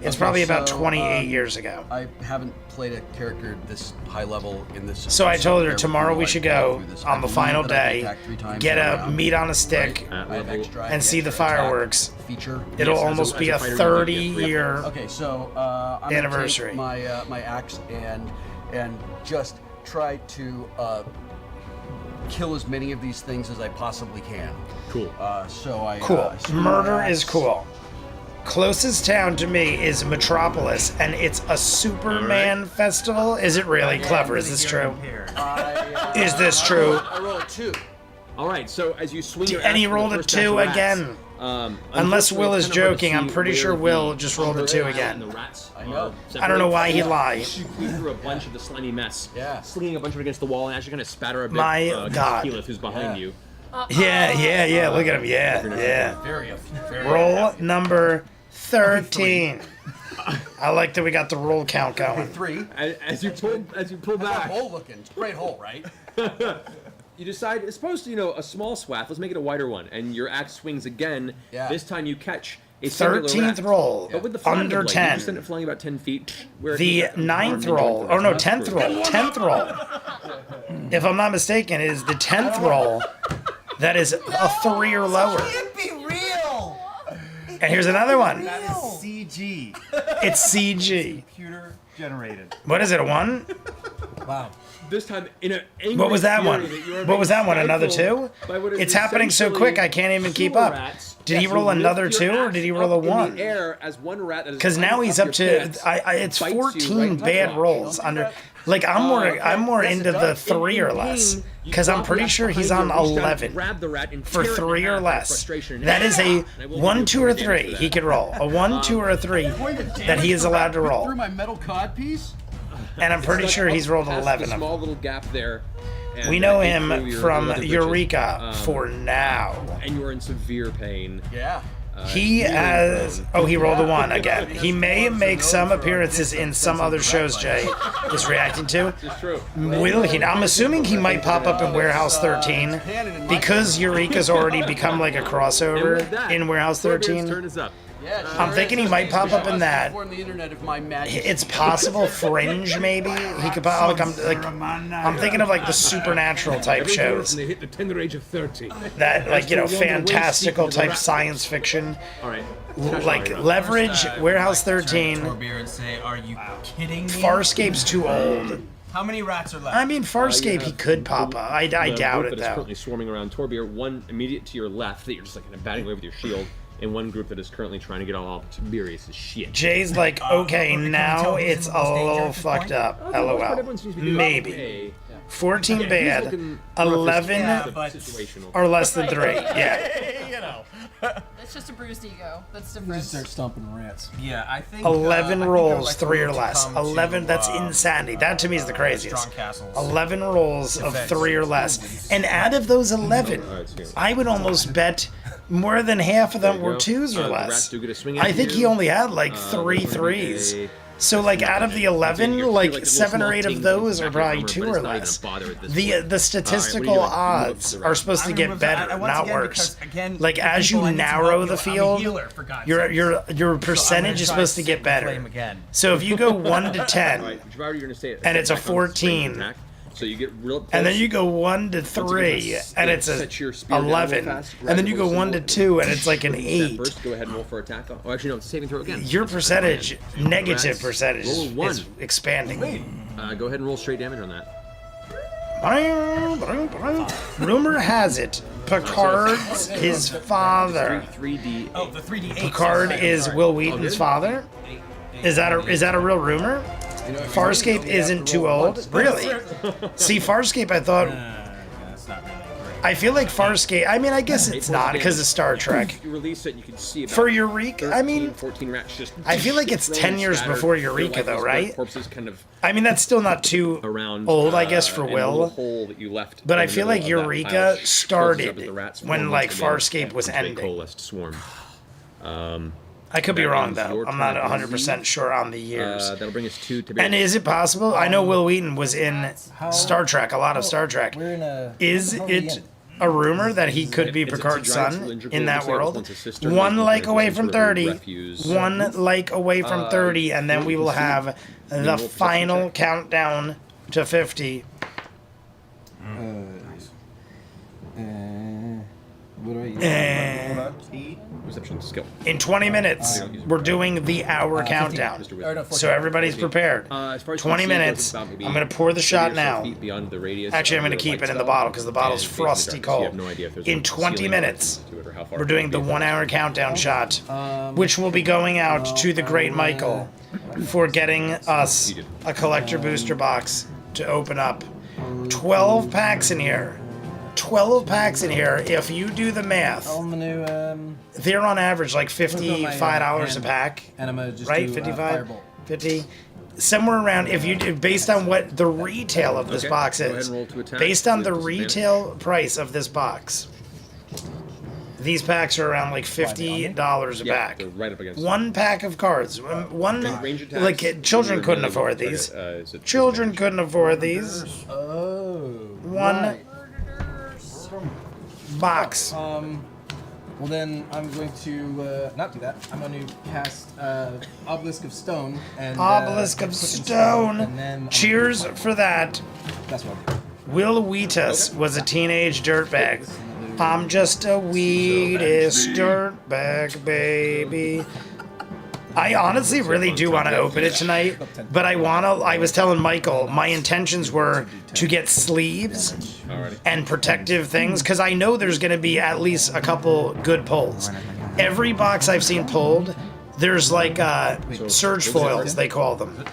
S1: It's probably about 28 years ago.
S4: I haven't played a character this high level in this.
S1: So I told her tomorrow we should go on the final day, get a meat on a stick, and see the fireworks.
S4: Feature.
S1: It'll almost be a 30-year.
S4: Okay, so I'm
S1: Anniversary.
S4: Gonna take my axe and just try to kill as many of these things as I possibly can.
S3: Cool.
S4: So I
S1: Cool.
S4: swing
S1: Murder
S4: my
S1: is
S4: axe.
S1: cool. Closest town to me is Metropolis, and it's a Superman festival. Is it really clever? Is this true? Is this true?
S4: I rolled a 2.
S3: All right, so as you swing your
S1: And he
S3: axe for the
S1: rolled a
S3: first batch
S1: 2
S3: of rats,
S1: again. Unless Will is
S3: unfortunately, it's kinda hard to
S1: joking, I'm
S3: see
S1: pretty
S3: where
S1: sure Will
S3: the
S1: just rolled a 2 again.
S3: and the rats
S4: I know.
S3: are
S1: I don't know why he'd
S3: separated.
S1: lie.
S3: You clean through a bunch of the slimy mess,
S4: Yeah.
S3: slinging a bunch of it against the wall and actually kind of spatter a bit.
S1: My God.
S3: Keyleth, who's behind you.
S1: Yeah. Look at him. Yeah.
S5: Very
S1: Roll number 13. I like that we got the roll count going.
S4: 3.
S3: As you pull
S4: How's that
S3: back,
S4: hole looking? It's a great hole, right?
S3: you decide it's supposed to, a small swath. Let's make it a wider one, and your axe swings again.
S4: Yeah.
S3: This time you catch a singular
S1: 13th
S3: rat.
S1: roll,
S3: But with the flying
S1: under
S3: blade,
S1: 10.
S3: You just send it flying about 10 feet. Where
S1: The
S3: it can
S1: 9th
S3: harm
S1: roll,
S3: and
S1: oh no,
S3: joint
S1: 10th roll, 10th roll. If I'm not mistaken, it is the 10th roll that is a 3 or lower.
S6: Can't be real.
S1: And here's another one.
S8: That is CG.
S1: It's CG.
S8: Computer generated.
S1: What is it, a 1?
S7: Wow.
S3: This time, in an angry
S1: What was that
S3: fury
S1: one?
S3: that you are
S1: What was that one?
S3: being
S1: Another
S3: stifled
S1: 2?
S3: by what is
S1: It's happening so
S3: essentially
S1: quick I can't even keep
S3: sewer
S1: up.
S3: rats.
S1: Did he
S3: Yes,
S1: roll
S3: you lift
S1: another
S3: your
S1: 2 or
S3: axe
S1: did he roll a
S3: up in
S1: 1?
S3: the air as one rat that is
S1: Because now
S3: climbing
S1: he's up
S3: your
S1: to
S3: pants
S1: it's
S3: bites you
S1: 14
S3: right in the
S1: bad
S3: crotch.
S1: rolls under. Like I'm more
S3: Yes,
S1: into
S3: it
S1: the
S3: does.
S1: 3 or
S3: In
S1: less
S3: pain, you
S1: because I'm
S3: drop
S1: pretty
S3: the axe
S1: sure he's
S3: behind
S1: on
S3: you, reach down,
S1: 11
S3: grab the rat and
S1: for
S3: tear it in
S1: 3 or
S3: half out of
S1: less.
S3: frustration.
S1: That is a
S3: And I will
S1: 1,
S3: give
S1: 2,
S3: you
S1: or
S3: damage
S1: 3
S3: for
S1: he
S3: that.
S1: could roll. A 1, 2, or a 3 that he is allowed to roll.
S4: Through my metal codpiece?
S1: And I'm pretty
S3: It's
S1: sure
S3: like
S1: he's
S3: up
S1: rolled
S3: past
S1: 11
S3: the
S1: of
S3: small
S1: them.
S3: little gap there. And
S1: We know
S3: ate
S1: him
S3: through your
S1: from
S3: leather breeches.
S1: Eureka for now.
S3: And you are in severe pain.
S4: Yeah.
S1: He has. Oh, he rolled a 1 again. He may make some appearances in some other shows Jay is reacting to.
S3: It's true.
S1: Will he? I'm assuming he might pop up in Warehouse 13 because Eureka's already become like a
S3: And
S1: crossover
S3: with that,
S1: in Warehouse
S3: Thorbeard's
S1: 13.
S3: turn is up.
S4: Yeah, it
S1: I'm
S4: sure
S1: thinking
S4: is.
S1: he might pop up in that.
S4: Inform the internet of my magic.
S1: It's possible Fringe maybe he could pop. I'm thinking of like the supernatural type shows
S3: They hit the tender age of 30.
S1: that like fantastical type science fiction.
S3: All right.
S1: Like Leverage, Warehouse 13.
S5: Torbeard and say, "Are you kidding me?
S1: Farscape's too old.
S5: How many rats are left?"
S1: I mean, Farscape he could pop up. I doubt it
S3: That is
S1: though.
S3: currently swarming around Torbeard. One immediate to your left that you're just like kind of batting away with your shield, and one group that is currently trying to get all Tiberius' shit.
S1: Jay's like, okay,
S5: can we
S1: now
S5: tell who's
S1: it's
S5: in
S1: a
S5: the most danger
S1: little
S5: at this
S1: fucked
S5: point?
S1: up.
S3: For the most part,
S1: LOL.
S3: everyone seems to be doing
S1: Maybe.
S3: okay.
S1: 14
S3: He's
S1: bad,
S3: looking
S1: 11
S5: Yeah, but-
S3: situational.
S1: or less than 3. Yeah.
S5: you know.
S9: That's just a bruised ego. That's different.
S7: Just start stomping rats.
S5: Yeah, I think
S1: 11
S5: I think
S1: rolls,
S5: I would like
S1: 3 or
S5: to
S1: less.
S5: come
S1: 11,
S5: to,
S1: that's insanity. That to me is the craziest.
S5: Strong castles.
S1: 11 rolls of
S5: Defense.
S1: 3 or less. And out of those 11, I would almost bet more than half of them were 2s or
S3: The rats
S1: less.
S3: do get a swing
S1: I
S3: at
S1: think
S3: you.
S1: he only had like 3
S3: There's gonna be
S1: 3s.
S3: a-
S1: So like out of the 11,
S3: You're
S1: like
S3: like
S1: 7 or
S3: little
S1: 8
S3: small
S1: of those
S3: ting
S1: are
S3: in the back
S1: probably
S3: of
S1: 2
S3: your
S1: or
S3: armor, but
S1: less.
S3: it's not even a bother at this
S1: The
S3: point.
S1: statistical
S3: All right, what do you like?
S1: odds
S3: You
S1: are
S3: look
S1: supposed to
S5: I'm
S1: get
S5: gonna
S1: better,
S5: once
S1: not
S5: again,
S1: worse.
S5: because, again,
S1: Like as
S5: people
S1: you
S5: I need to
S1: narrow
S5: help
S1: the
S5: you. I'm a
S1: field,
S5: healer, for God's
S1: your
S5: sakes.
S1: your percentage is
S5: So I'm gonna
S1: supposed to
S5: try
S1: get
S5: and
S1: better.
S5: flame again.
S1: So if you go 1 to 10,
S3: All right, Jabari, you're gonna say
S1: And it's a
S3: attack on strength
S1: 14.
S3: attack. So you get real close.
S1: and then you go 1 to
S3: Once you
S1: 3,
S3: get
S1: and
S3: to
S1: it's a
S3: set your spear down real
S1: 11,
S3: fast,
S1: and then you go
S3: grab
S1: 1 to
S3: the
S1: 2, and it's like an
S3: step
S1: 8.
S3: First, go ahead and roll for attack. Oh, actually, no, it's a saving throw again.
S1: Your percentage, negative
S3: Rats,
S1: percentage,
S3: roll a 1.
S1: is expanding.
S3: Go ahead and roll straight damage on that.
S1: Rumor has it, Picard's his father.
S3: 3d8.
S5: Oh, the 3d8.
S1: Picard is Will Wheaton's
S3: good.
S1: father. Is that a real rumor? Farscape isn't too old, really. See, Farscape, I thought.
S5: That's not really great.
S1: I feel like Farscape. I mean, I guess it's not because of Star Trek.
S3: You release it, you can see about
S1: For Eureka, I mean,
S3: 14 rats just.
S1: I feel like it's 10 years
S3: scattered.
S1: before
S3: They're
S1: Eureka,
S3: like
S1: though,
S3: these
S1: right?
S3: Corpses kind of
S1: I mean, that's still not too
S3: around.
S1: old, I guess, for
S3: in the little
S1: Will.
S3: hole that you left
S1: But
S3: in
S1: I
S3: the
S1: feel
S3: middle
S1: like
S3: of that
S1: Eureka
S3: pile closes up
S1: started
S3: as the rats
S1: when,
S3: form
S1: like,
S3: once again
S1: Farscape was
S3: into a
S1: ending.
S3: coalesced swarm.
S1: I could be
S3: That
S1: wrong,
S3: ends
S1: though.
S3: your
S1: I'm not
S3: turn.
S1: 100% sure on the years.
S3: That'll bring us to
S1: And is it possible? I know Will Wheaton was in Star Trek, a lot of Star Trek.
S7: We're in a.
S1: Is
S7: how are we
S1: it
S7: in?
S1: a rumor that he could be
S3: It's a
S1: Picard's
S3: giant
S1: son
S3: cylindrical-
S1: in that
S3: looks like it was
S1: world?
S3: once a cistern,
S1: One
S3: but
S1: like
S3: it's
S1: away
S3: some
S1: from
S3: sort of
S1: 30.
S3: refuse.
S1: One like away from 30, and then we will have the
S3: roll perception
S1: final
S3: check.
S1: countdown to 50.
S7: What do I use?
S3: Perception skill.
S1: In 20 minutes, we're doing the hour countdown.
S3: Mr.
S7: Or no,
S3: Wizard.
S7: 14.
S1: So everybody's prepared.
S3: As far as
S1: 20
S3: you can see, it goes
S1: minutes.
S3: about maybe
S1: I'm going to pour the
S3: 30
S1: shot
S3: or so
S1: now.
S3: feet beyond the radius
S1: Actually, I'm
S3: of
S1: going to
S3: your
S1: keep
S3: light
S1: it in the
S3: spell,
S1: bottle because the bottle's
S3: and facing the
S1: frosty
S3: darkness. You have
S1: cold.
S3: no idea if there's
S1: In
S3: a
S1: 20
S3: ceiling
S1: minutes,
S3: to it or how far
S1: we're
S3: it
S1: doing
S3: could
S1: the
S3: be.
S1: 1 hour countdown shot, which will be going out to the great Michael for getting us a collector booster box to open up. 12 packs in here. 12 packs in here. If you do the math,
S7: On the new,
S1: they're on average like $55 a
S7: hand.
S1: pack.
S7: and I'm gonna just
S1: Right?
S7: do
S1: 55?
S7: Firebolt.
S1: 50? Somewhere around, if you do, based on what the retail of this
S3: Okay,
S1: box
S3: go ahead
S1: is,
S3: and roll to attack
S1: based on
S3: with
S1: the
S3: disadvantage.
S1: retail price of this box, these packs are around like $50 a
S3: Yeah,
S1: pack.
S3: they're right up against
S1: One pack of cards. One,
S3: range attacks.
S1: like children
S3: You're
S1: couldn't
S3: melee
S1: afford
S3: target,
S1: these.
S3: is it
S1: Children
S3: disadvantage?
S1: couldn't afford these.
S7: Oh.
S1: One
S7: right.
S1: box.
S7: Well then, I'm going to not do that. I'm going to cast Obelisk of Stone and
S1: Obelisk of
S7: quicken spell,
S1: Stone.
S7: and then
S1: Cheers for that.
S7: That's what I'll do.
S1: Will Wheatus was a teenage dirtbag. I'm just a Wheatus dirtbag, baby. I honestly really do want to open it tonight, but I was telling Michael, my intentions were to get sleeves
S3: Alrighty.
S1: and protective things, because I know there's going to be at least a couple good pulls. Every box I've seen pulled, there's like surge foils, they call them.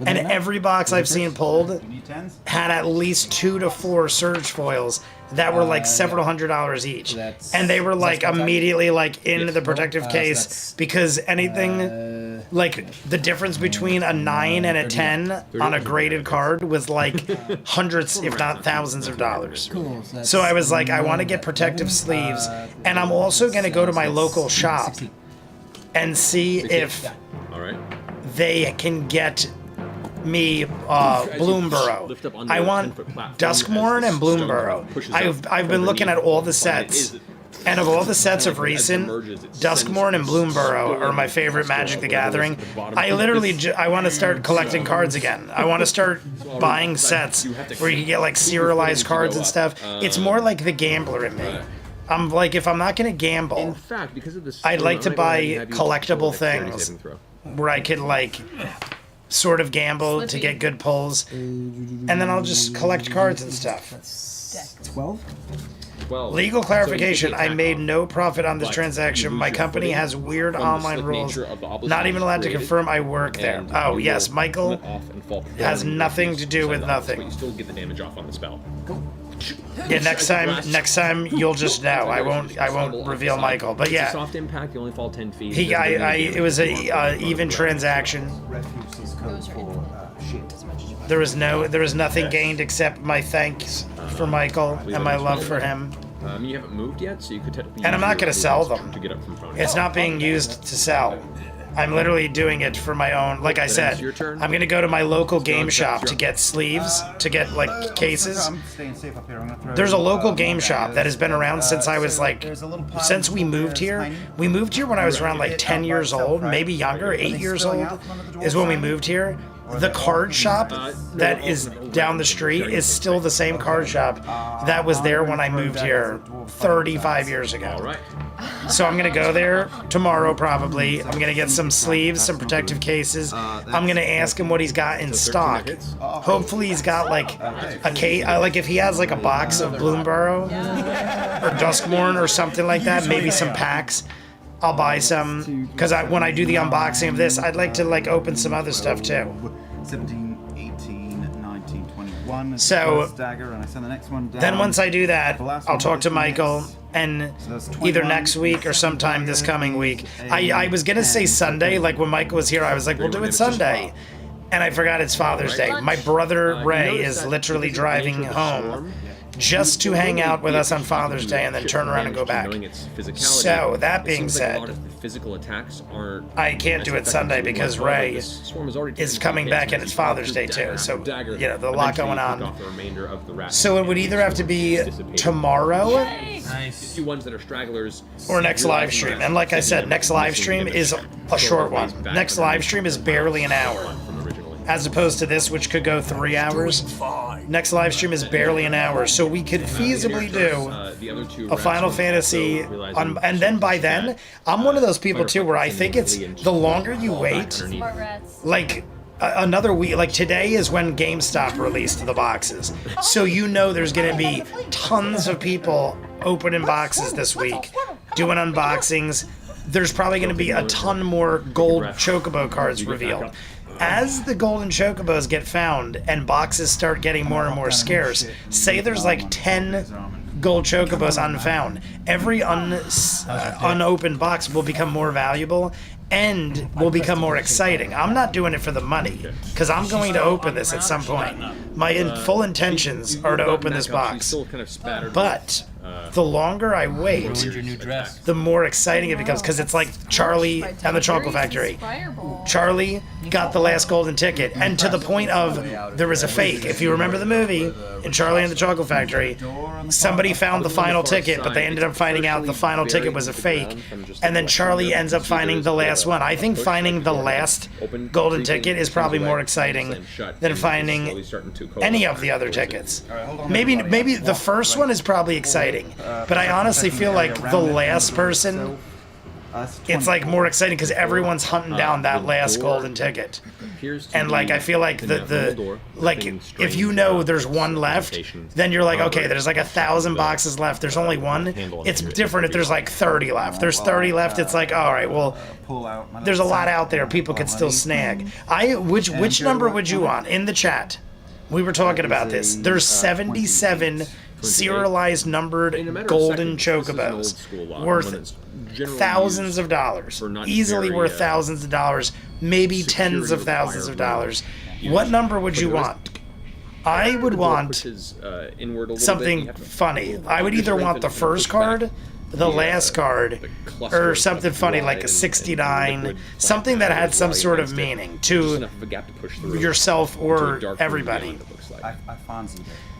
S1: And every box I've seen pulled
S8: You need 10s?
S1: had at least 2 to 4 surge foils that were like several $100s each.
S7: That's-
S1: And they were like
S7: that's
S1: immediately like in
S3: Yes.
S1: the protective
S7: So
S1: case,
S7: that's,
S1: because anything like the difference between a 9 and a 10 on a graded card was like hundreds if not thousands of dollars.
S7: Cool. That's
S1: So I was like, I want to get protective sleeves, and I'm also going to go to my local shop
S7: 16.
S1: and see if
S3: Alright.
S1: they can get me Bloomborough.
S3: lift up onto
S1: I
S3: a
S1: want
S3: 10-foot platform
S1: Duskmourn
S3: as
S1: and
S3: the stone
S1: Bloomborough.
S3: pushes
S1: I've
S3: up
S1: been looking at
S3: underneath,
S1: all the
S3: and it
S1: sets,
S3: is-
S1: and of all the sets of
S3: As it
S1: recent,
S3: merges, it
S1: Duskmourn and
S3: sends
S1: Bloomborough
S3: stone
S1: are my favorite
S3: stone
S1: Magic the
S3: where it goes
S1: Gathering.
S3: at the bottom
S1: I
S3: of
S1: literally
S3: this.
S1: I want to start collecting cards again. I want to start buying sets where you can get like serialized cards and stuff. It's more like the gambler in me. I'm like, if I'm not gonna
S3: In
S1: gamble,
S3: fact, because of this,
S1: I'd like to buy
S3: have you
S1: collectible
S3: roll a dexterity
S1: things.
S3: saving throw.
S1: where I could like sort of gamble to
S9: Slippy.
S1: get good pulls, and then I'll just collect cards and stuff.
S7: 12.
S3: 12.
S1: Legal
S3: So
S1: clarification,
S3: you take the
S1: I
S3: attack
S1: made
S3: off,
S1: no profit on this
S3: but
S1: transaction.
S3: you
S1: My
S3: lose your
S1: company
S3: footing
S1: has weird
S3: from the
S1: online
S3: slick
S1: rules.
S3: nature of the obelisk
S1: Not even allowed to
S3: created,
S1: confirm I work there.
S3: and
S1: Oh,
S3: you
S1: yes,
S3: will
S1: Michael
S3: split off and fall
S1: has
S3: prone
S1: nothing
S3: if
S1: to
S3: you
S1: do with
S3: send off,
S1: nothing.
S3: But you still get the damage off on the spell.
S1: Yeah, next time you'll just know. I won't reveal Michael. But
S3: It's a
S1: yeah,
S3: soft impact. You only fall 10 feet.
S1: it was a even transaction.
S8: Refuge is code for shit.
S1: There was nothing gained except my thanks for Michael and my love for him.
S3: You haven't moved yet, so you could technically.
S1: And I'm
S3: use
S1: not
S3: your
S1: gonna sell
S3: movements
S1: them.
S3: to get up from prone.
S1: It's not being used to sell. I'm literally doing it for my own. Like I
S3: That
S1: said,
S3: ends your turn.
S1: I'm gonna go to my local game
S3: that's
S1: shop
S3: your-
S1: to get sleeves, to get like cases.
S8: I'm staying safe up here. I'm gonna throw,
S1: There's a local
S8: more
S1: game shop that has been around since I was
S8: so
S1: like,
S8: there's a little pile
S1: since
S8: of
S1: we
S8: people
S1: moved
S8: there,
S1: here.
S8: tiny.
S1: We moved here when I was around like
S8: It
S1: 10
S8: out
S1: years
S8: by itself,
S1: old,
S8: right?
S1: maybe younger,
S8: Are they
S1: 8 years
S8: spilling
S1: old
S8: out from under the
S1: is when we
S8: door
S1: moved here.
S8: Or
S1: The
S8: are they
S1: card
S8: all
S1: shop
S3: no,
S1: that
S3: all
S1: is
S3: of them
S1: down the street is still the same card shop that was there when I moved here 35 years ago.
S3: All right.
S1: So I'm gonna go there tomorrow probably. I'm gonna get some sleeves, some protective cases. I'm gonna ask him what he's got in
S3: 13
S1: stock.
S3: hits.
S1: Hopefully he's got like a case, like if he has like a box of Bloomborough or Duskmourn or something like that, maybe some packs. I'll buy some, because when I do the unboxing of this, I'd like to like open some other stuff too.
S8: 17, 18, 19, 21. is
S1: So,
S8: the first dagger, and I send the next one down.
S1: Then once I do that,
S8: The last
S1: I'll
S8: one
S1: talk to
S8: is
S1: Michael,
S8: next.
S1: and
S8: So that's
S1: either
S8: 21,
S1: next week or sometime this coming week. I was gonna say Sunday, like when Michael was here, I was like, we'll do it Sunday. And I forgot it's Father's Day. My brother Ray is literally driving home just to hang out with us on Father's Day and then turn around and go back. So, that being said,
S3: physical attacks aren't.
S1: I can't do it Sunday because Ray is coming back and it's Father's Day too. So, you know, there's a lot going on. So it would either have to be tomorrow
S9: Nice.
S3: Ones that are stragglers
S1: or next live stream. And like I said, next live stream is a short one. Next live stream is barely an hour, as opposed to this, which could go 3 hours. Next live stream is barely an hour, so we could feasibly do a Final Fantasy and then by then, I'm one of those people too where I think it's the longer you wait,
S9: Smart rats.
S1: like another week, like today is when GameStop released the boxes, so you know there's gonna be tons of people opening boxes this week, doing unboxings. There's probably gonna be a ton more gold Chocobo cards revealed. As the golden chocobos get found and boxes start getting more and more scarce, say there's like 10 gold chocobos unfound. Every unopened box will become more valuable and will become more exciting. I'm not doing it for the money, because I'm going to open this at some point. My full intentions are to open this box. But the longer I wait,
S5: Your new dress.
S1: the more exciting it becomes, because it's like Charlie and the Chocolate Factory. Charlie got the last golden ticket, and to the point of there was a fake. If you remember the movie, in Charlie and the Chocolate Factory, somebody found the final ticket, but they ended up finding out the final ticket was a fake, and then Charlie ends up finding the last one. I think finding the last golden ticket is probably more exciting than finding any of the other tickets. Maybe the first one is probably exciting, but I honestly feel like the last person, it's like more exciting because everyone's hunting down that last golden ticket. And like I feel like the like if you know there's one left, then you're like, okay, there's like 1,000 boxes left. There's only one. It's different if there's like 30 left. There's 30 left. It's like, all right, well, there's a lot out there. People could still snag. Which number would you want in the chat? We were talking about this. There's 77 serialized numbered golden chocobos worth thousands of dollars, easily worth thousands of dollars, maybe tens of thousands of dollars. What number would you want? I would want something funny. I would either want the first card, the last card, or something funny like a 69, something that had some sort of meaning to yourself or everybody.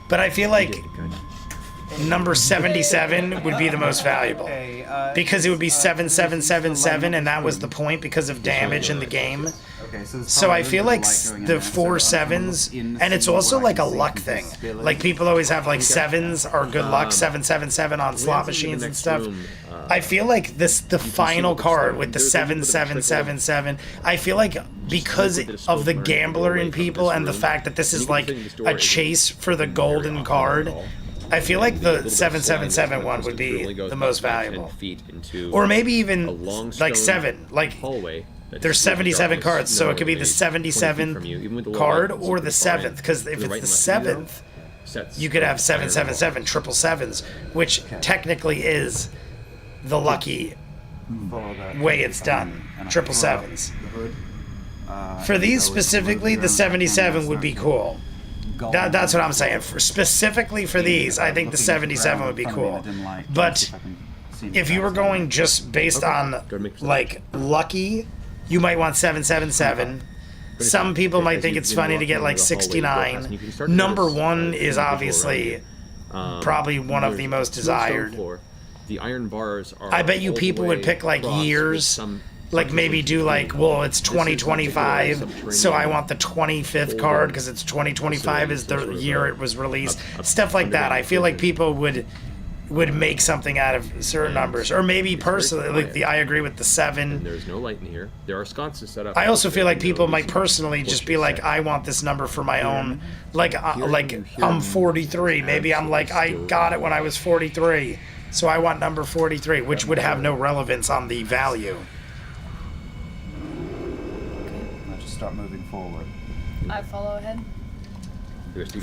S1: But I feel like number 77 would be the most valuable, because it would be 7777, and that was the point because of damage in the game. So I feel like the 4 sevens, and it's also like a luck thing. Like people always have like sevens are good luck, 777 on slot machines and stuff. I feel like the final card with the 7777. I feel like because of the gambler in people and the fact that this is like a chase for the golden card, I feel like the 777 one would be the most valuable. Or maybe even like 7. Like there's 77 cards, so it could be the 77th card or the 7th, because if it's the 7th, you could have 777, triple sevens, which technically is the lucky way it's done. Triple sevens. For these specifically, the 77 would be cool. That's what I'm saying. Specifically for these, I think the 77 would be cool. But if you were going just based on like lucky, you might want 777. Some people might think it's funny to get like 69. Number 1 is obviously probably one of the most desired.
S3: The iron bars are.
S1: I bet you people would pick like years. Like maybe do like, well, it's 2025, so I want the 25th card because it's 2025 is the year it was released. Stuff like that. I feel like people would make something out of certain numbers. Or maybe personally, like I agree with the 7.
S3: There's no light in here. There are sconces set up.
S1: I also feel like people might personally just be like, I want this number for my own. Like I'm 43. Maybe I'm like, I got it when I was 43, so I want number 43, which would have no relevance on the value.
S8: Start moving forward.
S9: I follow ahead.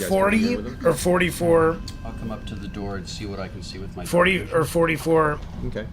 S1: 40 or 44.
S4: I'll come up to the door and see what I can see with my
S1: 40 or 44.
S3: Okay.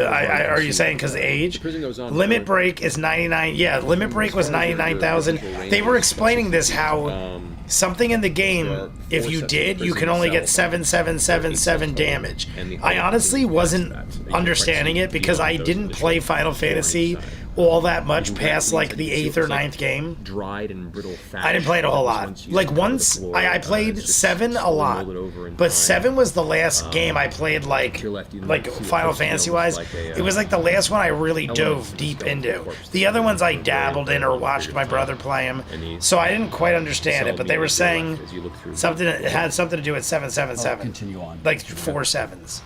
S1: Are you saying because of age? Limit break is 99. Yeah, limit break was 99,000. They were explaining this how something in the game, if you did, you can only get 7777 damage. I honestly wasn't understanding it because I didn't play Final Fantasy all that much past like the 8th or 9th game.
S3: Dried and brittle fat.
S1: I didn't play it a whole lot. Like once I played 7 a lot, but 7 was the last game I played like Final Fantasy wise. It was like the last one I really dove deep into. The other ones I dabbled in or watched my brother play them, so I didn't quite understand it. But they were saying something it had something to do with 777.
S4: Continue on.
S1: Like 4 sevens.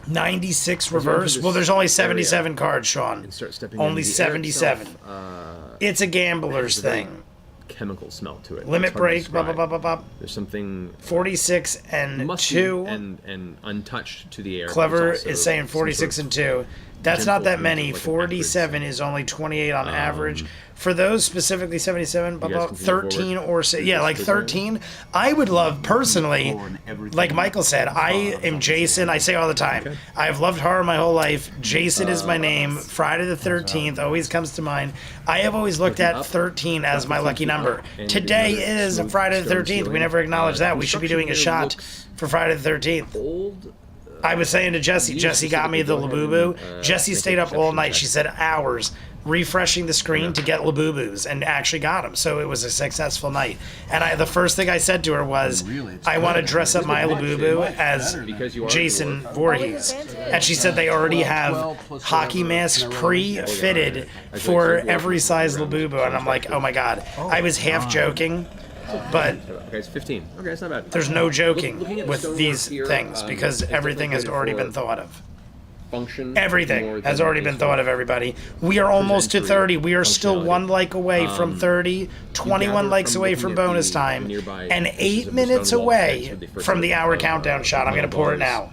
S1: 96 reverse. Well, there's only 77 cards, Sean. Only 77. It's a gambler's thing.
S3: Chemical smell to it.
S1: Limit break. Blah, blah, blah, blah, blah.
S3: There's something
S1: 46 and 2.
S3: And untouched to the air.
S1: Clever is saying 46 and 2. That's
S3: gentle
S1: not that
S3: into,
S1: many.
S3: like, an
S1: 47 is only 28 on average. For those specifically 77,
S3: guys
S1: about
S3: continue
S1: 13
S3: forward?
S1: or so, yeah, like 13. I would love personally, like Michael said, I am Jason. I say all the time, I've loved horror my whole life. Jason is my name. Friday the 13th always comes to mind. I have always looked at 13 as my lucky number. Today is Friday the 13th. We never acknowledged that. We should be doing a shot for Friday the 13th.
S3: Old.
S1: I was saying to Jesse, Jesse got me the Labubu. Jesse stayed up all night. She said hours refreshing the screen to get Labubus and actually got them. So it was a successful night. And the first thing I said to her was, I want to dress up my Labubu as Jason Voorhees. And she said they already have hockey masks pre-fitted for every size Labubu. And I'm like, oh my God. I was half joking. But
S3: Okay, it's 15. Okay, that's not bad.
S1: there's no joking
S3: Looking at the
S1: with
S3: stonework
S1: these
S3: here,
S1: things because
S3: it's
S1: everything has
S3: definitely
S1: already
S3: for
S1: been thought of.
S3: Function more
S1: Everything has
S3: than
S1: already
S3: a
S1: been
S3: sort
S1: thought of, everybody. We are almost to 30. We are still
S3: functionality.
S1: one like away from 30, 21
S3: gather
S1: likes
S3: from
S1: away
S3: looking
S1: from
S3: at
S1: bonus
S3: the
S1: time,
S3: nearby
S1: and
S3: pieces
S1: 8
S3: of the
S1: minutes
S3: stone wall
S1: away
S3: next to the first
S1: from the hour
S3: of,
S1: countdown shot. I'm going to pour it
S3: bars
S1: now.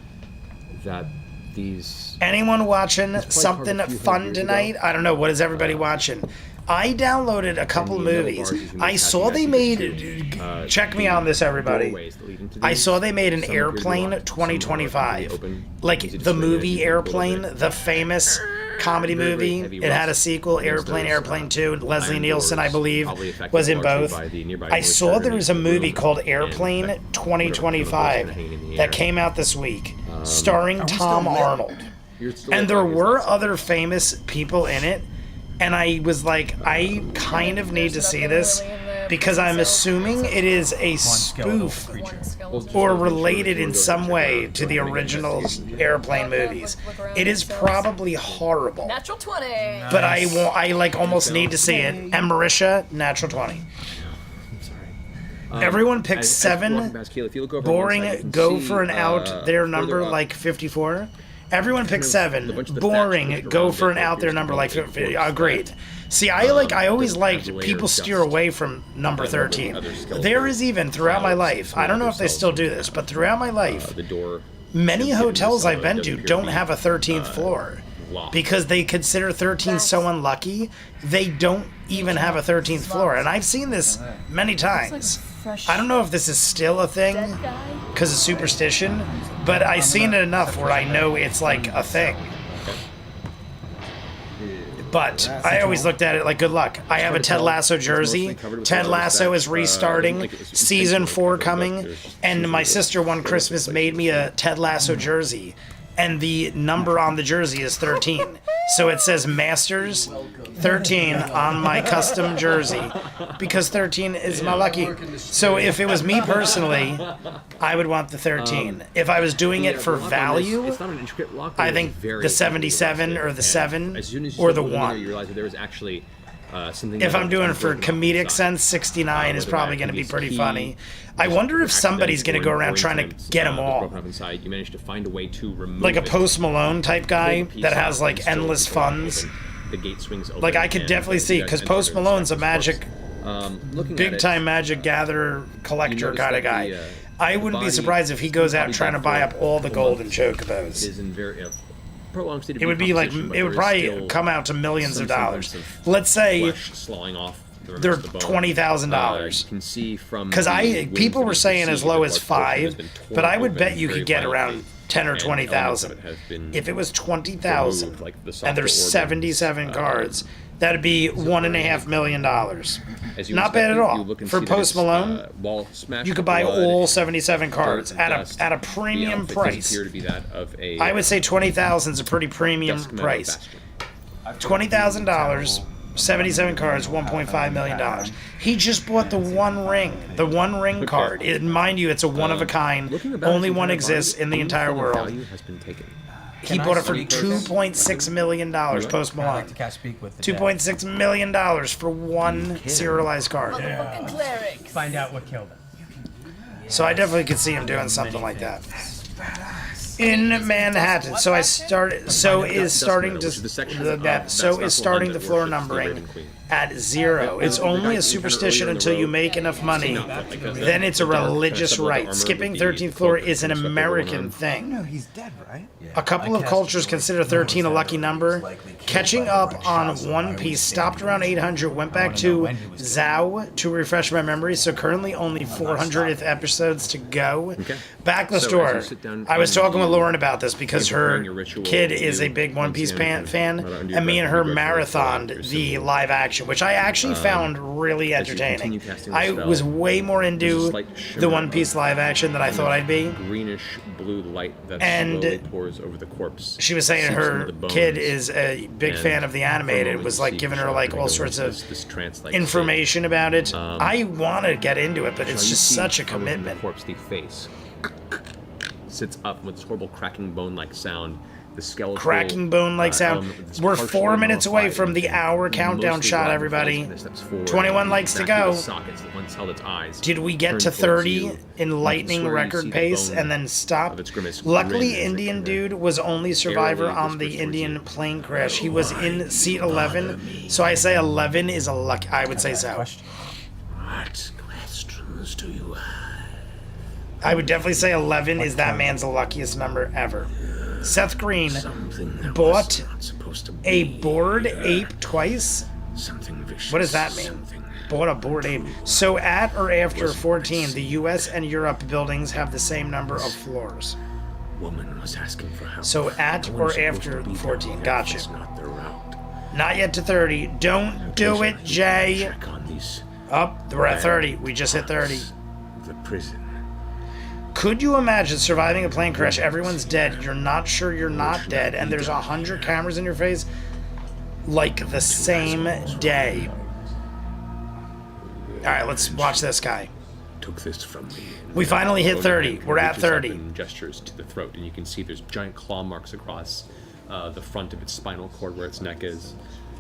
S3: That these
S1: Anyone watching
S3: part
S1: something
S3: of a few
S1: fun
S3: hundred years
S1: tonight?
S3: ago.
S1: I don't know. What is everybody watching? I downloaded a couple
S3: the yellow
S1: movies.
S3: bars using
S1: I
S3: the
S1: saw they
S3: attaching
S1: made. Check me on this, everybody.
S3: doorways that lead into
S1: I
S3: these.
S1: saw they made an
S3: Some appear to be
S1: Airplane
S3: locked, some are
S1: 2025.
S3: open,
S1: Like
S3: easy to
S1: the
S3: swing as
S1: movie
S3: you go a little
S1: Airplane,
S3: bit.
S1: the famous comedy
S3: Very, very
S1: movie.
S3: heavy
S1: It had a
S3: rust
S1: sequel,
S3: against
S1: Airplane,
S3: those,
S1: Airplane 2. Leslie
S3: iron
S1: Nielsen, I
S3: doors,
S1: believe,
S3: probably affected
S1: was in
S3: largely
S1: both.
S3: by the nearby
S1: I saw there
S3: moisture
S1: was a
S3: in the
S1: movie
S3: room
S1: called
S3: and
S1: Airplane
S3: whatever chemicals
S1: 2025
S3: are hanging in the
S1: that
S3: air.
S1: came out this week, starring Tom Arnold.
S3: You're still
S1: And
S3: like,
S1: there
S3: it's
S1: were
S3: not-
S1: other famous people in it, and I was like, I kind of need to see this because I'm assuming it is a spoof or related in some way to the original Airplane movies. It is probably horrible,
S6: Natural 20.
S1: but I like almost need to see it. And Marisha, natural 20. Everyone picks
S3: as you're walking
S1: 7.
S3: past Kayla, if you look over on one side, you
S1: Boring,
S3: can
S1: go
S3: see,
S1: for an out. Their
S3: further
S1: number
S3: up,
S1: like 54. Everyone picks
S3: kind of
S1: 7.
S3: the bunch of the
S1: Boring,
S3: facts
S1: go
S3: around
S1: for
S3: it
S1: an
S3: that
S1: out. Their
S3: appears to
S1: number
S3: be
S1: like
S3: a
S1: 50.
S3: force
S1: Great.
S3: that,
S1: See, I always
S3: doesn't
S1: liked
S3: have layer
S1: people
S3: of
S1: steer
S3: dust.
S1: away from number 13.
S3: Other skeletons,
S1: There is even throughout my life. I don't know if they
S3: themselves
S1: still do this, but throughout my life,
S3: the door.
S1: many
S3: getting
S1: hotels
S3: this,
S1: I've been
S3: doesn't
S1: to
S3: appear
S1: don't
S3: to be,
S1: have a 13th floor
S3: locked.
S1: because they consider 13 so unlucky. They don't even have a 13th floor, and I've seen this many times. I don't know if this is still a thing because of superstition, but I've seen it enough where I know it's like a thing. But I always looked at it like good luck. I have a Ted Lasso jersey. Ted Lasso is restarting, season 4 coming, and my sister one Christmas made me a Ted Lasso jersey, and the number on the jersey is 13. So it says Masters 13 on my custom jersey because 13 is my lucky. So if it was me personally, I would want the 13. If I was doing it for value,
S3: It's not an intricate lock, but
S1: I
S3: it's
S1: think
S3: very
S1: the
S3: heavily
S1: 77
S3: rusted.
S1: or the
S3: And
S1: 7
S3: as soon as you
S1: or
S3: start
S1: the
S3: looking there,
S1: 1.
S3: You realize that there was actually something.
S1: If
S3: that
S1: I'm
S3: was
S1: doing it for
S3: unbroken on the
S1: comedic
S3: side.
S1: sense, 69 is
S3: Whether
S1: probably
S3: that
S1: going to be
S3: previous
S1: pretty
S3: key
S1: funny. I
S3: was
S1: wonder if somebody's going
S3: accident
S1: to go
S3: or
S1: around trying to
S3: inference,
S1: get them
S3: was
S1: all.
S3: broken up inside. You managed to find a way to remove
S1: Like a
S3: it.
S1: Post Malone type guy
S3: Pull the piece
S1: that
S3: off
S1: has
S3: and
S1: like
S3: still
S1: endless
S3: keep the lock
S1: funds.
S3: open. The gate swings open.
S1: Like I could
S3: and
S1: definitely
S3: you
S1: see
S3: guys
S1: because
S3: enter
S1: Post
S3: the
S1: Malone's a
S3: respective
S1: magic,
S3: spots. Looking at
S1: big
S3: it,
S1: time magic gatherer collector
S3: notice
S1: kind of
S3: that
S1: guy.
S3: the,
S1: I wouldn't be
S3: body
S1: surprised if he goes out
S3: probably
S1: trying to
S3: back
S1: buy
S3: for
S1: up all the
S3: a couple
S1: golden
S3: months
S1: chocobos.
S3: is in very prolonged state of
S1: It would be like
S3: decomposition, but
S1: it would
S3: there is
S1: probably
S3: still
S1: come out to millions
S3: some
S1: of dollars.
S3: semblance of
S1: Let's say
S3: flesh slawing off the
S1: they're
S3: rest of the bone.
S1: $20,000.
S3: You can see from
S1: Because
S3: the
S1: people
S3: wounds
S1: were
S3: that
S1: saying
S3: you can
S1: as
S3: see
S1: low
S3: that
S1: as
S3: large portion has
S1: 5,
S3: been torn
S1: but I would
S3: open
S1: bet you
S3: very
S1: could get
S3: violently,
S1: around 10 or
S3: and
S1: 20,000.
S3: elements of it have been
S1: If it was 20,000
S3: removed, like the
S1: and
S3: softer
S1: there's
S3: organs,
S1: 77 cards, that'd be $1.5 million.
S3: as you
S1: Not bad at
S3: expected,
S1: all.
S3: you look and
S1: For
S3: see that
S1: Post
S3: it's,
S1: Malone,
S3: wall smashed
S1: you could
S3: with
S1: buy
S3: blood,
S1: all 77 cards
S3: dirt,
S1: at
S3: dust.
S1: a
S3: The
S1: premium
S3: outfit does
S1: price.
S3: appear to be that of a,
S1: I would say 20,000 is a pretty premium
S3: dust metal
S1: price.
S3: bastard.
S1: $20,000, 77 cards, $1.5 million. He just bought the One Ring card. Mind you, it's a one of a kind.
S3: Looking about
S1: Only
S3: his
S1: one
S3: entire
S1: exists
S3: body,
S1: in the
S3: any
S1: entire
S3: form of
S1: world.
S3: value has been taken.
S1: He bought it for $2.6 million. Post
S5: I'd
S1: Malone.
S5: like to cast speak with the dead.
S1: $2.6 million for one serialized card.
S6: Motherfucking clerics.
S5: Find out what killed him.
S1: So I definitely could see him doing something like that. In Manhattan. So I started. So is starting to.
S3: Which is the section
S1: So is starting the floor numbering. at 0. It's only a superstition until you make enough money. Then it's a religious rite. Skipping 13th floor is an American thing.
S8: No, he's dead, right?
S1: A couple of cultures consider 13 a lucky number. Catching up on One Piece, stopped around 800, went back to Zhao to refresh my memory, so currently only 400th episodes to go. Backless door. I was talking with Lauren about this because her kid is a big One Piece fan, and me and her marathoned the live action, which I actually found really entertaining. I was way more into the One Piece live action than I thought I'd be.
S3: Greenish blue light that
S1: And
S3: slowly pours over the corpse.
S1: she was saying
S3: seeps
S1: her
S3: into the bones,
S1: kid is a big fan of the animated. It was like giving her like all sorts of information about it. I want to get into it, but it's just such a commitment.
S3: The corpse, the face sits up with this horrible cracking bone-like sound. The skeletal
S1: Cracking bone-like sound. We're 4 minutes away from the hour countdown shot, everybody. 21 likes to go. Did we get to 30 in lightning record pace and then stop? Luckily, Indian dude was only survivor on the Indian plane crash. He was in seat 11, so I say 11 is a luck. I would say so.
S10: What questions do you have?
S1: I would definitely say 11 is that man's luckiest number ever. Seth Green bought a bored ape twice. What does that mean? Bought a bored ape. So at or after 14, the US and Europe buildings have the same number of floors.
S10: Woman was asking for help.
S1: So at or after 14. Gotcha. Not yet to 30. Don't do it, Jay. Up, we're at 30. We just hit 30.
S10: The prison.
S1: Could you imagine surviving a plane crash? Everyone's dead. You're not sure you're not dead, and there's 100 cameras in your face, like the same day. All right, let's watch this guy.
S10: Took this from me.
S1: We finally hit 30. We're at 30.
S3: And gestures to the throat, and you can see there's giant claw marks across the front of its spinal cord where its neck is,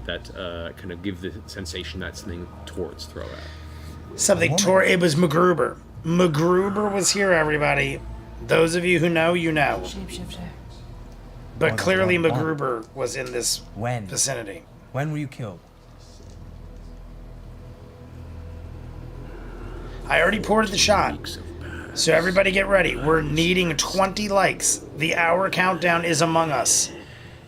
S3: that kind of give the sensation that something tore its throat at.
S1: Something tore. It was MacGruber. MacGruber was here, everybody. Those of you who know, you know.
S6: Shapeshifter.
S1: But clearly MacGruber was in this vicinity.
S5: When were you killed?
S1: I already poured the shot. So everybody get ready. We're needing 20 likes. The hour countdown is among us.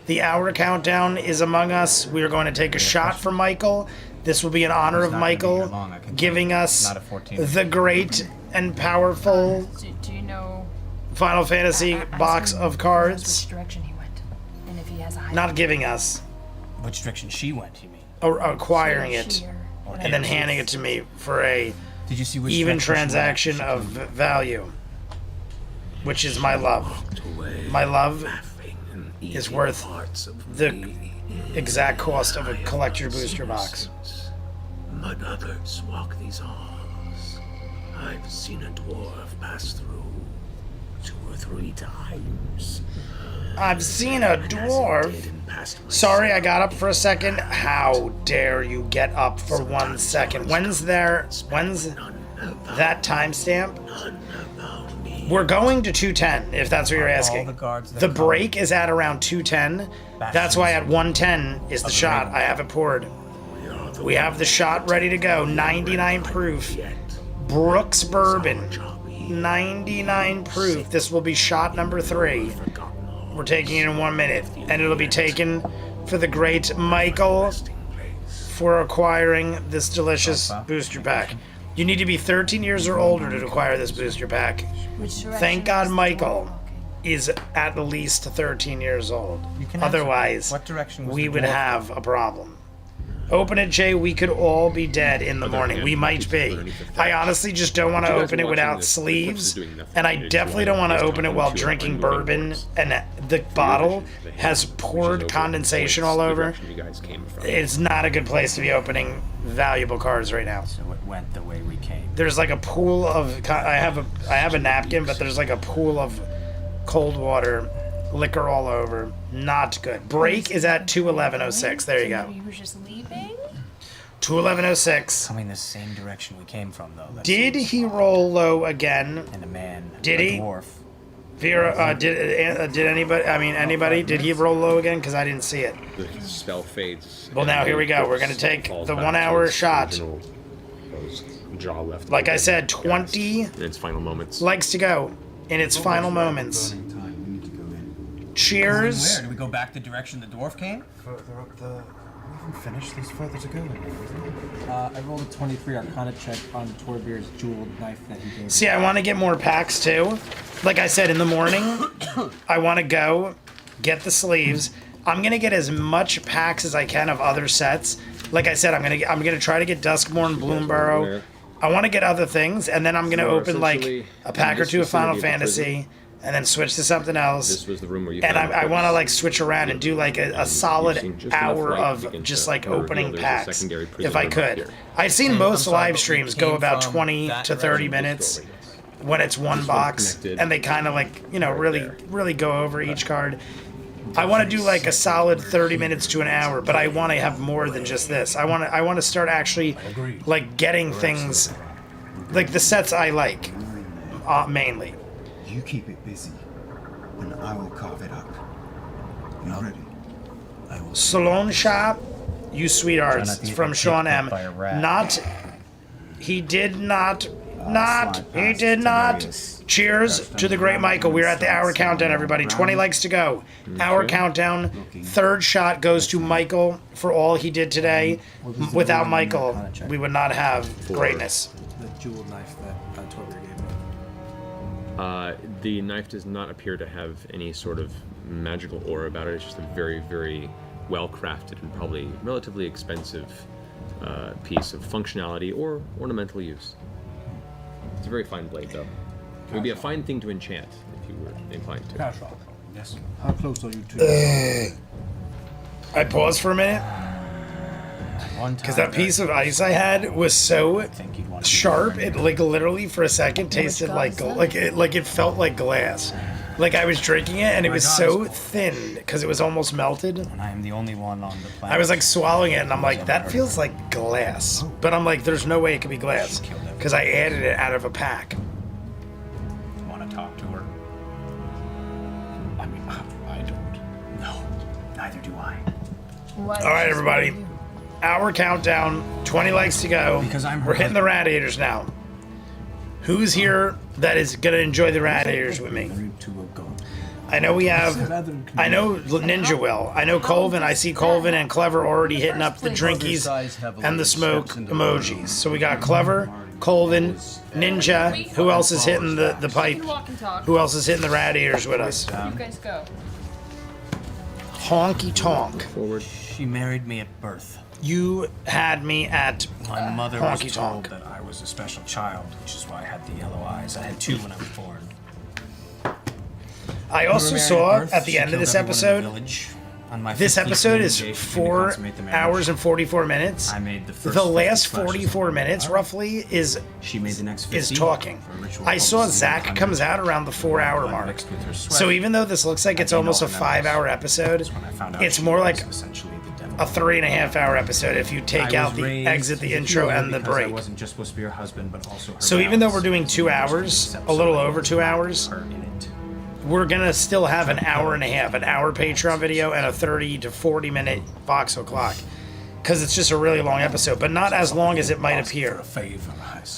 S1: The hour countdown is among us. We are going to take a shot for Michael. This will be in honor of Michael giving us the great and powerful
S6: Do you know
S1: Final Fantasy box of cards.
S6: which direction he went? And if he has a high
S1: Not giving us,
S5: Which direction she went, you mean?
S1: or acquiring it,
S6: sheer,
S1: and then handing it to me for a
S5: Did you see which
S1: even
S5: direction she went?
S1: transaction of value, which is my love. My love is worth the exact cost of a collector booster box.
S10: But others walk these halls. I've seen a dwarf pass through 2 or 3 times.
S1: I've seen a dwarf. Sorry, I got up for a second. How dare you get up for 1 second? When's that timestamp? We're going to 210, if that's what you're asking. The break is at around 210. That's why at 110 is the shot. I have it poured. We have the shot ready to go. 99 proof. Brooks Bourbon. 99 proof. This will be shot number 3. We're taking it in 1 minute. And it'll be taken for the great Michael for acquiring this delicious booster pack. You need to be 13 years or older to acquire this booster pack. Thank God Michael is at least 13 years old. Otherwise, we would have a problem. Open it, Jay. We could all be dead in the morning. We might be. I honestly just don't want to open it without sleeves, and I definitely don't want to open it while drinking bourbon, and the bottle has poured condensation all over. It's not a good place to be opening valuable cards right now.
S5: So it went the way we came.
S1: There's like a pool of... I have a napkin, but there's like a pool of cold water, liquor all over. Not good. Break is at 2:11:06. There you go.
S6: He was just leaving?
S1: 2:11:06.
S5: Coming the same direction we came from, though.
S1: Did he roll low again?
S5: And a man.
S1: Did
S5: a
S1: he?
S5: Dwarf.
S1: Vera, did anybody? I mean, anybody? Did he roll low again? Because I didn't see it.
S3: The spell fades.
S1: Well, now
S3: and
S1: here we go. We're
S3: corpse
S1: gonna take
S3: falls
S1: the
S3: back
S1: 1
S3: to
S1: hour
S3: its
S1: shot.
S3: original posed jaw left.
S1: Like I
S3: open,
S1: said,
S3: guys,
S1: 20
S3: in its final moments.
S1: legs to go in its final moments.
S8: Burning time. We need to go in.
S1: Cheers.
S5: Where? Do we go back the direction the dwarf came?
S8: Further up the. We haven't finished. There's further to go in here, isn't there?
S7: I rolled a 23 Arcana check on Torbeer's jeweled knife that he gave.
S1: See, I want to get more packs too. Like I said, in the morning, I want to go get the sleeves. I'm gonna get as much packs as I can of other sets. Like I said, I'm gonna try to get Duskmourn, Bloomburrow. I want to get other things, and then I'm gonna
S3: So
S1: open like
S3: essentially,
S1: a pack
S3: in
S1: or
S3: this
S1: two of Final
S3: vicinity of the prison,
S1: Fantasy, and then switch to something else.
S3: This was the room where you
S1: And
S3: found the
S1: I want to
S3: corpse.
S1: like switch around and do like a
S3: You've
S1: solid
S3: seen just enough
S1: hour
S3: light
S1: of
S3: begin
S1: just
S3: to
S1: like
S3: reveal
S1: opening
S3: there's a
S1: packs,
S3: secondary prison
S1: if I
S3: room up
S1: could.
S3: here.
S1: I've seen
S5: And
S1: most
S5: I'm sorry,
S1: live
S5: but we
S1: streams go
S5: came
S1: about
S5: from
S1: 20
S5: that
S1: to 30
S5: direction.
S1: minutes
S3: Doorway, yes.
S1: when it's one
S3: This
S1: box,
S3: connected
S1: and they kind of like, you know,
S3: right there.
S1: really go over each card. I want to do like a solid 30 minutes to an hour, but I want to have more than just this. I want to start actually like getting things, like the sets I like, mainly.
S8: You keep it busy, and I will carve it up. You ready? I will.
S1: Salon Shop, you sweethearts,
S8: not to get
S1: from
S8: picked
S1: Sean
S8: up
S1: M.
S8: by a rat.
S1: Not, he did not,
S8: slide
S1: he
S8: past
S1: did not.
S8: Tiberius.
S1: Cheers to the great Michael. We're at the hour countdown, everybody. 20 likes to go. Hour countdown. Third shot goes to Michael for all he did today. Without Michael, we would not have greatness.
S7: The jeweled knife that Torbeer gave me.
S3: The knife does not appear to have any sort of magical aura about it. It's just a very, very well crafted and probably relatively expensive piece of functionality or ornamental use. It's a very fine blade, though. It would be a fine thing to enchant if you were inclined to.
S7: Cashrock.
S8: Yes.
S7: How close are you to?
S1: I paused for a minute because that piece of ice I had was so sharp. It like literally for a second tasted like it felt like glass. Like I was drinking it and it was so thin because it was almost melted.
S5: And I am the only one on the planet.
S1: I was like swallowing it and I'm like, that feels like glass. But I'm like, there's no way it could be glass because I added it out of a pack.
S5: Want to talk to her? I mean, I don't. No, neither do I.
S9: What
S1: All right, everybody. Hour countdown. 20 likes to go.
S5: Because I'm her
S1: We're hitting the Radiators now. Who's here that is gonna enjoy the Radiators with me? I know we have. I know Ninja will. I know Colvin. I see Colvin and Clever already hitting up the drinkies and the smoke emojis. So we got Clever, Colvin, Ninja. Who else is hitting the pipe?
S9: Walk and talk.
S1: Who else is hitting the Radiators with us?
S9: Where do you guys go?
S1: Honky tonk.
S3: Forward.
S5: She married me at birth.
S1: You had me at
S5: My mother was
S1: honky
S5: told
S1: tonk.
S5: that I was a special child, which is why I had the yellow eyes. I had two when I was born.
S1: I also
S5: We were married
S1: saw
S5: birth.
S1: at the
S5: She
S1: end of
S5: killed
S1: this
S5: everyone in the
S1: episode.
S5: village. On my
S1: This
S5: 15th
S1: episode
S5: wedding
S1: is
S5: day, for me to
S1: 4
S5: consummate the marriage.
S1: hours and 44 minutes.
S5: I made the first
S1: The
S5: 50
S1: last
S5: splashes
S1: 44
S5: of
S1: minutes,
S5: blood.
S1: roughly, is
S5: She made the next 50
S1: talking.
S5: for a ritual
S1: I
S5: called
S1: saw
S5: the
S1: Zach
S5: Seal
S1: comes
S5: Hundred.
S1: out around the 4-hour
S5: Blood
S1: mark.
S5: mixed with her sweat.
S1: So even though this looks like it's
S5: I
S1: almost a
S5: gained all the
S1: 5-hour
S5: memories.
S1: episode,
S5: That's when I found out
S1: it's
S5: she
S1: more
S5: was
S1: like
S5: essentially the devil.
S1: a 3.5-hour episode if you take
S5: I
S1: out
S5: was
S1: the
S5: raised
S1: exit, the
S5: as a
S1: intro,
S5: hero
S1: and the
S5: because I
S1: break.
S5: wasn't just supposed to be her husband, but also her
S1: So even though
S5: balance.
S1: we're doing 2 hours, a little over 2 hours,
S5: Her in it.
S1: we're gonna still have an hour and a half, an hour Patreon video, and a 30 to 40 minute Vox O'Clock. Because it's just a really long episode, but not as long as it might appear.
S5: Favor.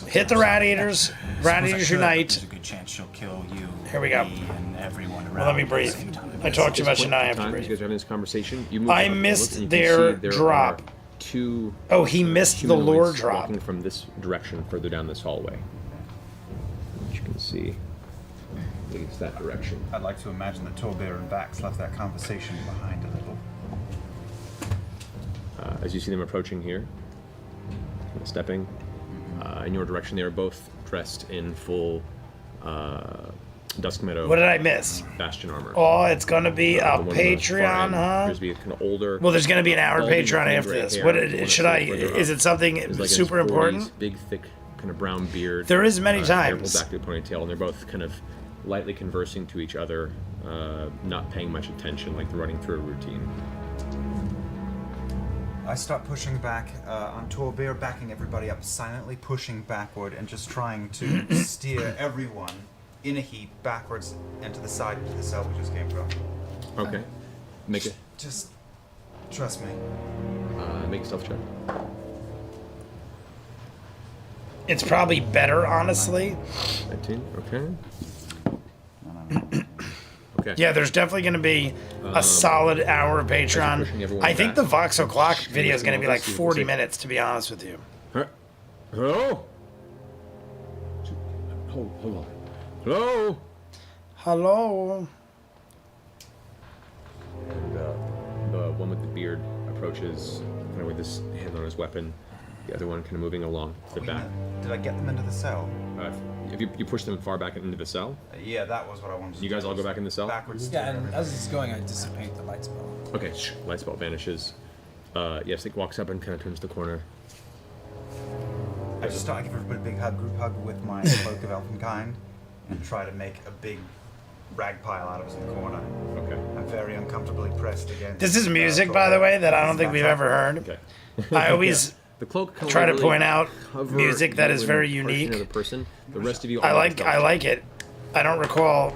S1: Hit the Radiators. Radiators Unite.
S5: There's a good chance she'll kill you.
S1: Here we go.
S5: me, and everyone around
S1: Well, let me
S5: at the
S1: breathe.
S5: same time.
S1: I talk too much and I have to
S3: Time you
S1: breathe.
S3: guys are having this conversation. You move
S1: I
S3: up
S1: missed
S3: and you can
S1: their
S3: see there
S1: drop.
S3: are two
S1: Oh, he missed the
S3: humanoids
S1: lore drop.
S3: walking from this direction further down this hallway. Which you can see leads that direction.
S8: I'd like to imagine that Torbeer and Vax left that conversation behind a little.
S3: As you see them approaching here, stepping in your direction, they are both dressed in full Dusk Meadow
S1: What did I miss?
S3: Bastion armor.
S1: Oh, it's gonna be a
S3: The one on the far
S1: Patreon,
S3: end
S1: huh?
S3: appears to be kind of older.
S1: Well, there's gonna be an hour
S3: balding
S1: Patreon
S3: with
S1: after
S3: gray
S1: this.
S3: hair.
S1: What
S3: The one
S1: should
S3: that's
S1: I?
S3: further
S1: Is
S3: up
S1: it something
S3: is like in
S1: super
S3: his 40s,
S1: important?
S3: Big, thick, kind of brown beard.
S1: There is many
S3: hair
S1: times.
S3: pulled back to a ponytail, and they're both kind of lightly conversing to each other, not paying much attention, like they're running through a routine.
S8: I start pushing back on Torbeer, backing everybody up, silently pushing backward and just trying to steer everyone
S11: in a heap backwards and to the side into the cell we just came from.
S3: Okay. Make it.
S11: Just trust me.
S3: Make a stealth check.
S1: It's probably better, honestly.
S3: 19. Okay. Okay.
S1: Yeah, there's definitely going to be a solid hour of Patreon. I think the Vox O'Clock video is going to be like 40 minutes, to be honest with you.
S3: Hello? Hold on. Hello?
S1: Hello?
S3: And the one with the beard approaches, kind of with his hand on his weapon. The other one kind of moving along to the back.
S11: Did I get them into the cell?
S3: If you push them far back into the cell?
S11: Yeah, that was what I wanted to do.
S3: You guys all go back in the cell?
S11: Backwards.
S7: Yeah, and as it's going, I dissipate the light spell.
S3: Okay, light spell vanishes. Yes, it walks up and kind of turns the corner.
S11: I just thought I'd give everybody a big group hug with my cloak of elfenkind, and try to make a big rag pile out of us in the corner.
S3: Okay.
S11: I'm very uncomfortably pressed against.
S1: This is music, by the way, that I don't think we've ever heard.
S3: Okay.
S1: I always
S3: the cloak
S1: try to
S3: really
S1: point out
S3: cover
S1: music that is
S3: you
S1: very
S3: and
S1: unique.
S3: The person. The rest of you.
S1: I like it. I don't recall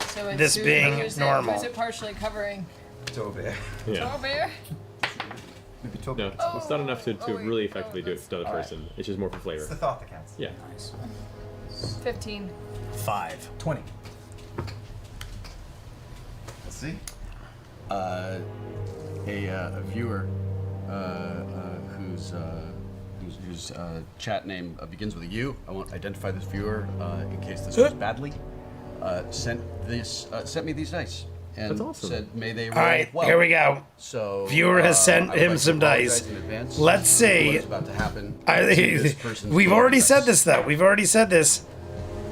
S9: So it's
S1: this being normal.
S9: Who's it partially covering?
S11: Tobear.
S3: Yeah.
S9: Tobear?
S11: Maybe
S3: No, it's not enough to really effectively do it to the other person. It's just more for flavor.
S11: It's the thought that counts.
S3: Yeah.
S5: Nice.
S9: 15.
S5: 5. 20.
S11: Let's see.
S4: A viewer whose chat name begins with a U. I won't identify this viewer in case this goes badly. Sent me these dice and
S3: That's awesome.
S4: said, "May they roll
S1: All right,
S4: well."
S1: here we go.
S4: So
S1: Viewer has sent
S4: I would
S1: him
S4: like to
S1: some
S4: apologize
S1: dice.
S4: in advance
S1: Let's
S4: for
S1: see.
S4: what's about to happen to this person's
S1: We've already
S4: dice.
S1: said this, though. We've already said this.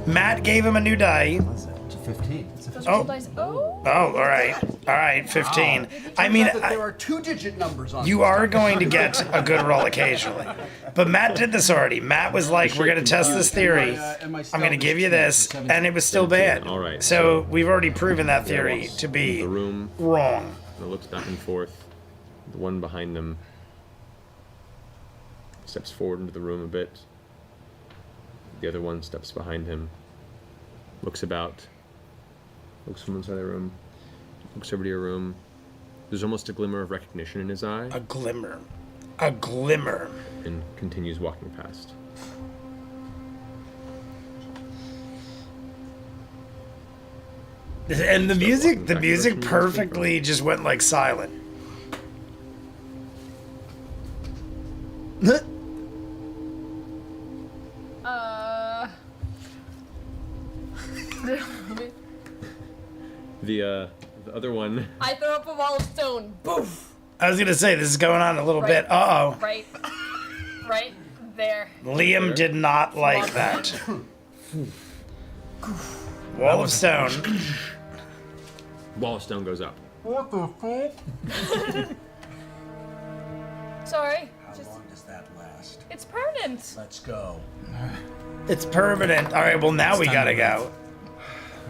S1: Matt gave him a new die.
S4: It's a 15.
S1: Oh.
S9: Dice. Oh.
S1: Oh, all right, 15. I mean,
S4: Turns out that there are two-digit numbers on
S1: you
S4: this
S1: are
S4: die.
S1: going to get a good roll occasionally. But Matt did this already. Matt was like, we're going to test this theory. I'm going to give you this. And it was still bad.
S3: All right.
S1: So we've already proven that theory
S3: walks
S1: to be
S3: the room.
S1: wrong.
S3: And it looks back and forth. The one behind them steps forward into the room a bit. The other one steps behind him. Looks about. Looks from inside the room. Looks over to your room. There's almost a glimmer of recognition in his eye.
S1: A glimmer. A glimmer.
S3: And continues walking past.
S1: And the music perfectly just went like silent.
S3: The other one.
S9: I throw up a wall of stone. Boof.
S1: I was gonna say this is going on a little bit. Uh-oh.
S9: Right there.
S1: Liam did not like that. Wall of stone.
S3: Wall of stone goes up.
S11: What the fuck?
S9: Sorry.
S5: How long does that last?
S9: It's permanent.
S5: Let's go.
S1: It's permanent. All right, well now we gotta go.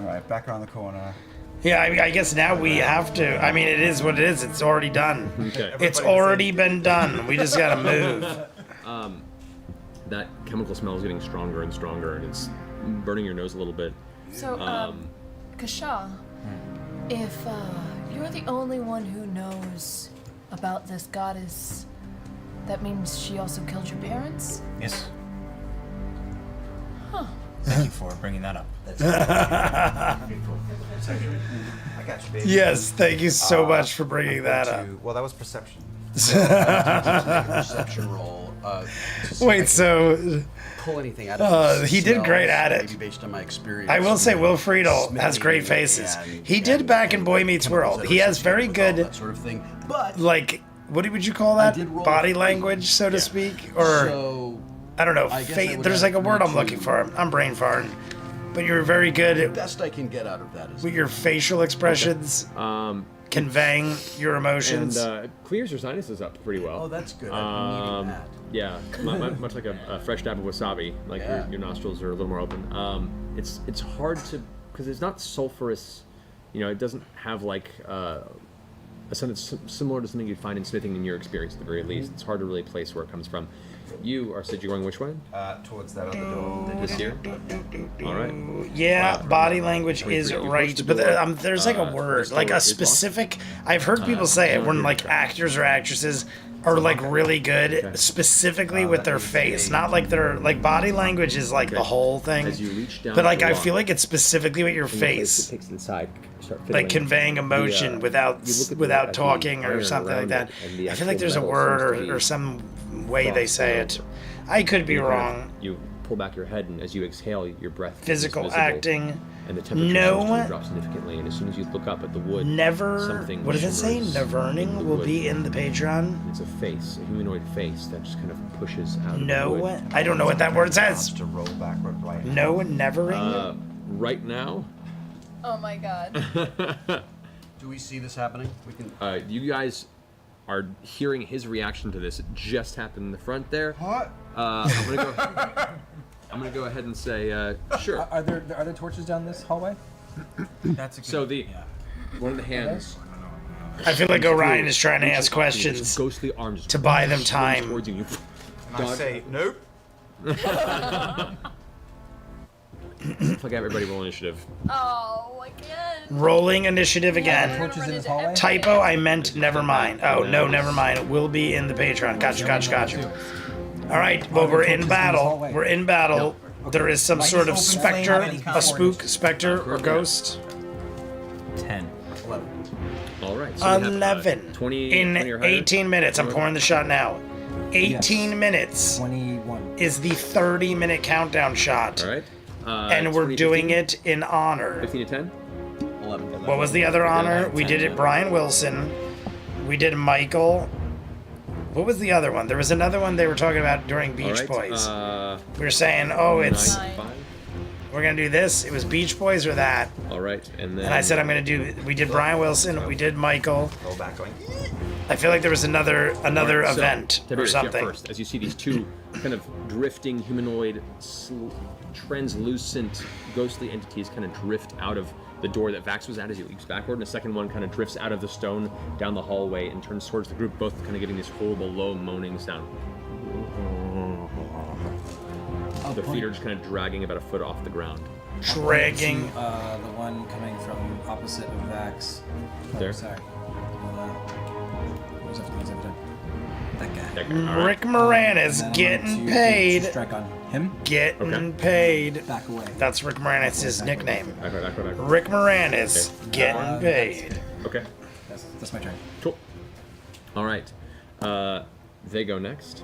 S11: All right, back around the corner.
S1: Yeah, I guess now we have to. I mean, it is what it is. It's already done.
S3: Okay.
S1: It's already been done. We just gotta move.
S3: That chemical smell is getting stronger and stronger, and it's burning your nose a little bit.
S9: So, Kasha, if you're the only one who knows about this goddess, that means she also killed your parents?
S5: Yes.
S9: Huh.
S5: Thank you for bringing that up.
S11: I got you, baby.
S1: Yes, thank you so much for bringing that up.
S11: Well, that was perception.
S4: Perception roll.
S1: Wait, so
S4: Pull anything out of
S1: he did great at it.
S4: Maybe based on my experience.
S1: I will say Will Friedel has great faces. He did back in Boy Meets World. He has very good,
S4: that sort of thing. But
S1: like, what would you call that? Body language, so to speak, or
S4: so
S1: I don't know.
S4: I guess I would
S1: There's like a word
S4: have
S1: I'm
S4: to-
S1: looking for. I'm brain farting. But you're very good
S4: the best I can get out of that is
S1: with your facial expressions, conveying your emotions.
S3: And clears your sinuses up pretty well.
S4: Oh, that's good. I've been needing that.
S3: Yeah, much like a fresh dab of wasabi. Like your nostrils are a little more open. It's hard to because it's not sulfurous. You know, it doesn't have like something similar to something you'd find in smithing in your experience at the very least. It's hard to really place where it comes from. You are said you're going which way?
S11: Towards that other door.
S3: This here? All right.
S1: Yeah, body language is
S3: 23. You
S1: right,
S3: approach the
S1: but
S3: door.
S1: there's like a word,
S3: First
S1: like
S3: door
S1: a
S3: is locked.
S1: specific. I've heard people say it when like actors or actresses are like really good specifically with their face, not like their like body language is like the whole thing.
S3: As you reach down
S1: But like
S3: to
S1: I
S3: lock,
S1: feel like it's specifically with your
S3: and you place
S1: face,
S3: it takes inside, start
S1: like
S3: fiddling.
S1: conveying emotion
S3: You
S1: without
S3: look at
S1: without
S3: at the
S1: talking or
S3: iron
S1: something like
S3: around
S1: that.
S3: it, and the
S1: I feel like
S3: actual
S1: there's a
S3: metal
S1: word
S3: seems to
S1: or
S3: be
S1: some way they
S3: crossed
S1: say
S3: over.
S1: it. I could be
S3: You kind of-
S1: wrong.
S3: You pull back your head, and as you exhale, your breath
S1: Physical
S3: becomes visible,
S1: acting.
S3: and the temperature
S1: No.
S3: starts to drop significantly. And as soon as you look up at the wood,
S1: Never.
S3: something
S1: What does it say?
S3: shimmers in
S1: Neverning
S3: the
S1: will
S3: wood.
S1: be in the Patreon.
S3: It's a face, a humanoid face that just kind of pushes out. Of the
S1: No,
S3: wood.
S1: I don't know what that word says.
S11: To roll backward right.
S1: No, nevering.
S3: Right now,
S9: Oh my god.
S4: Do we see this happening? We can.
S3: you guys are hearing his reaction to this. It just happened in the front there.
S11: What?
S3: I'm gonna go ahead and say sure.
S7: Are there torches down this hallway?
S11: That's a good,
S3: So the one of the hands.
S1: I feel like Orion is trying to ask
S3: These
S1: questions
S3: ghostly arms
S1: to buy them
S3: swing
S1: time.
S3: towards you. You
S11: And I say nope.
S3: Fuck everybody roll initiative.
S9: Oh, again.
S1: Rolling initiative again.
S7: Torches in this hallway?
S1: Typo, I meant never mind. Oh, no, never mind. It will be in the Patreon. Gotcha. All right, well, we're in battle. We're in battle. There is some sort of specter, a spook, specter, or ghost.
S5: 10.
S4: 11.
S3: All right. So we have,
S1: 11.
S3: 20
S1: In
S3: 20 or higher.
S1: 18 minutes. I'm pouring the shot now. 18 minutes
S7: 21.
S1: is the 30-minute countdown shot.
S3: All right.
S1: And we're
S3: 20,
S1: doing
S3: 15?
S1: it in honor.
S3: 15 to 10.
S4: 11.
S1: What was the other honor?
S3: 10,
S1: We did it
S3: 10.
S1: Brian Wilson. We did Michael. What was the other one? There was another one they were talking about during
S3: All
S1: Beach
S3: right.
S1: Boys. We were saying, oh, it's
S3: 9, 5.
S1: we're gonna do this. It was Beach Boys or that.
S3: All right, and then.
S1: And I said I'm gonna do. We did Brian Wilson. We did Michael.
S11: Roll back going.
S1: I feel like there was another
S3: All right, so,
S1: event or
S3: Tiberius, yeah,
S1: something.
S3: first, as you see these two kind of drifting humanoid, translucent, ghostly entities kind of drift out of the door that Vax was at as he leaps backward, and the second one kind of drifts out of the stone down the hallway and turns towards the group, both kind of giving this horrible low moaning sound. Their feet are just kind of dragging about a foot off the ground.
S1: Dragging.
S7: The one coming from opposite of Vax. Oh,
S3: There?
S7: sorry. What was after these ever done? That guy.
S3: That guy. All right.
S1: Rick Moranis
S7: And then I'm
S1: getting
S7: going to
S1: paid.
S7: Strike on him.
S1: Getting
S3: Okay.
S1: paid.
S7: Back away.
S1: That's Rick Moranis' nickname.
S3: Back.
S1: Rick Moranis
S3: Okay.
S1: getting paid.
S3: Okay.
S7: That's my turn.
S3: Cool. All right. They go next.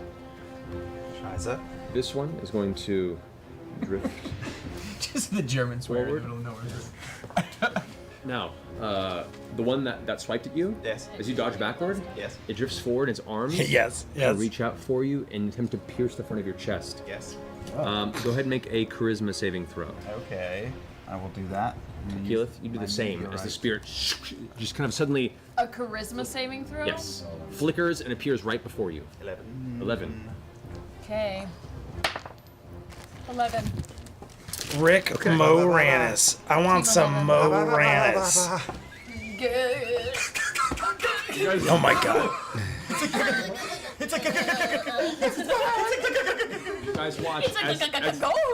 S11: Scheiße.
S3: This one is going to drift.
S5: Just the German swear in the
S3: Forward.
S5: middle of nowhere.
S3: Now, the one that swiped at you,
S11: Yes.
S3: as you dodge backward,
S11: Yes.
S3: it drifts forward, its arms
S1: Yes.
S3: reach out for you and attempt to pierce the front of your chest.
S11: Yes.
S3: Go ahead and make a charisma saving throw.
S11: Okay. I will do that.
S3: Keyleth, you do the
S11: I
S3: same
S11: knew you
S3: as the
S11: right.
S3: spirit just kind of suddenly,
S9: A charisma saving throw?
S3: yes, flickers and appears right before you.
S11: 11.
S3: 11.
S9: Okay. 11.
S1: Rick Moranis. I want some Moranis.
S9: Good.
S1: Oh my god.
S3: Guys, watch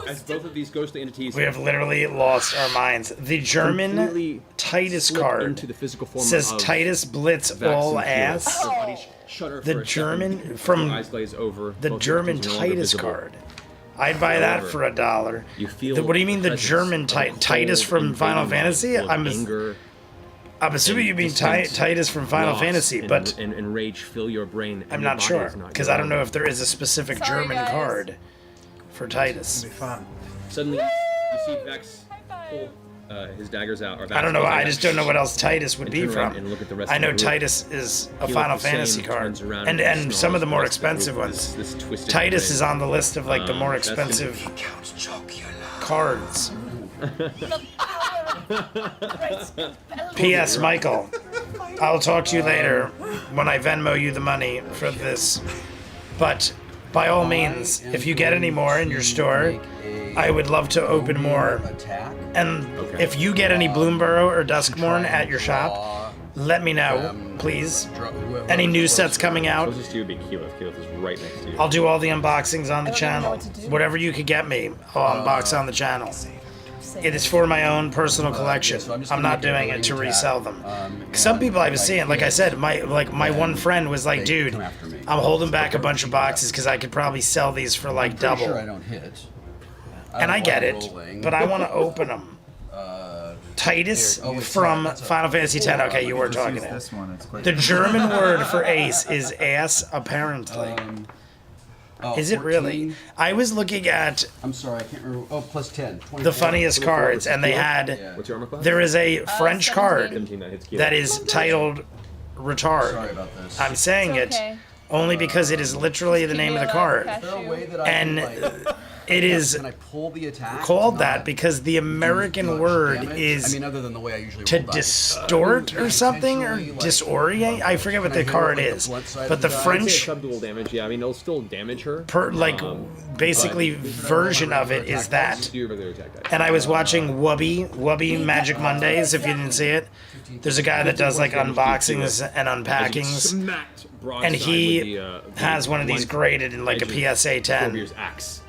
S3: as both of these ghostly entities
S1: We have literally lost our minds. The German
S3: completely
S1: Titus
S3: slip
S1: card
S3: into the physical form
S1: says
S3: of
S1: Titus Blitz
S3: Vax
S1: all
S3: and Keyleth.
S1: ass.
S3: Their bodies shudder
S1: The
S3: for a
S1: German
S3: second.
S1: from
S3: Their eyes glaze over.
S1: The
S3: Both
S1: German
S3: entities are no longer
S1: Titus
S3: visible.
S1: card. I'd buy that
S3: However,
S1: for $1.
S3: You feel
S1: What do you mean the
S3: presence
S1: German
S3: of a
S1: Titus
S3: cold,
S1: from Final
S3: invading
S1: Fantasy?
S3: mind full of
S1: I'm
S3: anger,
S1: assuming you mean
S3: dissent,
S1: Titus from Final
S3: loss,
S1: Fantasy,
S3: and,
S1: but
S3: and rage fill your brain. And
S1: I'm
S3: your
S1: not
S3: body
S1: sure
S3: is not
S1: because
S3: your
S1: I don't
S3: own.
S1: know if there is a specific
S9: Sorry,
S1: German
S9: guys.
S1: card for Titus.
S11: It'll be fun.
S3: Suddenly, you see Vex pull his daggers out. Or Vax
S1: I don't know.
S3: pulls
S1: I
S3: them
S1: just
S3: out
S1: don't know what else Titus would
S3: and
S1: be
S3: turn around
S1: from.
S3: and look at the rest
S1: I
S3: of the
S1: know
S3: group.
S1: Titus is a
S3: He
S1: Final
S3: looks the same,
S1: Fantasy card,
S3: turns around
S1: and
S3: snarls
S1: some of the
S3: at
S1: more
S3: rest of the
S1: expensive
S3: group,
S1: ones.
S3: This twisted
S1: Titus
S3: face.
S1: is on the list of like the more
S3: That's gonna be-
S1: expensive cards. P.S. Michael, I'll talk to you later when I Venmo you the money for this. But by all means, if you get any more in your store, I would love to open more.
S4: Attack.
S1: And if you get any Bloomborough or Duskmorn at your shop, let me know, please. Any new sets coming out?
S3: Closest to you would be Keyleth. Keyleth is right next to you.
S1: I'll do all the unboxings on the
S9: I don't even know
S1: channel.
S9: what to do.
S1: Whatever you could get me, I'll unbox on the channel. It is for my own personal collection.
S4: so I'm just
S1: I'm
S4: gonna
S1: not
S4: make a
S1: doing it to
S4: link
S1: resell
S4: tab.
S1: them. Some people I was seeing, like I said, my one friend was like, dude,
S4: come after me.
S1: I'm holding back a bunch of boxes because I could probably sell these for like
S4: Pretty
S1: double.
S4: sure I don't hit.
S1: And I get it, but I want to open them. Titus from Final Fantasy X. Okay, you were talking to
S11: This one, it's quite
S1: The German word for ace is ass, apparently. Is it really? I was looking at
S4: I'm sorry, I can't remember. Oh, plus 10. 24.
S1: the funniest cards, and they had.
S3: What's your armor class?
S1: There is a French
S9: 17.
S1: card
S3: 17, that hits Keyleth.
S1: that is titled Retard.
S4: Sorry about this.
S1: I'm saying
S9: It's
S1: it
S9: okay.
S1: only because it is literally the name of the card.
S4: Is there a way that I
S1: And
S4: can, like,
S1: it is
S4: can I pull the attack?
S1: called
S4: to
S1: that
S4: not
S1: because the
S4: do
S1: American
S4: much
S1: word
S4: damage?
S1: is
S4: I mean, other than the way I usually
S1: to
S4: roll dice.
S1: distort or something, or disorient. I forget what the card is. But the French
S3: Subdual damage, yeah. I mean, it'll still damage her.
S1: basically version of it is that.
S3: Do your regular attack dice.
S1: And I was watching Wubby Magic Mondays, if you didn't see it. There's a guy that does like unboxings and unpackings,
S3: Smacked broadside
S1: and he
S3: with the,
S1: has one of these
S3: blunt
S1: graded in like a
S3: edge of
S1: PSA 10.
S3: Corvier's axe.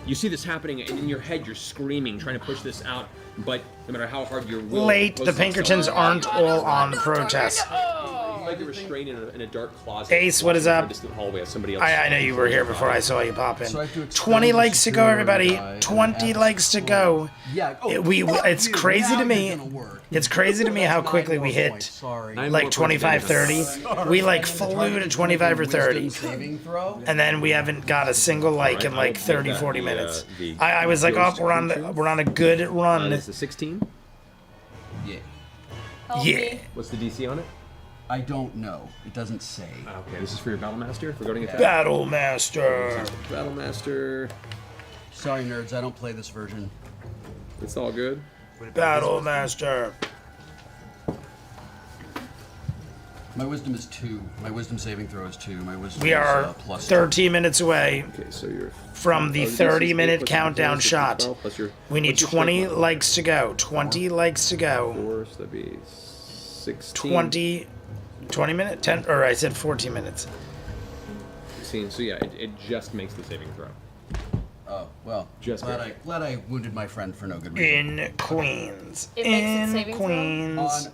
S3: You see this happening, and in your head you're screaming, trying to push this out, but no matter how hard your will
S1: Late, the
S3: pushes
S1: Pinkertons
S3: itself,
S1: aren't all on protest.
S3: like you're restrained in a dark closet.
S1: Ace, what is up?
S3: In a distant hallway as somebody else.
S1: I know you were here before I saw you pop in.
S4: So I have to expend
S1: 20 likes to go,
S4: this
S1: everybody.
S4: die and
S1: 20
S4: add
S1: likes to go.
S4: Yeah. Oh,
S1: It's
S4: fuck you.
S1: crazy
S4: Now
S1: to me.
S4: you're gonna work.
S1: It's crazy to me how
S4: That's
S1: quickly
S4: 9
S1: we
S4: more
S1: hit
S4: points. Sorry.
S3: Nine
S1: like
S3: more
S1: 25,
S3: points
S1: 30. We like flew to 25 or 30.
S4: Saving throw?
S1: And then we haven't got a single like in like 30, 40 minutes. I was like, oh, we're on a good run.
S3: It's the 16.
S4: Yeah.
S9: Help
S1: Yeah.
S9: me.
S3: What's the DC on it?
S4: I don't know. It doesn't say.
S3: Okay, this is for your Battle Master for goading attack.
S1: Battle Master.
S3: Battle Master.
S4: Sorry, nerds. I don't play this version.
S3: It's all good.
S1: Battle Master.
S4: My wisdom is 2. My wisdom saving throw is 2. My wisdom
S1: We
S4: is
S1: are
S4: plus
S1: 13 minutes away
S3: Okay, so you're
S1: from the 30-minute countdown shot.
S3: Plus your,
S1: We need
S3: what's your
S1: 20
S3: strength level?
S1: likes to go. 20 likes to go.
S3: 4, so that'd be 16.
S1: 20 minutes? 10, or I said 14 minutes.
S3: 16. So yeah, it just makes the saving throw.
S4: Oh, well.
S3: Just
S4: glad I wounded my friend for no good reason.
S1: In Queens.
S9: It makes it
S1: In
S9: saving throw?
S1: Queens.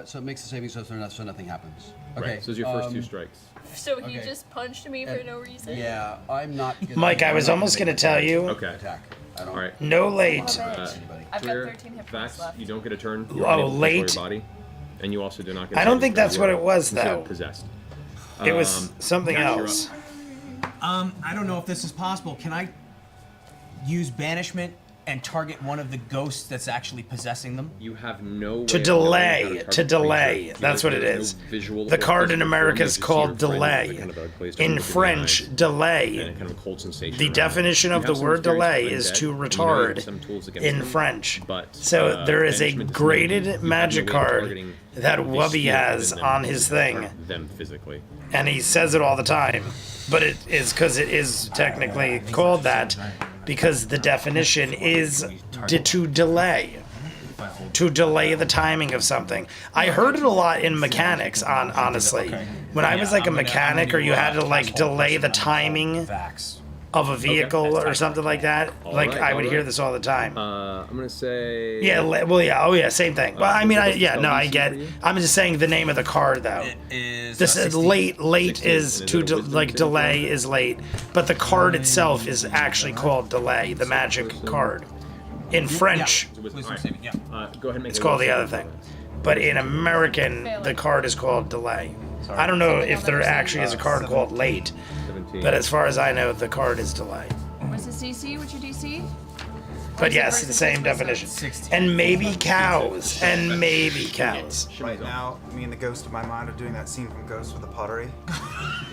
S4: So it makes the saving throw so nothing happens. Okay.
S3: Right, so it's your first 2 strikes.
S9: So he
S4: Okay.
S9: just punched me for no reason?
S4: Yeah, I'm not gonna,
S1: Mike, I was
S4: I'm not
S1: almost
S4: gonna
S1: going to tell you,
S3: Okay.
S4: attack. I don't.
S3: All right.
S1: no late.
S9: Love it.
S4: Anybody.
S9: I've got
S3: Clear.
S9: 13 hit points
S3: Vax,
S9: left.
S3: you don't get a turn.
S1: Oh,
S3: You're unable to control
S1: late?
S3: your body, and you also do not get.
S1: I don't think that's what it was,
S3: You
S1: though.
S3: get possessed.
S1: It was something
S3: Vax, you're
S1: else.
S5: I don't know if this is possible. Can I use banishment and target one of the ghosts that's actually possessing them?
S3: You have no way
S1: To
S3: of knowing
S1: delay,
S3: how target
S1: to
S3: the
S1: delay.
S3: creature.
S1: That's what it
S3: There's
S1: is.
S3: no visual
S1: The
S3: or
S1: card in
S3: physical
S1: America
S3: form.
S1: is
S3: You just
S1: called
S3: see your friend with
S1: delay.
S3: a kind of a glazed over
S1: In
S3: look the
S1: French,
S3: eyes
S1: delay.
S3: and a kind of a cold sensation
S1: The
S3: around it.
S1: definition
S3: You
S1: of
S3: have
S1: the
S3: some
S1: word
S3: experience
S1: delay
S3: with
S1: is
S3: undead,
S1: to
S3: and you know you have
S1: retard
S3: some tools against
S1: in
S3: them,
S1: French.
S3: but,
S1: So there is a
S3: banishment is
S1: graded
S3: limited. You have no
S1: magic
S3: way of
S1: card
S3: targeting
S1: that
S3: the
S1: Wubby
S3: spirit
S1: has
S3: within them
S1: on
S3: to
S1: his
S3: target
S1: thing.
S3: them physically.
S1: And he says it all the time, but it is because it is technically called that because the definition is to delay. To delay the timing of something. I heard it a lot in mechanics, honestly. When I was like a mechanic or you had to like delay the timing
S5: Vax.
S1: of a vehicle or something like that, like
S3: Alright,
S1: I would hear
S3: alright.
S1: this all the time.
S3: I'm gonna say.
S1: Yeah, oh yeah, same thing. Well, I mean, I get.
S3: for you?
S1: I'm just saying the name of the card though.
S5: It is.
S1: This is
S5: 16.
S1: late
S3: 16.
S1: is
S3: And
S1: to
S3: is it a wisdom
S1: like
S3: saving
S1: delay
S3: throw?
S1: is late, but the card itself is actually called delay, the magic card. In French,
S3: It's a wisdom.
S5: Wisdom
S3: Alright.
S5: saving, yeah.
S3: Go ahead and make
S1: it's
S3: a
S1: called the
S3: wisdom
S1: other
S3: saving
S1: thing.
S3: throw.
S1: But in American, the card is called delay. I don't know if there actually is a card called late,
S3: 17.
S1: but as far as I know, the card is delay.
S9: What's his DC? What's your DC?
S1: But yes, the same definition. And maybe cows. And maybe cows.
S11: Right now, me and the ghost of my mind are doing that scene from Ghost with the pottery.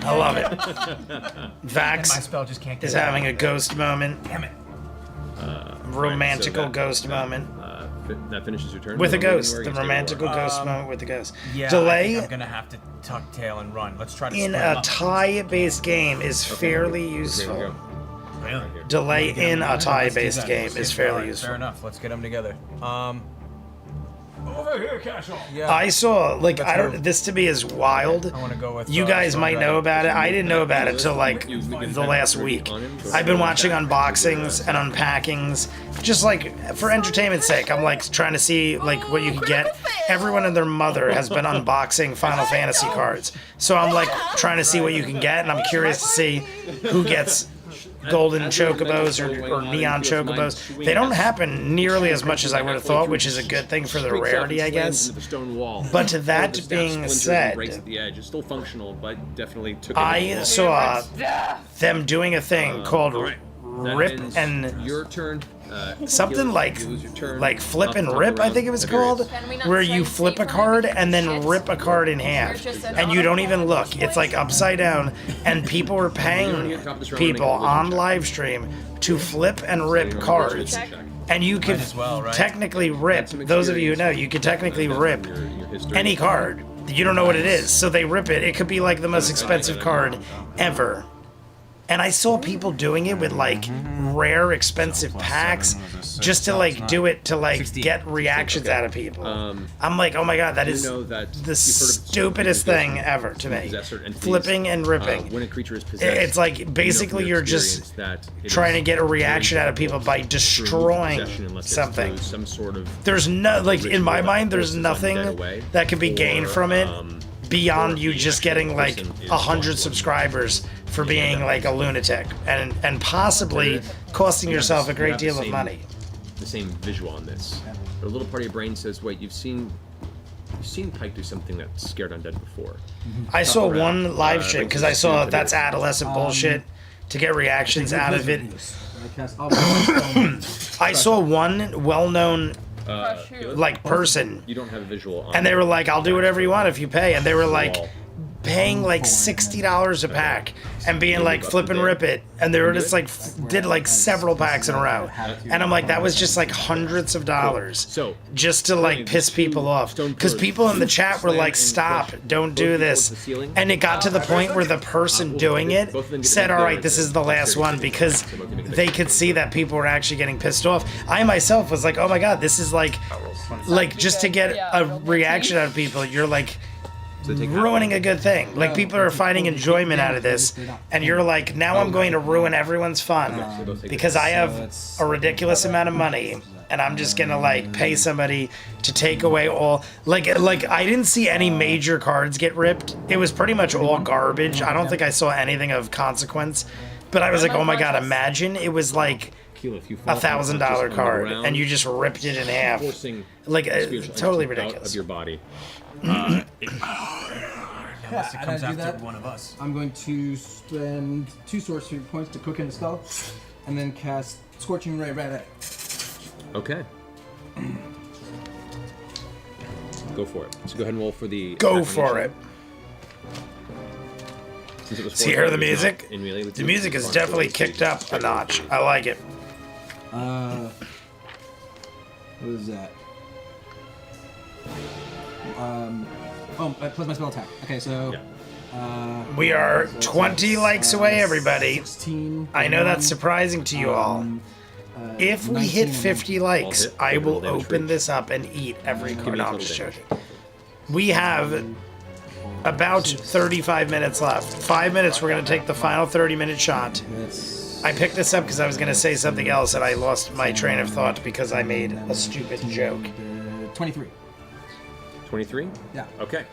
S1: I love it.
S5: My
S1: Vax
S5: spell just can't get
S1: is
S5: it.
S1: having a ghost moment.
S5: Damn it.
S1: Romantical
S3: that-
S1: ghost moment.
S3: That finishes your turn.
S1: With a
S3: You know
S1: ghost.
S3: where
S1: The
S3: you stay
S1: romantical
S3: or-
S1: ghost moment with the ghost.
S5: Yeah, I
S1: Delay
S5: think I'm gonna have to tuck tail and run. Let's try to
S1: in
S5: split 'em
S1: a
S5: up.
S1: tie-based game is fairly
S3: Okay, here we
S1: useful.
S3: go.
S5: Really?
S1: Delay in a
S5: Let's do
S1: tie-based
S5: that.
S1: game
S5: Let's
S1: is
S5: get-
S1: fairly
S5: alright,
S1: useful.
S5: Fair enough. Let's get them together. Over here, Cashel.
S1: I saw, like, I don't. This to me is wild.
S5: I want to go with.
S1: You guys might know about it. I didn't know about it till like the last week. I've been watching unboxings and unpackings, just like for entertainment's sake. I'm like trying to see like what you can get. Everyone and their mother has been unboxing Final Fantasy cards, so I'm like trying to see what you can get, and I'm curious to see who gets golden chocobos or neon chocobos. They don't happen nearly as much as I would have thought, which is a good thing for the rarity, I guess. But to that being said,
S3: it's still functional, but definitely took.
S1: I saw them doing a thing called Rip and
S3: your turn.
S1: Something like flip and rip, I think it was called, where you flip a card and then rip a card in half, and you don't even look. It's like upside down, and people were paying people on live stream to flip and rip cards, and you could technically rip. Those of you who know, you could technically rip any card. You don't know what it is, so they rip it. It could be like the most expensive card ever. And I saw people doing it with like rare, expensive packs just to like do it to like get reactions out of people. I'm like, oh my god, that is the stupidest thing ever to me. Flipping and ripping.
S3: When a creature is possessed,
S1: it's like basically you're just trying to get a reaction out of people by destroying something. There's no, like in my mind, there's nothing that can be gained from it beyond you just getting like 100 subscribers for being like a lunatic and possibly costing yourself a great deal of money.
S3: The same visual on this. But a little part of your brain says, wait, you've seen Pike do something that scared undead before.
S1: I saw one live stream because I saw that's adolescent bullshit to get reactions out of it. I saw one well-known like person,
S3: you don't have a visual on,
S1: and they were like, I'll do whatever you want if you pay, and they were like paying like $60 a pack and being like flip and rip it, and they were just like did like several packs in a row, and I'm like, that was just like hundreds of dollars just to like piss people off, because people in the chat were like, stop, don't do this, and it got to the point where the person doing it said, all right, this is the last one, because they could see that people were actually getting pissed off. I myself was like, oh my god, this is like just to get a reaction out of people, you're like ruining a good thing. Like, people are finding enjoyment out of this, and you're like, now I'm going to ruin everyone's fun because I have a ridiculous amount of money, and I'm just gonna like pay somebody to take away all like I didn't see any major cards get ripped. It was pretty much all garbage. I don't think I saw anything of consequence, but I was like, oh my god, imagine it was like $1,000 card and you just ripped it in half. Like, totally ridiculous.
S3: Of your body.
S7: Unless it comes after one of us. I'm going to spend 2 sorcery points to cook in the spell, and then cast Scorching Ray right at it.
S3: Okay. Go for it. So go ahead and roll for the.
S1: Go for it. See, hear the music? The music is definitely kicked up a notch. I like it.
S7: What is that? Plus my spell attack. Okay, so.
S1: We are 20 likes away, everybody.
S7: 16,
S1: I know that's surprising to you all. If we hit 50 likes, I will open this up and eat every card. No, I'm just joking. We have about 35 minutes left. 5 minutes, we're going to take the final 30-minute shot. I picked this up because I was going to say something else, and I lost my train of thought because I made a stupid joke.
S7: 23.
S3: 23?
S7: Yeah.
S3: Okay.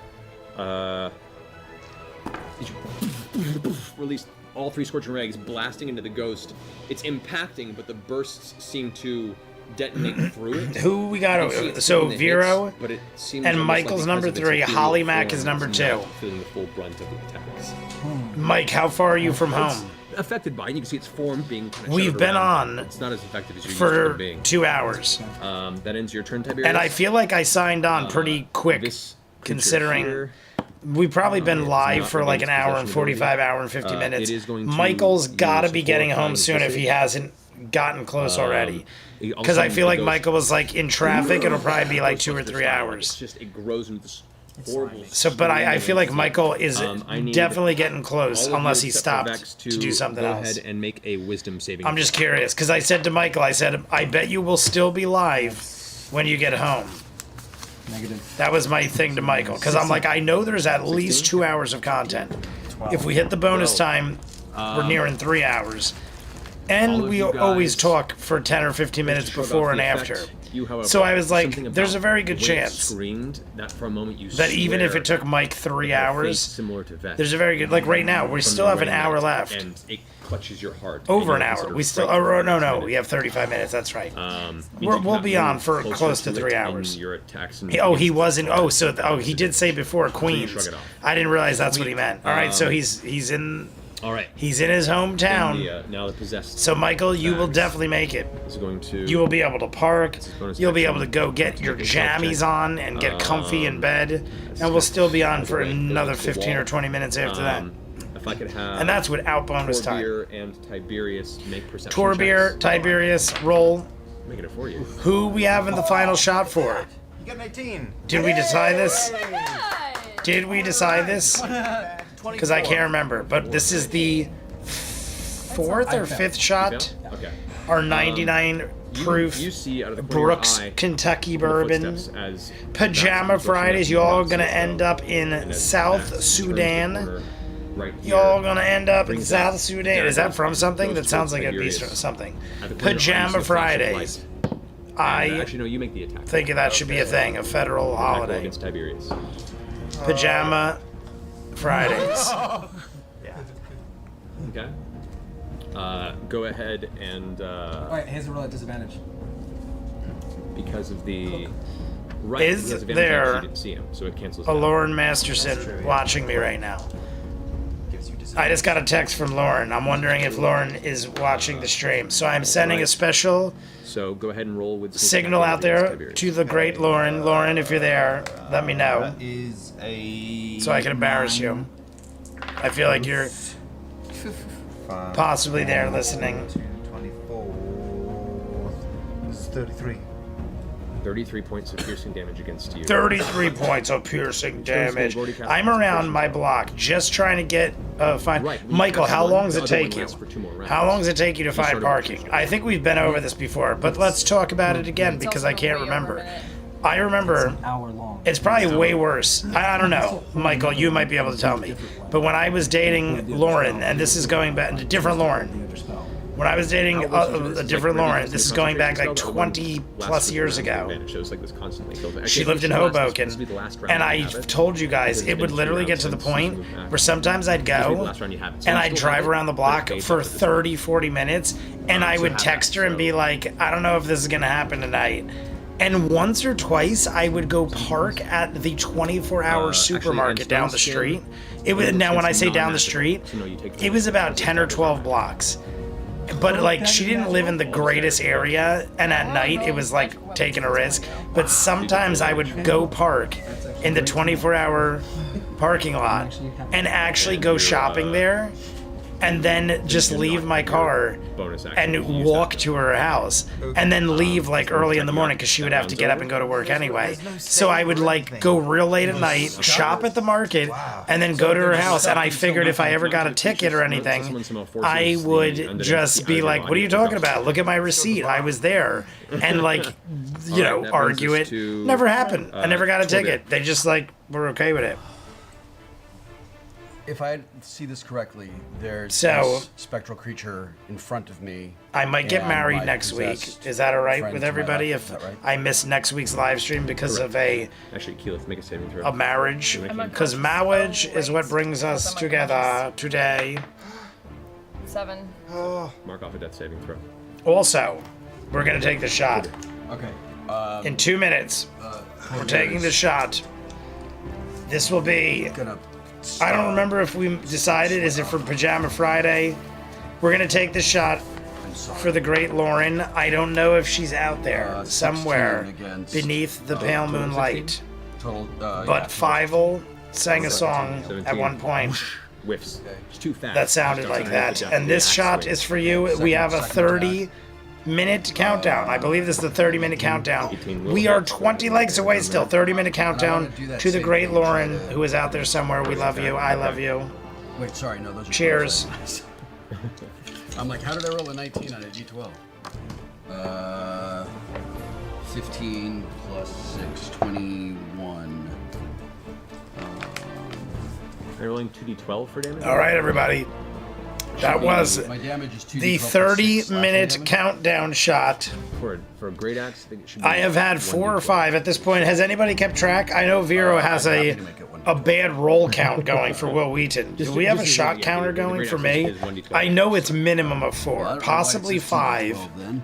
S3: Release all 3 Scorching Rays, blasting into the ghost. It's impacting, but the bursts seem to detonate through it.
S1: Who we got? So Vero
S3: but it seems
S1: and Michael's
S3: like
S1: number 3. Holly Mack is number 2.
S3: Feeling the full brunt of the attacks.
S1: Mike, how far are you from home?
S3: Affected by it. You can see its form being kind of
S1: We've been
S3: around.
S1: on
S3: It's not as effective as you're
S1: for
S3: used to being.
S1: 2 hours.
S3: That ends your turn, Tiberius.
S1: And I feel like I signed on pretty quick, considering we've probably been live for like an hour and 45, hour and 50 minutes. Michael's got to be getting home soon if he hasn't gotten close already. Because I feel like Michael was like in traffic. It'll probably be like 2 or 3 hours.
S3: It grows into this horrible.
S1: So, but I feel like Michael is definitely getting close, unless he stopped to do something else.
S3: Go ahead and make a wisdom saving.
S1: I'm just curious, because I said to Michael, I said, I bet you will still be live when you get home.
S7: Negative.
S1: That was my thing to Michael, because I'm like, I know there's at least 2 hours of content. If we hit the bonus time, we're nearing 3 hours. And we always talk for 10 or 15 minutes before and after. So I was like, there's a very good chance that even if it took Mike 3 hours, there's a very good, like right now, we still have an hour left.
S3: And it clutches your heart.
S1: Over an hour. We still, oh, no, we have 35 minutes, that's right. We'll be on for close to 3 hours. He wasn't, he did say before Queens. I didn't realize that's what he meant. All right, so he's in...
S3: All right.
S1: He's in his hometown.
S3: Now the possessed.
S1: So Michael, you will definitely make it. You will be able to park. You'll be able to go get your jammies on and get comfy in bed, and we'll still be on for another 15 or 20 minutes after that.
S3: If I could have.
S1: And that's without bonus time.
S3: Torbir and Tiberius make perception
S1: Torbir,
S3: checks.
S1: Tiberius, roll.
S3: Making it for you.
S1: Who we have in the final shot for?
S11: You got an 18.
S1: Did we decide this? Did we decide this? Because I can't remember, but this is the 4th or 5th shot.
S3: Okay.
S1: Our 99 proof
S3: You see out of the corner of your
S1: Brooks,
S3: eye
S1: Kentucky
S3: the
S1: bourbon.
S3: footsteps as
S1: Pajama
S3: Vax'ildan
S1: Fridays. You all
S3: goes
S1: gonna
S3: up,
S1: end up in
S3: and as
S1: South
S3: Vax turns the
S1: Sudan.
S3: corner, right
S1: You all gonna end up in
S3: brings
S1: South
S3: out
S1: Sudan. Is that
S3: Daredevil
S1: from something?
S3: goes
S1: That sounds
S3: towards
S1: like it'd be
S3: Tiberius.
S1: from something.
S3: At the corner of your eye, you see
S1: Pajama
S3: a flash of
S1: Fridays.
S3: light.
S1: I
S3: Actually, no, you make the attack.
S1: think that should be a thing, a federal
S3: Attack roll
S1: holiday.
S3: against Tiberius.
S1: Pajama Fridays.
S3: Okay. Go ahead and
S7: Alright, he has a roll at disadvantage.
S3: because of the right.
S1: Is
S3: he has advantage
S1: there
S3: because you didn't see him, so it cancels.
S1: A
S3: out.
S1: Lauren Masterson watching me right now. I just got a text from Lauren. I'm wondering if Lauren is watching the stream. So I'm sending a special
S3: So go ahead and roll with
S1: signal out there to the great Lauren. Lauren, if you're there, let me know.
S11: That is a.
S1: So I can embarrass you. I feel like you're possibly there listening.
S11: 24. This is 33.
S3: 33 points of piercing damage against you.
S1: 33 points of piercing damage. I'm around my block just trying to get find.
S3: Right.
S1: Michael, how long does
S3: The
S1: it
S3: other one
S1: take you?
S3: lasts for 2 more rounds.
S1: How long does it take you to find
S3: started
S1: parking?
S3: with
S1: I think we've been over this before, but let's talk about it again because I can't remember. I remember
S7: Hour long.
S1: it's probably way worse. I don't know. Michael, you might be able to tell me. But when I was dating Lauren, and this is going back to different Lauren. When I was dating a different Lauren, this is going back like 20 plus years ago. She lived in Hoboken, and I've told you guys, it would literally get to the point where sometimes I'd go, and I'd drive around the block for 30, 40 minutes, and I would text her and be like, I don't know if this is going to happen tonight. And once or twice, I would go park at the 24-hour supermarket down the street. It was, now, when I say down the street, it was about 10 or 12 blocks. But like, she didn't live in the greatest area, and at night it was like taking a risk. But sometimes I would go park in the 24-hour parking lot and actually go shopping there, and then just leave my car and walk to her house, and then leave like early in the morning because she would have to get up and go to work anyway. So I would like go real late at night, shop at the market, and then go to her house. And I figured if I ever got a ticket or anything, I would just be like, what are you talking about? Look at my receipt. I was there. And like, you know, argue it. Never happened. I never got a ticket. They just like were okay with it.
S4: If I see this correctly, there's
S1: So-
S4: this spectral creature in front of me.
S1: I might get
S4: and
S1: married
S4: my
S1: next week.
S4: possessed
S1: Is that all right
S4: friend
S1: with
S4: to my
S1: everybody?
S4: left.
S1: If
S4: Is that right?
S1: I miss next week's live stream because of
S3: Actually, Keyleth, make a saving throw.
S1: a marriage? Because marriage is what brings us together today.
S9: 7.
S3: Mark off a death saving throw.
S1: Also, we're gonna take the shot
S4: Okay.
S1: in 2 minutes. We're taking the shot. This will be. I don't remember if we decided. Is it for Pajama Friday? We're gonna take the shot for the great Lauren. I don't know if she's out there somewhere
S4: 16 against,
S1: beneath the pale moonlight.
S4: Total,
S1: But Fievel sang a song at one point
S3: Whiffs. It's too fast.
S1: that sounded like that. And this shot is for you. We have a 30-minute countdown. I believe this is the 30-minute countdown. We are 20 legs away still. 30-minute countdown to the great Lauren, who is out there somewhere. We love you. I love you.
S4: Wait, sorry, no, those are
S1: Cheers.
S4: I'm like, how did I roll a 19 on a D12? 15 plus 6, 21.
S3: Are you rolling 2d12 for damage?
S1: All right, everybody. That was
S4: My damage is 2d12
S1: the
S4: plus 6 slashing
S1: 30-minute
S4: damage.
S1: countdown shot.
S3: For a great axe, I think it should be
S1: I have had 4 or
S3: 1d12.
S1: 5 at this point. Has anybody kept track? I know Vero has
S4: I'm
S1: a
S4: happy to make it 1d12.
S1: bad roll count going for Will Wheaton. Do we have a shot counter going for me? I know it's minimum of 4, possibly 5.
S4: 12 then.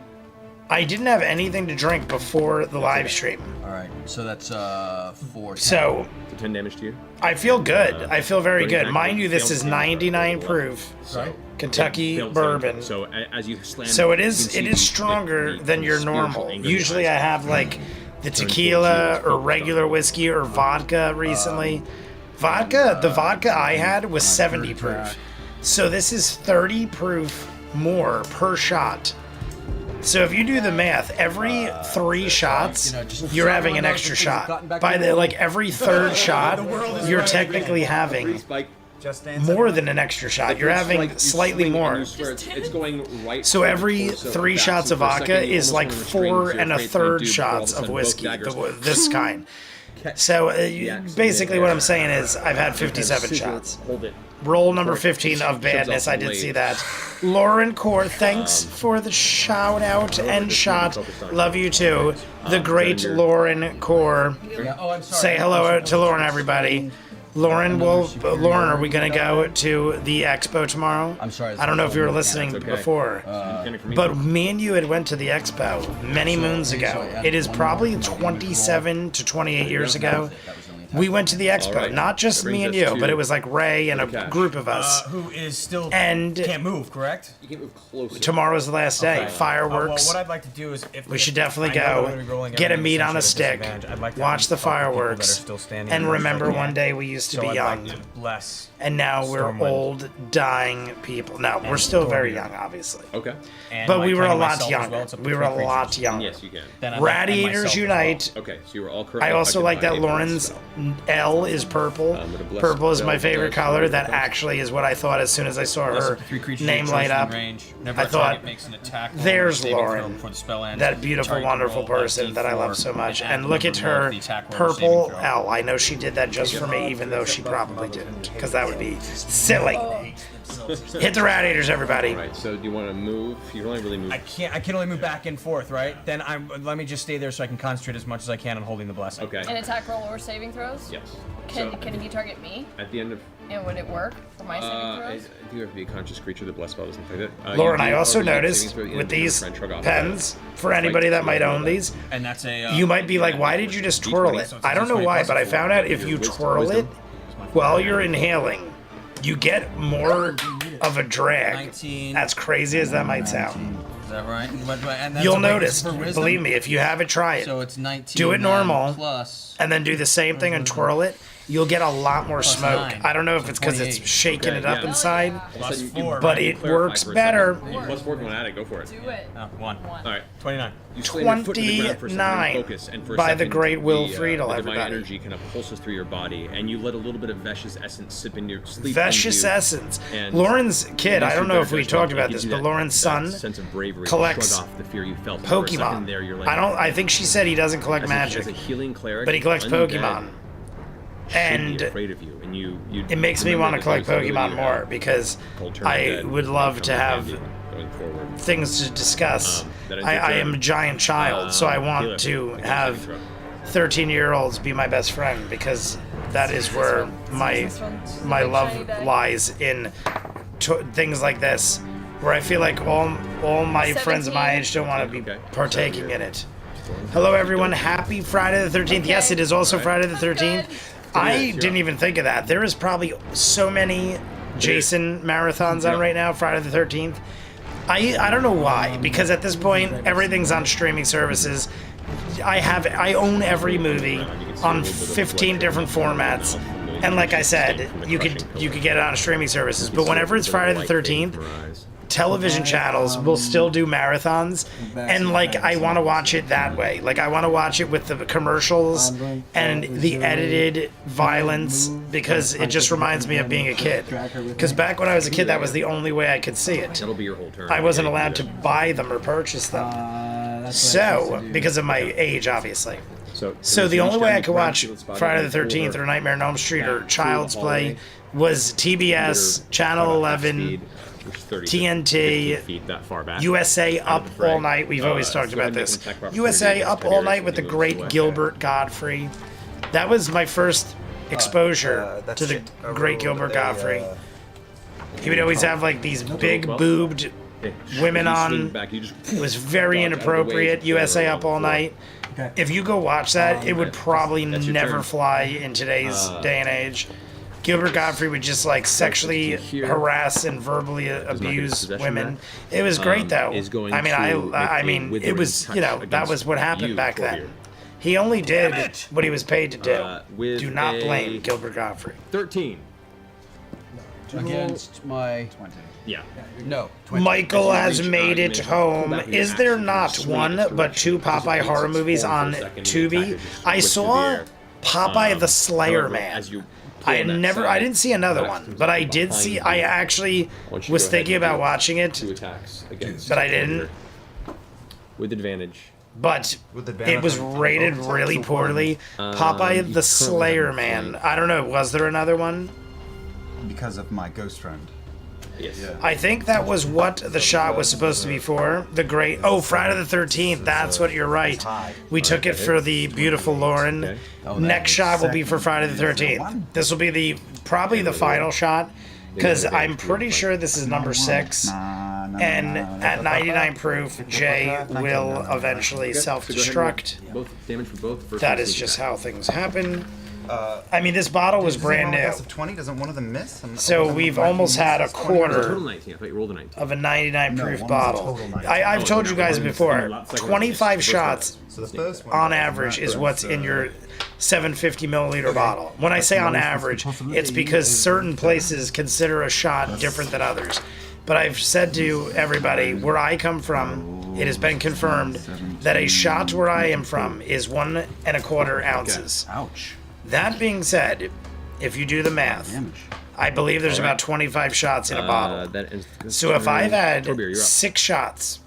S1: I didn't have anything to drink before the live stream.
S4: All right, so that's 4.
S1: So
S3: 10 damage to you.
S1: I feel good. I feel very
S3: But
S1: good.
S3: exactly,
S1: Mind you, this
S3: failed
S1: is
S3: to save
S1: 99
S3: for
S1: proof.
S3: So
S1: Kentucky
S3: failed to save.
S1: bourbon.
S3: So as you slam
S1: So it
S3: you
S1: is
S3: can see
S1: stronger than your
S3: spiritual
S1: normal.
S3: anger in your
S1: Usually I
S3: eyes.
S1: have like the
S3: Turn
S1: tequila
S3: towards you,
S1: or
S3: it's
S1: regular
S3: focused on
S1: whiskey or vodka recently. The vodka I had was 70 proof. So this is 30 proof more per shot. So if you do the math, every 3 shots, you're having an extra shot. By the every third shot, you're technically having more than an extra shot. You're having slightly more.
S3: It's going right.
S1: So every 3 shots of vodka is like 4 1/3 shots of whiskey, this kind. So basically what I'm saying is I've had 57 shots.
S3: Hold it.
S1: Roll number 15 of badness. I did see that. Lauren Core, thanks for the shout out and shot. Love you too. The great Lauren Core. Say hello to Lauren, everybody. Lauren, are we gonna go to the expo tomorrow?
S4: I'm sorry.
S1: I don't know if you were listening before, but me and you had went to the expo many moons ago. It is probably 27 to 28 years ago. We went to the expo, not just me and you, but it was like Ray and a group of us.
S5: Who is still
S1: And
S5: can't move, correct?
S3: You can't move closer.
S1: tomorrow's the last day. Fireworks.
S5: Well, what I'd like to do is, if
S1: We should definitely
S5: I know
S1: go,
S5: we're gonna be rolling
S1: get a
S5: everything
S1: meat on a
S5: essentially at
S1: stick,
S5: disadvantage. I'd like to
S1: watch the
S5: help people that are
S1: fireworks,
S5: still standing
S1: and
S5: as much as
S1: remember
S5: I can.
S1: one day we used to
S5: So
S1: be
S5: I'd
S1: young,
S5: like to bless.
S1: and now we're
S5: Stormwind.
S1: old, dying people. No, we're still very young, obviously.
S3: Okay.
S5: And
S1: But
S5: my
S1: we were a
S5: tiny
S1: lot
S5: myself as
S1: younger.
S5: well, it's up to
S1: We were
S5: 3
S1: a lot
S5: creatures.
S1: younger.
S3: Yes, you can.
S5: Then I'd like- and
S1: Radiators
S5: myself as well.
S1: Unite.
S3: Okay, so you were all currently
S1: I also like
S3: affected
S1: that
S3: by a
S1: Lauren's
S3: spell.
S1: L is purple.
S3: I'm gonna bless
S1: Purple is my
S3: Bell,
S1: favorite
S3: Dice,
S1: color.
S3: Roll,
S1: That
S3: Dice.
S1: actually is what I thought as soon as I saw
S5: Bless
S1: her
S5: up to 3 creatures
S1: name
S5: chosen
S1: light
S5: in
S1: up.
S5: range. Whenever
S1: I
S5: a
S1: thought,
S5: target makes an attack roll or
S1: there's
S5: saving throw
S1: Lauren,
S5: before the spell ends,
S1: that beautiful,
S5: target
S1: wonderful
S5: roll a
S1: person that I
S5: D4
S1: love so much.
S5: and
S1: And look at
S5: remove
S1: her
S5: the attack roll or saving
S1: purple
S5: throw.
S1: L. I know she did that just for me, even though she probably didn't, because that would be silly. Hit the radiators, everybody.
S3: All right. So do you want to move? You can only really move.
S5: I can only move back and forth, right? Then let me just stay there so I can concentrate as much as I can on holding the blessing.
S3: Okay.
S9: An attack roll or saving throws?
S3: Yes.
S9: Can
S3: So,
S9: he target me?
S3: at the end of
S9: And would it work for my saving
S3: I
S9: throws?
S3: think you have to be a conscious creature. The blessed spell doesn't affect it.
S1: Lauren,
S3: You
S1: I
S3: do
S1: also
S3: already get
S1: noticed
S3: saving throw at the end
S1: with
S3: of your
S1: these
S3: turn, shrug off
S1: pens,
S3: the
S1: for anybody that might own
S3: level.
S1: these,
S5: And that's a.
S1: you might be like, why did you just twirl it? I don't know why, but I found out if you twirl it while you're inhaling, you get more of a drag.
S5: 19.
S1: As crazy as that might sound.
S5: Is that right? And that's
S1: You'll
S5: a weight
S1: notice,
S5: for wisdom?
S1: believe me, if you have it, try it.
S5: So it's 19.
S1: Do it normal,
S5: Plus.
S1: and then do the same thing and twirl it. You'll get a lot more
S5: Plus
S1: smoke.
S5: 9.
S1: I don't know if it's because it's
S5: 28.
S1: shaking
S3: Okay,
S1: it up
S3: yeah.
S1: inside,
S5: Plus
S3: You
S5: 4.
S1: but
S5: right?
S1: it
S3: Clarify
S1: works
S3: for a
S1: better.
S3: second. Plus 4 if you want to add it. Go for it.
S9: Do it.
S5: 1.
S3: All right.
S5: 29.
S3: You slam your foot to the ground for a second and
S1: 29
S3: focus, and for a
S1: by the
S3: second,
S1: great Will Friedel,
S3: the divine
S1: everybody.
S3: energy kind of pulses through your body, and you let a little bit of Vesh's essence sip into your sleep.
S1: Vicious
S3: into you,
S1: essence.
S3: and
S1: Lauren's kid, I
S3: makes
S1: don't
S3: you
S1: know
S3: better
S1: if we
S3: judgmental.
S1: talked
S3: It
S1: about
S3: gives
S1: this,
S3: you
S1: but
S3: that-
S1: Lauren's
S3: that
S1: son
S3: sense of bravery to
S1: collects
S3: shrug off the fear you felt. And for a second
S1: Pokemon.
S3: there, you're like,
S1: I think she said he doesn't collect
S3: as
S1: magic,
S3: a healing cleric,
S1: but he collects
S3: undead
S1: Pokemon.
S3: should
S1: And
S3: be afraid of you, and you
S1: it makes me want to collect Pokemon more because I would love to have
S3: going forward.
S1: things to discuss.
S3: That ends
S1: I
S3: your
S1: am a
S3: turn.
S1: giant child, so I want
S3: Keeler,
S1: to
S3: make your
S1: have
S3: saving
S1: 13-year-olds be my best friend because that is where my love lies in things like this, where I feel like all my friends my age don't want to be
S3: Okay.
S1: partaking in it. Hello, everyone. Happy Friday the 13th. Yes, it is also Friday the 13th. I didn't even think of that. There is probably so many Jason marathons on right now, Friday the 13th. I don't know why, because at this point, everything's on streaming services. I own every movie on 15 different formats. And like I said, you could get it on streaming services. But whenever it's Friday the 13th, television channels will still do marathons, and like I want to watch it that way. Like I want to watch it with the commercials and the edited violence because it just reminds me of being a kid. Because back when I was a kid, that was the only way I could see it.
S3: That'll be your whole turn.
S1: I wasn't allowed to buy them or purchase them.
S7: that's what I
S1: So,
S7: chose to do.
S1: because of my age, obviously.
S3: So
S1: The only way I could watch
S3: Friday
S1: Friday the 13th or Nightmare on Elm Street or Child's Play was TBS, Channel 11, TNT, USA Up All Night. We've always talked about this. USA Up All Night with the great Gilbert Godfrey. That was my first exposure to the great Gilbert Godfrey. He would always have like these big boobed women on. It was very inappropriate. USA Up All Night. If you go watch that, it would probably never fly in today's day and age. Gilbert Godfrey would just like sexually harass and verbally abuse women. It was great though. I mean, it was, you know, that was what happened back then. He only did what he was paid to do. Do not blame Gilbert Godfrey.
S3: 13.
S4: Against my
S11: 20.
S3: Yeah.
S4: No. 20.
S1: Michael has made it home. Is there not one but two Popeye horror movies on Tubi? I saw Popeye the Slayer Man. I didn't see another one, but I did see. I actually was thinking about watching it, but I didn't.
S3: With advantage.
S1: But it was rated really poorly. Popeye the Slayer Man. I don't know. Was there another one?
S11: Because of my ghost friend.
S3: Yes.
S1: I think that was what the shot was supposed to be for. The great. Oh, Friday the 13th. That's what you're right. We took it for the beautiful Lauren. Next shot will be for Friday the 13th. This will be probably the final shot, because I'm pretty sure this is number 6. And at 99 proof, Jay will eventually self-destruct.
S3: Both damage for both.
S1: That is just how things happen. I mean, this bottle was brand new.
S11: Of 20, doesn't one of them miss?
S1: So we've almost had a quarter
S3: Total 19. I thought you rolled a 19.
S1: of a 99 proof
S11: one's a
S1: bottle.
S11: total 19.
S1: I've told you guys before, 25 shots
S11: So the first one
S1: on average is what's in your 750 milliliter bottle. When I say on average, it's because certain places consider a shot different than others. But I've said to everybody, where I come from, it has been confirmed that a shot where I am from is 1 1/4 ounces.
S4: Ouch.
S1: That being said, if you do the math, I believe there's about 25 shots in a bottle. So if I've had 6 shots,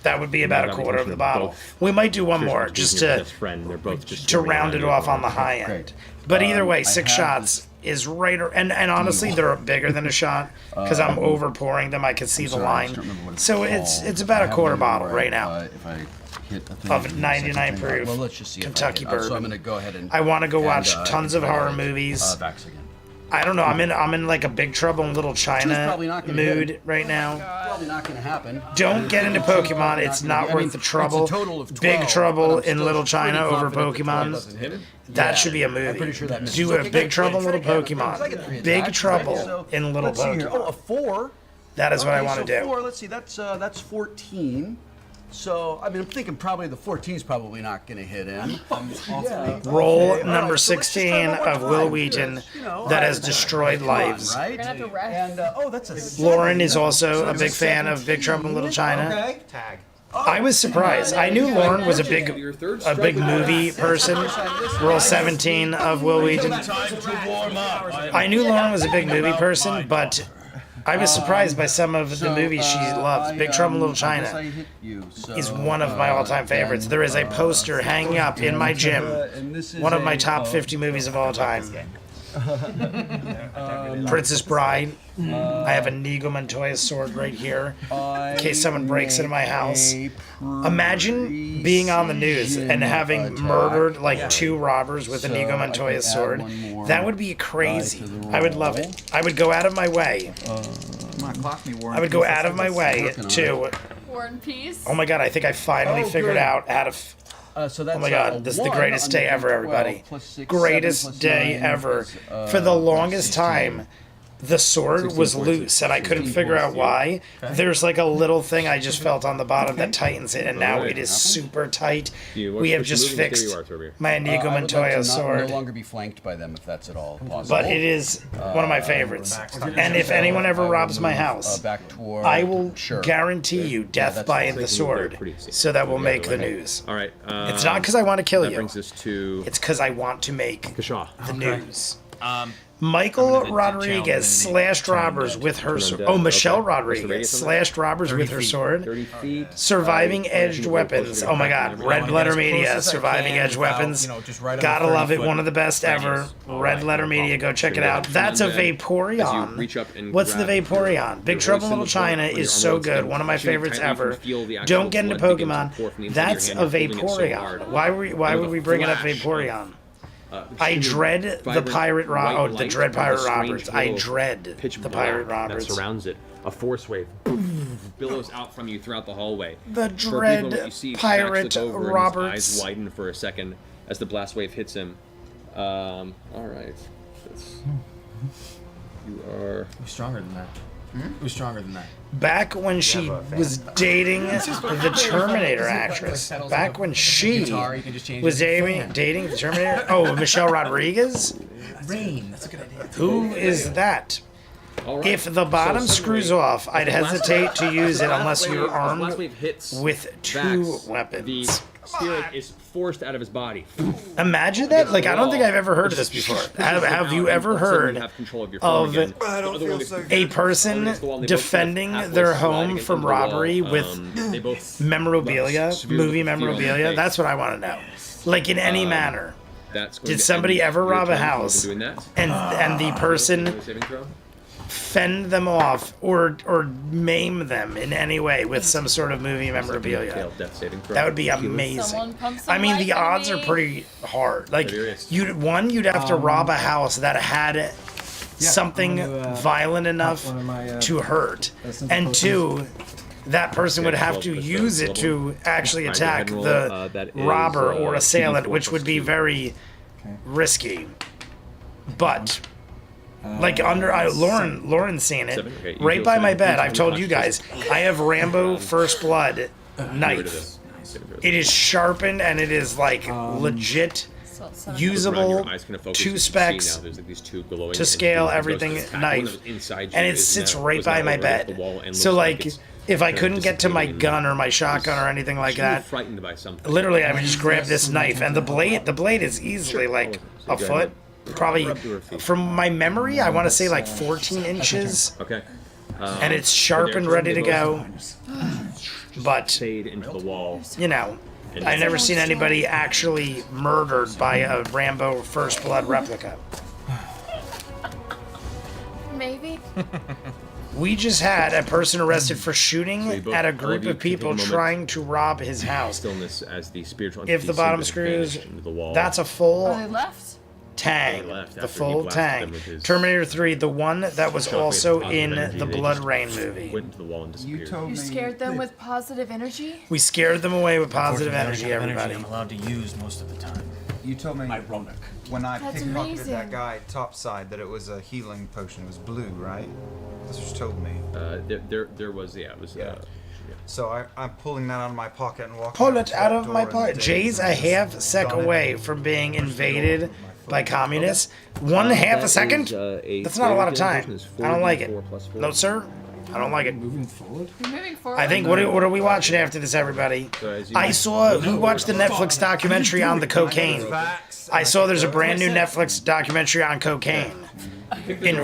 S1: that would be about a quarter of the bottle. We might do one more just to round it off on the high end. But either way, 6 shots is right, and honestly, they're bigger than a shot because I'm over pouring them. I can see the line. So it's about a quarter bottle right now. Of 99 proof
S4: Well, let's just see
S1: Kentucky bourbon.
S4: So I'm gonna go ahead and.
S1: I want to go watch tons of horror movies.
S4: Vax'ildan.
S1: I don't know. I'm in like a Big Trouble in Little China
S4: probably not gonna
S1: mood
S4: hit.
S1: right now.
S4: Probably not gonna happen.
S1: Don't get into Pokemon. It's not worth the trouble.
S4: It's a total of 12,
S1: Big Trouble
S4: but I'm
S1: in
S4: still
S1: Little China
S4: pretty
S1: over
S4: confident that 12
S1: Pokemon.
S4: doesn't hit.
S1: That should be a movie.
S4: I'm pretty sure that misses.
S1: Do a
S4: Okay,
S1: Big Trouble in Little
S4: try it again. I get 3
S1: Pokemon. Big
S4: attacks,
S1: Trouble
S4: right? So,
S1: in Little
S4: let's see here. Oh, a
S1: Pokemon.
S4: 4.
S1: That is what I
S4: Okay,
S1: want to
S4: so
S1: do.
S4: 4. Let's see. That's 14. So I mean, I'm thinking probably the 14 is probably not going to hit him.
S1: Roll
S4: Okay, all
S1: number
S4: right, so let's just
S1: 16
S4: try one more
S1: of
S4: time,
S1: Will Wheaton
S4: because, you know,
S1: that has destroyed lives.
S4: Right?
S9: You're gonna have to ref.
S4: And that's a
S1: Lauren is also a big fan of Big Trouble in Little China.
S11: Okay. Tag.
S1: I was surprised. I knew Lauren was a big movie person. Roll 17 of Will Wheaton. I knew Lauren was a big movie person, but I was surprised by some of the movies she loves. Big Trouble in Little China is one of my all-time favorites. There is a poster hanging up in my gym. One of my top 50 movies of all time. Princess Bride. I have a Inigo Montoya sword right here in case someone breaks into my house. Imagine being on the news and having murdered like 2 robbers with Inigo Montoya's sword. That would be crazy. I would love it. I would go out of my way. I would go out of my way to.
S9: War and Peace.
S1: Oh my god! I think I finally figured out how to.
S4: So that's,
S1: Oh my god, this is the greatest day ever, everybody. Greatest day ever. For the longest time, the sword was loose, and I couldn't figure out why. There's like a little thing I just felt on the bottom that tightens it, and now it is super tight. We have just fixed my Inigo Montoya sword.
S4: No longer be flanked by them if that's at all possible.
S1: But it is one of my favorites. And if anyone ever robs my house, I will guarantee you death by the sword, so that will make the news.
S3: All right.
S1: It's not because I want to kill
S3: that
S1: you.
S3: brings us to
S1: It's because I want to make
S3: Kashaw.
S1: the news. Michael Rodriguez slashed robbers with her sword. Oh, Michelle Rodriguez slashed robbers with her sword.
S3: 30 feet.
S1: Surviving edged weapons. Oh my god. Red Letter Media, surviving edged weapons. Gotta love it. One of the best ever. Red Letter Media, go check it out. That's a Vaporeon. What's the Vaporeon? Big Trouble in Little China is so good. One of my favorites ever. Don't get into Pokemon. That's a Vaporeon. Why would we bring it up Vaporeon? I dread the pirate the dread pirate robbers. I dread the pirate robbers.
S3: That surrounds it. A force wave billows out from you throughout the hallway.
S1: The
S3: For a brief
S1: dread
S3: moment, you see
S1: pirate
S3: Max look over and
S1: Roberts.
S3: his eyes widen for a second as the blast wave hits him. All right. You are.
S7: Who's stronger than that? Who's stronger than that?
S1: Back when she was dating the Terminator actress. Back when she was dating the Terminator. Oh, Michelle Rodriguez?
S7: Rain. That's a good idea.
S1: Who is that?
S3: Right.
S1: If the bottom screws off, I'd hesitate to use it unless you're armed with two weapons.
S3: Spirit is forced out of his body.
S1: Imagine that. Like, I don't think I've ever heard of this before. Have you ever heard of a person defending their home from robbery with memorabilia, movie memorabilia? That's what I want to know. Like, in any manner. Did somebody ever rob a house and the person fend them off or maim them in any way with some sort of movie memorabilia? That would be amazing. I mean, the odds are pretty hard. Like, you'd have to rob a house that had something violent enough to hurt, and two, that person would have to use it to actually attack the robber or assailant, which would be very risky. But like Lauren's seen it right by my bed. I've told you guys I have Rambo First Blood knife. It is sharpened and it is like legit usable, 2 specs to scale everything knife, and it sits right by my bed. So like, if I couldn't get to my gun or my shotgun or anything like that, literally I would just grab this knife, and the blade is easily like a foot. Probably, from my memory, I want to say like 14 inches.
S3: Okay.
S1: And it's sharpened, ready to go. But,
S3: into the wall.
S1: You know, I've never seen anybody actually murdered by a Rambo First Blood replica.
S9: Maybe.
S1: We just had a person arrested for shooting at a group of people trying to rob his house. If the bottom screws, that's a full
S9: Are they left?
S1: tang. The full tang. Terminator 3, the one that was also in the Blood Rain movie.
S9: You scared them with positive energy?
S1: We scared them away with positive energy, everybody.
S5: I'm allowed to use most of the time.
S11: You told me
S5: Ironic.
S11: when I
S9: That's
S11: pickpocketed
S9: amazing.
S11: that guy topside that it was a healing potion. It was blue, right? That's what you told me.
S3: There was, it was.
S11: So I'm pulling that out of my pocket and walking.
S1: Pull it out of my pocket. Jay's a half sec away from being invaded by communists. 1/2 a second? That's not a lot of time. I don't like it. No, sir. I don't like it.
S7: Moving forward?
S9: You're moving forward.
S1: I think, what are we watching after this, everybody? We watched the Netflix documentary on the cocaine. I saw there's a brand new Netflix documentary on cocaine.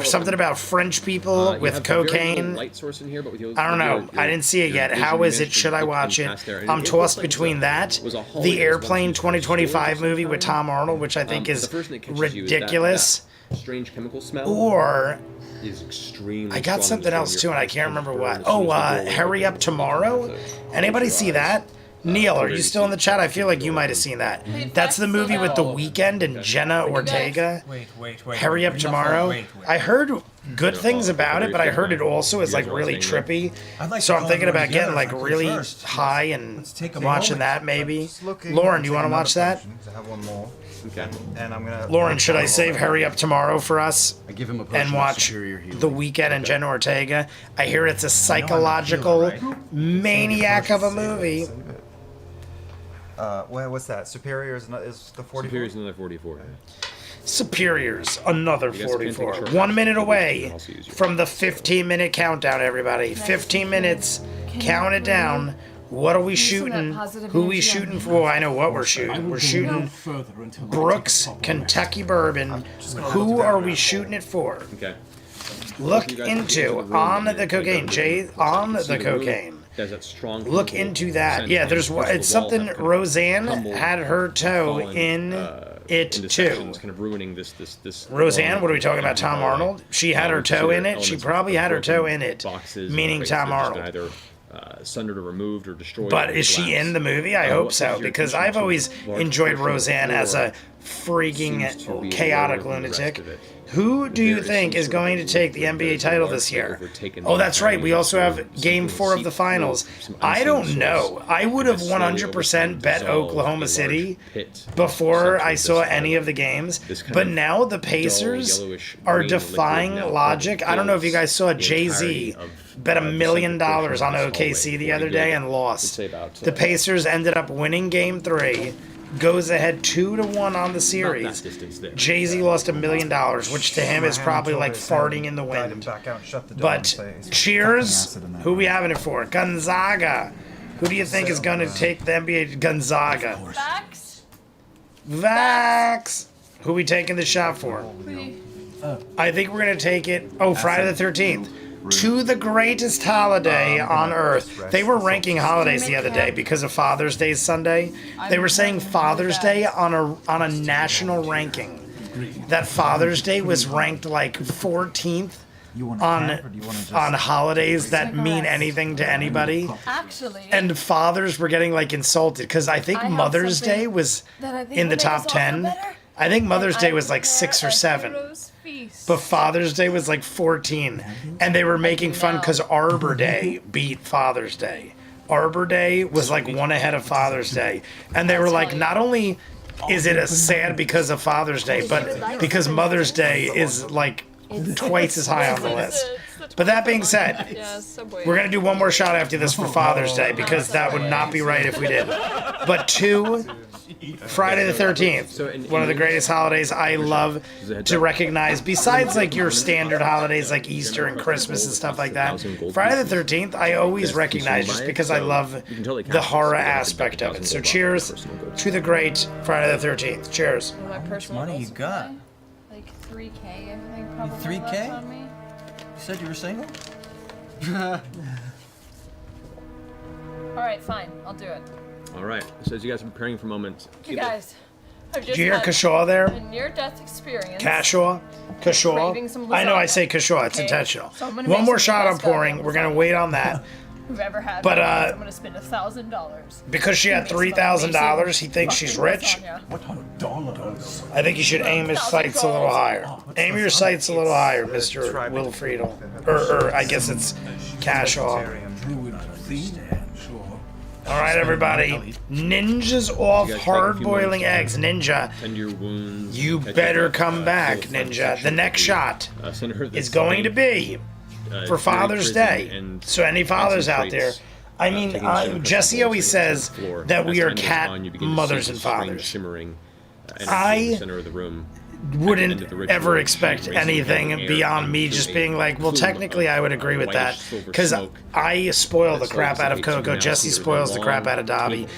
S1: Something about French people with cocaine. I don't know. I didn't see it yet. How is it? Should I watch it? I'm tossed between that, the Airplane 2025 movie with Tom Arnold, which I think is ridiculous,
S3: strange chemical smell,
S1: or
S3: is extremely.
S1: I got something else too, and I can't remember what. Oh, Hurry Up Tomorrow. Anybody see that? Neil, are you still in the chat? I feel like you might have seen that. That's the movie with The Weeknd and Jenna Ortega.
S5: Wait.
S1: Hurry Up Tomorrow. I heard good things about it, but I heard it also is like really trippy. So I'm thinking about getting like really high and watching that maybe. Lauren, do you want to watch that?
S11: I have one more. Okay. And I'm gonna.
S1: Lauren, should I save Hurry Up Tomorrow for us
S4: I give him a potion
S1: and
S4: of
S1: watch
S4: superior healing.
S1: The Weeknd and Jenna Ortega? I hear it's a psychological maniac of a movie.
S11: What's that? Superior is the 44?
S3: Superior is another 44.
S1: Superior's another 44. 1 minute away from the 15-minute countdown, everybody. 15 minutes. Count it down. What are we
S9: Using that
S1: shooting?
S9: positive
S1: Who we
S9: energy
S1: shooting
S9: on
S1: for? I know what we're shooting. We're shooting
S5: further until
S1: Brooks, Kentucky Bourbon. Who are we shooting it for?
S3: Okay.
S1: Look into on the cocaine, Jay. On the cocaine.
S3: There's that strong.
S1: Look into that. Yeah, there's it's something. Roseanne had her toe in it too.
S3: Kind of ruining this.
S1: Roseanne, what are we talking about? Tom Arnold? She had her toe in it. She probably had her toe in it, meaning Tom Arnold.
S3: Either sundered or removed or destroyed.
S1: But is she in the movie? I hope so, because I've always enjoyed Roseanne as a freaking chaotic lunatic. Who do you think is going to take the NBA title this year? Oh, that's right. We also have Game 4 of the finals. I don't know. I would have 100% bet Oklahoma City before I saw any of the games. But now the Pacers are defying logic. I don't know if you guys saw Jay-Z bet $1 million on OKC the other day and lost. The Pacers ended up winning Game 3. Goes ahead 2-1 on the series. Jay-Z lost $1 million, which to him is probably like farting in the wind. But cheers. Who we having it for? Gonzaga. Who do you think is going to take the NBA? Gonzaga. Vax. Who we taking the shot for? I think we're going to take it. Oh, Friday the 13th. To the greatest holiday on earth. They were ranking holidays the other day because of Father's Day Sunday. They were saying Father's Day on a national ranking. That Father's Day was ranked like 14th on holidays that mean anything to anybody.
S9: Actually.
S1: And fathers were getting like insulted because I think Mother's Day was in the top 10. I think Mother's Day was like 6 or 7. But Father's Day was like 14. And they were making fun because Arbor Day beat Father's Day. Arbor Day was like one ahead of Father's Day. And they were like, not only is it a sad because of Father's Day, but because Mother's Day is like twice as high on the list. But that being said, we're going to do one more shot after this for Father's Day because that would not be right if we did. But Friday the 13th, one of the greatest holidays I love to recognize, besides like your standard holidays like Easter and Christmas and stuff like that. Friday the 13th, I always recognize just because I love the horror aspect of it. So cheers to the great Friday the 13th. Cheers.
S9: How much
S7: money you got?
S9: Like 3K, I think, probably.
S7: 3K?
S9: left on me.
S7: You said you were single?
S9: Alright, fine. I'll do it.
S3: All right. So as you guys are preparing for a moment,
S9: You guys, I've just
S1: Did you hear
S9: had
S1: Kashaw there?
S9: a near-death experience.
S1: Kashaw?
S9: Craving some
S1: I know I
S9: lasagna.
S1: say Kashaw. It's
S9: Okay,
S1: intentional.
S9: so I'm gonna
S1: One
S9: make
S1: more
S9: some
S1: shot I'm
S9: lasagna
S1: pouring. We're going to wait on that.
S9: Whoever had
S1: But,
S9: one, I'm gonna spend $1,000.
S1: Because she had $3,000, he thinks she's rich.
S5: What dollars?
S1: I think you should aim his sights a little higher. Aim your sights a little higher, Mr. Wilfriedel. Or I guess it's Kashaw. All right, everybody. Ninja's off hard-boiling eggs. Ninja,
S3: tend your wounds.
S1: you better come back, Ninja. The next shot is going to be for Father's Day. So any fathers out there, I mean, Jesse always says that we are cat mothers and fathers. I wouldn't ever expect anything beyond me just being like, well, technically I would agree with that because I spoil the crap out of Coco. Jesse spoils the crap out of Dobby.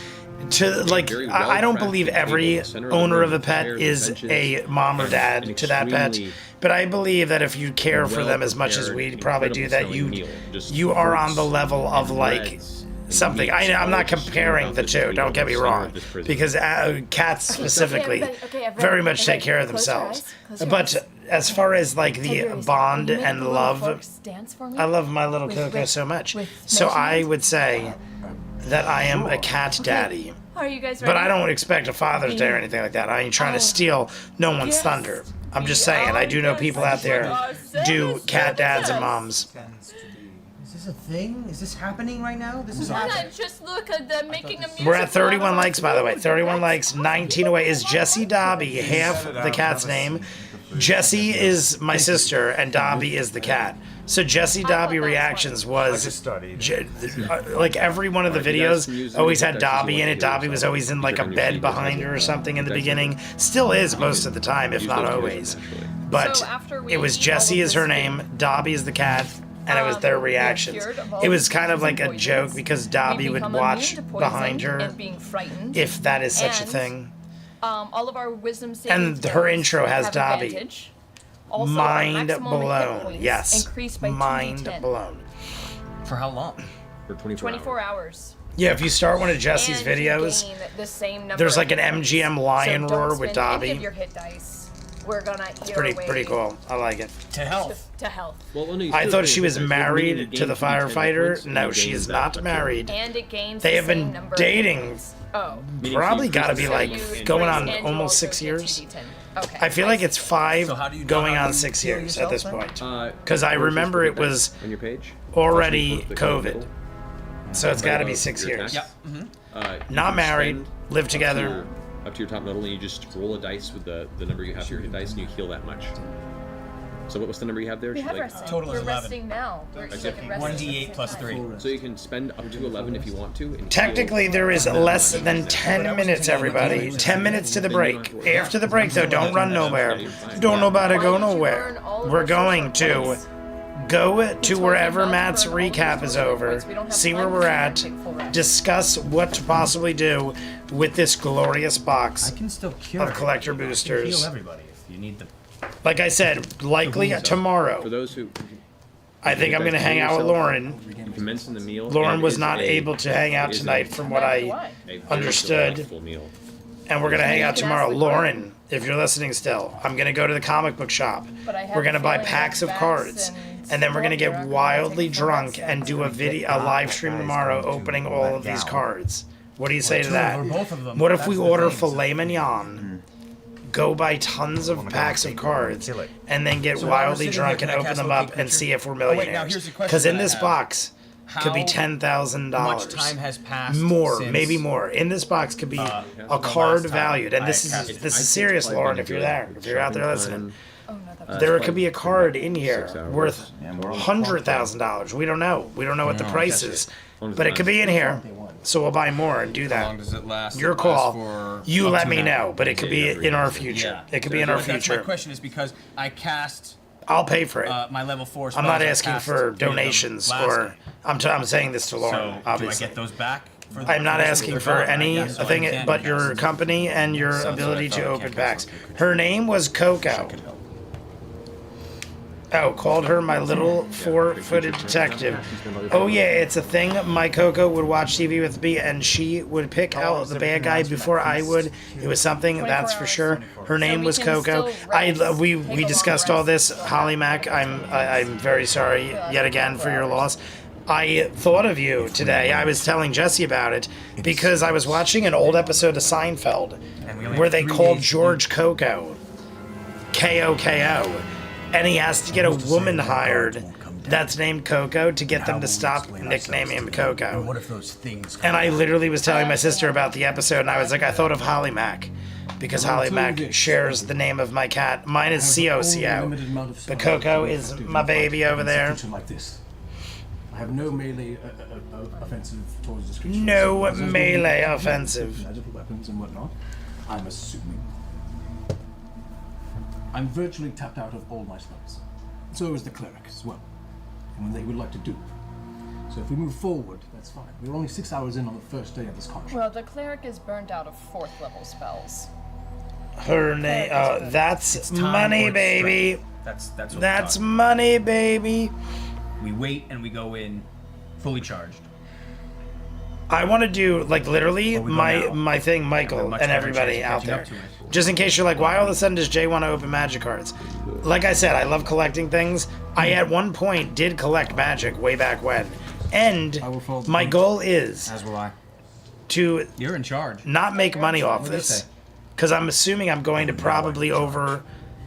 S1: I don't believe every owner of a pet is a mom or dad to that pet, but I believe that if you care for them as much as we probably do, that you are on the level of like something. I'm not comparing the two, don't get me wrong, because cats specifically very much take care of themselves. But as far as like the bond and love, I love my little Coco so much. So I would say that I am a cat daddy.
S9: Are you guys ready?
S1: But I don't expect a Father's Day or anything like that. I ain't trying to steal no one's thunder. I'm just saying, I do know people out there do cat dads and moms.
S7: Is this a thing? Is this happening right now? This is
S9: Why
S7: happening.
S9: not just look at them making a music?
S1: We're at 31 likes, by the way. 31 likes, 19 away. Is Jessie Dobby half the cat's name? Jessie is my sister, and Dobby is the cat. So Jessie Dobby reactions was like every one of the videos always had Dobby in it. Dobby was always in like a bed behind her or something in the beginning. Still is most of the time, if not always. But it was Jessie is her name, Dobby is the cat, and it was their
S9: we are
S1: reactions.
S9: cured of all
S1: It was kind of like a
S9: poisons.
S1: joke because Dobby
S9: We've
S1: would
S9: become
S1: watch
S9: immune to
S1: behind
S9: poison
S1: her,
S9: and being frightened.
S1: if that is such a
S9: And,
S1: thing.
S9: All of our wisdom saving
S1: And her
S9: throws
S1: intro has
S9: have
S1: Dobby.
S9: advantage. Also, our
S1: Mind
S9: maximum hit
S1: blown.
S9: points
S1: Yes.
S9: increased by
S1: Mind
S9: 2d10.
S1: blown.
S5: For how long?
S3: For 24
S9: 24 hours.
S1: Yeah, if you start one of Jesse's
S9: And you
S1: videos,
S9: gain the same number
S1: there's
S9: of
S1: like an
S9: hit points.
S1: MGM lion
S9: So don't
S1: roar with
S9: spend
S1: Dobby.
S9: Any of your hit dice. We're gonna eat
S1: Pretty
S9: our way
S1: pretty cool. I like it.
S5: To health.
S9: to health.
S3: Well, no, you
S1: I
S3: still
S1: thought
S3: gain
S1: she
S3: hit
S1: was
S3: dice. You're meaning
S1: married
S3: you
S1: to
S3: gain
S1: the
S3: 2d10 hit
S1: firefighter.
S3: points, and
S1: No,
S3: you
S1: she
S3: gain
S1: is
S3: that
S1: not
S3: much
S1: married.
S9: And it gains
S1: They
S9: the
S1: have
S9: same
S1: been
S9: number of
S1: dating.
S9: hit points. Oh.
S3: Meaning
S1: Probably
S3: she
S1: got to
S3: increases
S1: be
S3: the
S1: like
S3: damage in-
S1: going
S9: Grace
S1: on
S9: and you
S1: almost
S9: also
S1: 6
S9: get
S1: years.
S9: 2d10. Okay.
S1: I feel like it's 5
S5: So how do you know
S1: going
S5: how
S1: on
S5: you
S1: 6
S5: heal
S1: years at this
S5: yourself
S1: point. Because I
S3: yours is
S1: remember
S3: the
S1: it
S3: hit
S1: was
S3: dice on your page.
S1: already
S3: Plus you put the
S1: COVID.
S3: middle.
S1: So it's got to be
S3: above
S1: 6
S3: your
S1: years.
S3: attack.
S5: Yep.
S3: You
S1: Not
S3: can
S1: married,
S3: spend
S1: live
S3: up to
S1: together.
S3: up to your top middle, and you just roll a dice with the number you have for your hit dice, and you heal that much. So what was the number you have there?
S9: We
S3: She's
S9: have
S3: like-
S9: resting.
S5: Total is
S9: We're
S5: 11.
S9: resting now. We're
S3: That's
S9: like
S3: it.
S9: resting at
S5: 1d8
S9: the
S5: plus
S9: same
S5: 3.
S9: time.
S3: So you can spend up to 11 if you want to. And
S1: Technically,
S3: heal
S1: there is
S3: that
S1: less
S3: much.
S1: than 10 minutes, everybody. 10 minutes to the break. After the break, though, don't run nowhere. Don't nobody go nowhere. We're going to go to wherever Matt's recap is over, see where we're at, discuss what to possibly do with this glorious box
S5: I can still cure
S1: of collector
S5: everybody. I can
S1: boosters.
S5: heal everybody if you need the.
S1: Like I said, likely
S3: For
S1: tomorrow.
S3: those who
S1: I think I'm going to hang out with Lauren.
S3: you can mention the meal.
S1: Lauren
S3: and
S1: was
S3: is
S1: not
S3: a-
S1: able to hang out
S3: is a-
S1: tonight from what I
S3: a very
S1: understood.
S3: delightful meal.
S1: And we're gonna hang
S9: You
S1: out
S9: can
S1: tomorrow.
S9: ask the
S1: Lauren, if you're listening still, I'm gonna go to the comic book shop.
S9: But I have
S1: We're gonna
S9: a
S1: buy
S9: feeling
S1: packs
S9: that
S1: of cards,
S9: Vax
S1: and then we're gonna
S9: Scorpio
S1: get
S9: are gonna
S1: wildly
S9: take
S1: drunk
S9: Vax
S1: and do a live stream tomorrow, opening all of these cards. What do you say to that?
S5: Or both of them.
S1: What if
S5: That's
S1: we
S5: the
S1: order
S5: thing.
S1: filet mignon, go buy tons of packs of cards, and then get
S5: So while we're
S1: wildly
S5: sitting
S1: drunk
S5: here,
S1: and
S5: can I
S1: open
S5: cast
S1: them
S5: a
S1: up
S5: quick
S1: and
S5: picture?
S1: see if we're
S5: Oh, wait, now
S1: millionaires?
S5: here's the question
S1: Because in
S5: that I
S1: this
S5: have.
S1: box could be
S5: How
S1: $10,000.
S5: much time has passed?
S1: More,
S5: since,
S1: maybe more. In this box could be a
S5: the
S1: card
S5: last time
S1: valued, and
S5: I
S1: this
S5: cast
S1: is
S5: it?
S1: this
S3: I
S1: is
S3: think
S1: serious,
S3: it's
S1: Lauren.
S3: probably
S1: If you're
S3: good.
S1: there, if you're out there
S3: Shopping
S1: listening,
S9: Oh, no, that's
S1: there
S3: probably
S1: could be a
S3: about
S1: card in
S3: 6
S1: here
S3: hours.
S1: worth $100,000. We don't know. We don't know what the price is, but it could be in here. So we'll buy more and do
S5: How long
S1: that.
S5: does it last?
S1: Your
S5: It lasts
S1: call.
S5: for
S1: You
S5: up
S1: let
S5: to
S1: me
S5: an
S1: know,
S5: hour.
S1: but it could be in our future. It could be in our
S5: That's my
S1: future.
S5: question is because I cast
S1: I'll pay for it.
S5: my level 4
S1: I'm
S5: spells.
S1: not
S5: I
S1: asking
S5: cast
S1: for
S5: 3 of them
S1: donations
S5: last
S1: or
S5: night.
S1: I'm saying this to Lauren.
S5: So do I
S1: Obviously,
S5: get those back? For
S1: I'm not
S5: for
S1: asking
S5: the
S1: for
S5: card?
S1: anything
S5: Yeah, so I
S1: but
S5: can't
S1: your
S5: cast.
S1: company and your
S5: So
S1: ability
S5: I thought
S1: to
S5: I
S1: open
S5: can't
S1: packs.
S5: cast them.
S1: Her name was Coco. Oh, called her my little four-footed detective. Oh yeah, it's a thing. My Coco would watch TV with me, and she would pick out the bad guy before I would. It was something, that's for sure. Her name
S9: we
S1: was
S9: can
S1: Coco.
S9: still rest.
S1: We
S9: Take a long
S1: discussed all
S9: rest.
S1: this. Holly Mac, I'm very sorry yet again for your loss. I thought of you today. I was telling Jesse about it because I was watching an old episode of Seinfeld where they called George Coco, K-O-K-O, and he has to get a woman hired that's named Coco to get them to stop nicknaming him Coco.
S4: What if those things
S1: And I literally was telling my sister about the episode, and I was like, I thought of Holly Mac because Holly Mac shares the name of my cat. Mine is C-O-C-O, but Coco is my baby over there.
S7: Like this. I have no melee offensive towards description.
S1: No melee offensive.
S7: Magical weapons and whatnot. I'm assuming. I'm virtually tapped out of all my spells. So is the cleric as well. And when they would like to do. So if we move forward, that's fine. We're only 6 hours in on the first day of this contract.
S9: Well, the cleric is burned out of 4th level spells.
S1: Her name, that's
S5: Time
S1: money,
S5: or
S1: baby.
S5: strength. That's what
S1: That's
S5: we're talking
S1: money, baby.
S5: about. We wait and we go in fully charged.
S1: I want to do like literally
S5: we go
S1: my
S5: now.
S1: thing,
S5: Yeah,
S1: Michael,
S5: much
S1: and
S5: better
S1: everybody
S5: chance of
S1: out
S5: catching
S1: there.
S5: up to it.
S1: Just in case you're like, why all of a sudden does Jay want to open magic cards? Like I said, I love collecting things. I at one point did collect magic way back when, and
S7: I will follow the
S1: my
S7: point.
S1: goal is
S5: As will I.
S1: to
S5: You're in charge.
S1: not make money off
S5: What do you
S1: this,
S5: say?
S1: because I'm assuming I'm going to probably over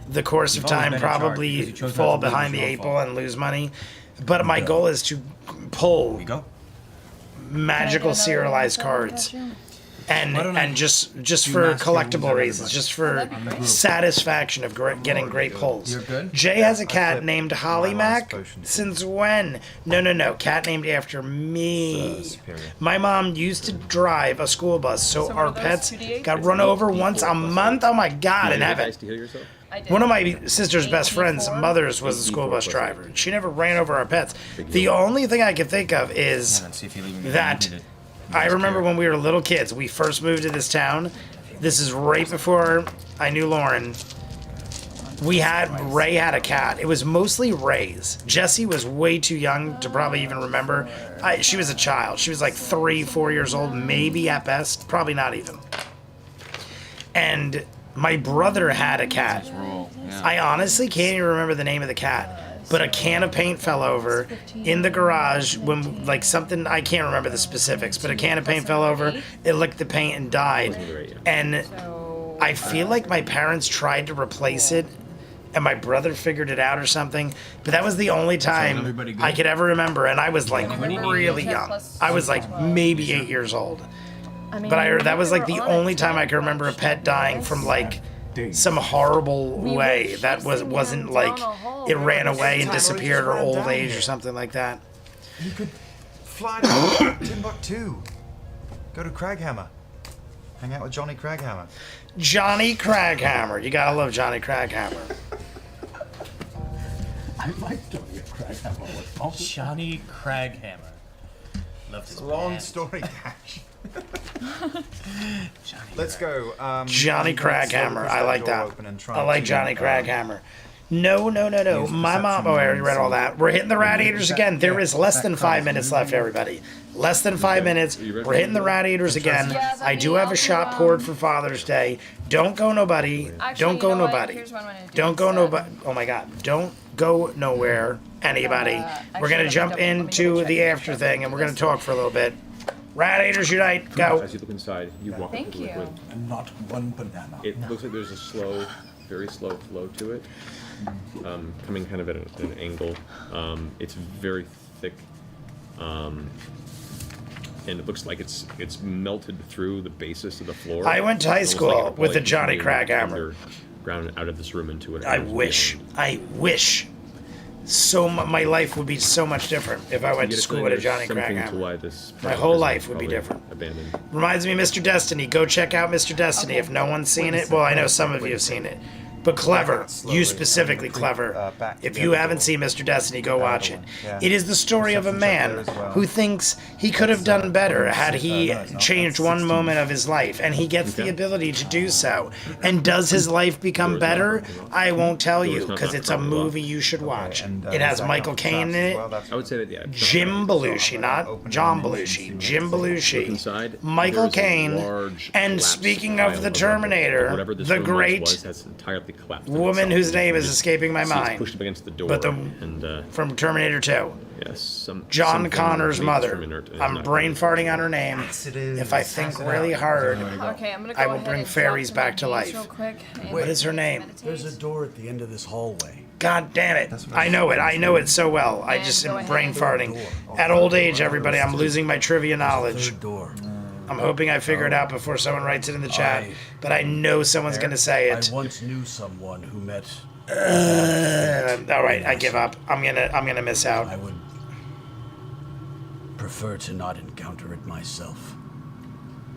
S1: the course of
S5: You've always
S1: time
S5: been in charge
S1: probably
S5: because you chose not
S1: fall
S5: to lose,
S1: behind the
S5: your
S1: eight
S5: fault.
S1: ball and lose money. But my goal is to pull
S5: We go.
S1: magical serialized cards. And just for
S5: master
S1: collectible
S5: rules
S1: reasons, just for
S9: That'd be
S1: satisfaction of getting great pulls.
S5: You're good?
S1: Jay has a
S11: I
S1: cat
S11: flipped
S1: named
S11: my
S1: Holly
S11: last
S1: Mac.
S11: potion.
S1: Since when? No. Cat named after me.
S11: superior.
S1: My mom used to drive a school bus, so
S9: So
S1: our
S9: are those
S1: pets
S9: 2d8?
S1: got run over once a month. Oh my God, in
S3: You have
S1: heaven.
S3: dice to heal yourself?
S9: I did.
S1: One of my sister's best friends'
S9: 84?
S1: mothers was a school bus driver. She never ran over our pets. The only thing I can think of is
S5: Let's see if you even
S1: that
S5: needed it.
S1: I remember when we were little kids, we first moved to this town. This is right before I knew Lauren. Ray had a cat. It was mostly Ray's. Jessie was way too young to probably even remember. She was a child. She was like 3-4 years old, maybe at best. Probably not even. And my brother had a cat. I honestly can't even remember the name of the cat. But a can of paint fell over in the garage when, like, something, I can't remember the specifics, but a can of paint fell over, it licked the paint and died. And I feel like my parents tried to replace it, and my brother figured it out or something, but that was the only time I could ever remember, and I was, like, really young. I was, like, maybe 8 years old. But that was, like, the only time I could remember a pet dying from, like, some horrible way that wasn't like it ran away and disappeared or old age or something like that.
S11: You could fly to Timbuktu. Go to Craghammer. Hang out with Johnny Craghammer.
S1: Johnny Craghammer. You gotta love Johnny Craghammer.
S5: I like Johnny Craghammer. Johnny Craghammer. Love this
S11: Long
S5: band.
S11: story, Cash. Let's go.
S1: Johnny Craghammer. I like that. I like Johnny Craghammer. No. My mom. Oh, I already read all that. We're hitting the radiators again. There is less than 5 minutes left, everybody. Less than 5 minutes. We're hitting the radiators again. I do have a shot poured for Father's Day. Don't go nobody. Don't go nobody. Don't go nobody. Oh my God. Don't go nowhere, anybody. We're gonna jump into the after thing and we're gonna talk for a little bit. Radiators unite. Go.
S3: As you look inside, you walk up to the liquid.
S8: And not one banana.
S3: It looks like there's a slow, very slow flow to it, coming kind of at an angle. It's very thick, and it looks like it's melted through the basis of the floor.
S1: I went to high school with a Johnny Craghammer.
S3: Ground out of this room into it.
S1: I wish. So my life would be so much different if I went to school with a Johnny Craghammer. My whole life would be different.
S3: Abandoned.
S1: Reminds me of Mr. Destiny. Go check out Mr. Destiny if no one's seen it. Well, I know some of you have seen it. But Clever, you specifically Clever. If you haven't seen Mr. Destiny, go watch it. It is the story of a man who thinks he could have done better had he changed one moment of his life, and he gets the ability to do so. And does his life become better? I won't tell you, because it's a movie you should watch. It has Michael Caine in it,
S3: I would say that, yeah.
S1: Jim Belushi, not John Belushi, Jim Belushi, Michael Caine, and speaking of the Terminator, the great woman whose name is escaping my mind,
S3: pushed up against the door,
S1: but from Terminator 2.
S3: Yes,
S1: John Connor's mother. I'm brain farting on her name. If I think really hard,
S9: Okay, I'm gonna go
S1: I will
S9: ahead
S1: bring
S9: and
S1: fairies
S9: drop to my
S1: back to
S9: knees
S1: life.
S9: real quick and
S1: What is her name?
S9: meditate.
S4: There's a door at the end of this hallway.
S1: God damn it. I know it. I know it so well. I just am brain farting. At old age, everybody, I'm losing my trivia knowledge.
S4: Third door.
S1: I'm hoping I figure it out before someone writes it in the chat, but I know someone's going to say it.
S4: I once knew someone who met.
S1: All right, I give up. I'm gonna miss out.
S4: I would prefer to not encounter it myself.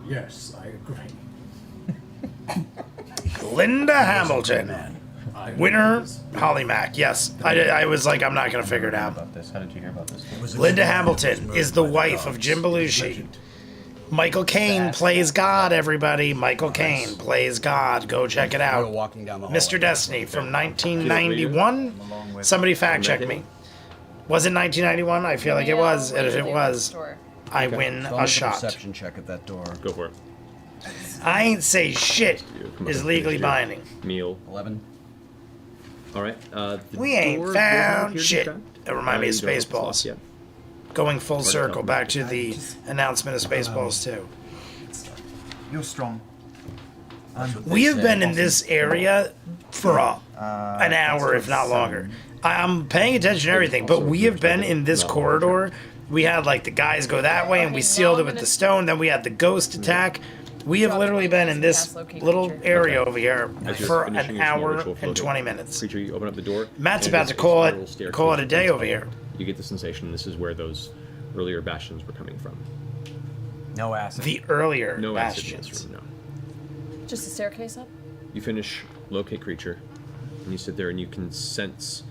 S8: Yes, I agree.
S1: Linda Hamilton. Winner, Holly Mack. Yes, I was like, I'm not gonna figure it out.
S5: How did you hear about this?
S1: Linda Hamilton is the wife of Jim Belushi. Michael Caine plays God, everybody. Michael Caine plays God. Go check it out. Mr. Destiny from 1991. Somebody fact check me. Was it 1991? I feel like it was. And if it was, I win a shot.
S4: Perception check at that door.
S3: Go for it.
S1: I ain't say shit is legally binding.
S3: Meal.
S4: 11.
S3: All right.
S1: We ain't found shit. It reminded me of Spaceballs.
S3: Yeah.
S1: Going full circle back to the announcement of Spaceballs 2.
S11: You're strong.
S1: We have been in this area for an hour, if not longer. I'm paying attention to everything, but we have been in this corridor. We had like the guys go that way, and we sealed it with the stone. Then we had the ghost attack. We have literally been in this little area over here for an hour and 20 minutes.
S3: Creature, you open up the door.
S1: Matt's about to call it a day over here.
S3: You get the sensation this is where those earlier bastions were coming from.
S11: No acid.
S1: The earlier
S3: no
S1: bastions.
S3: acid in this room, no.
S9: Just a staircase up?
S3: You finish locate creature. And you sit there and you can sense,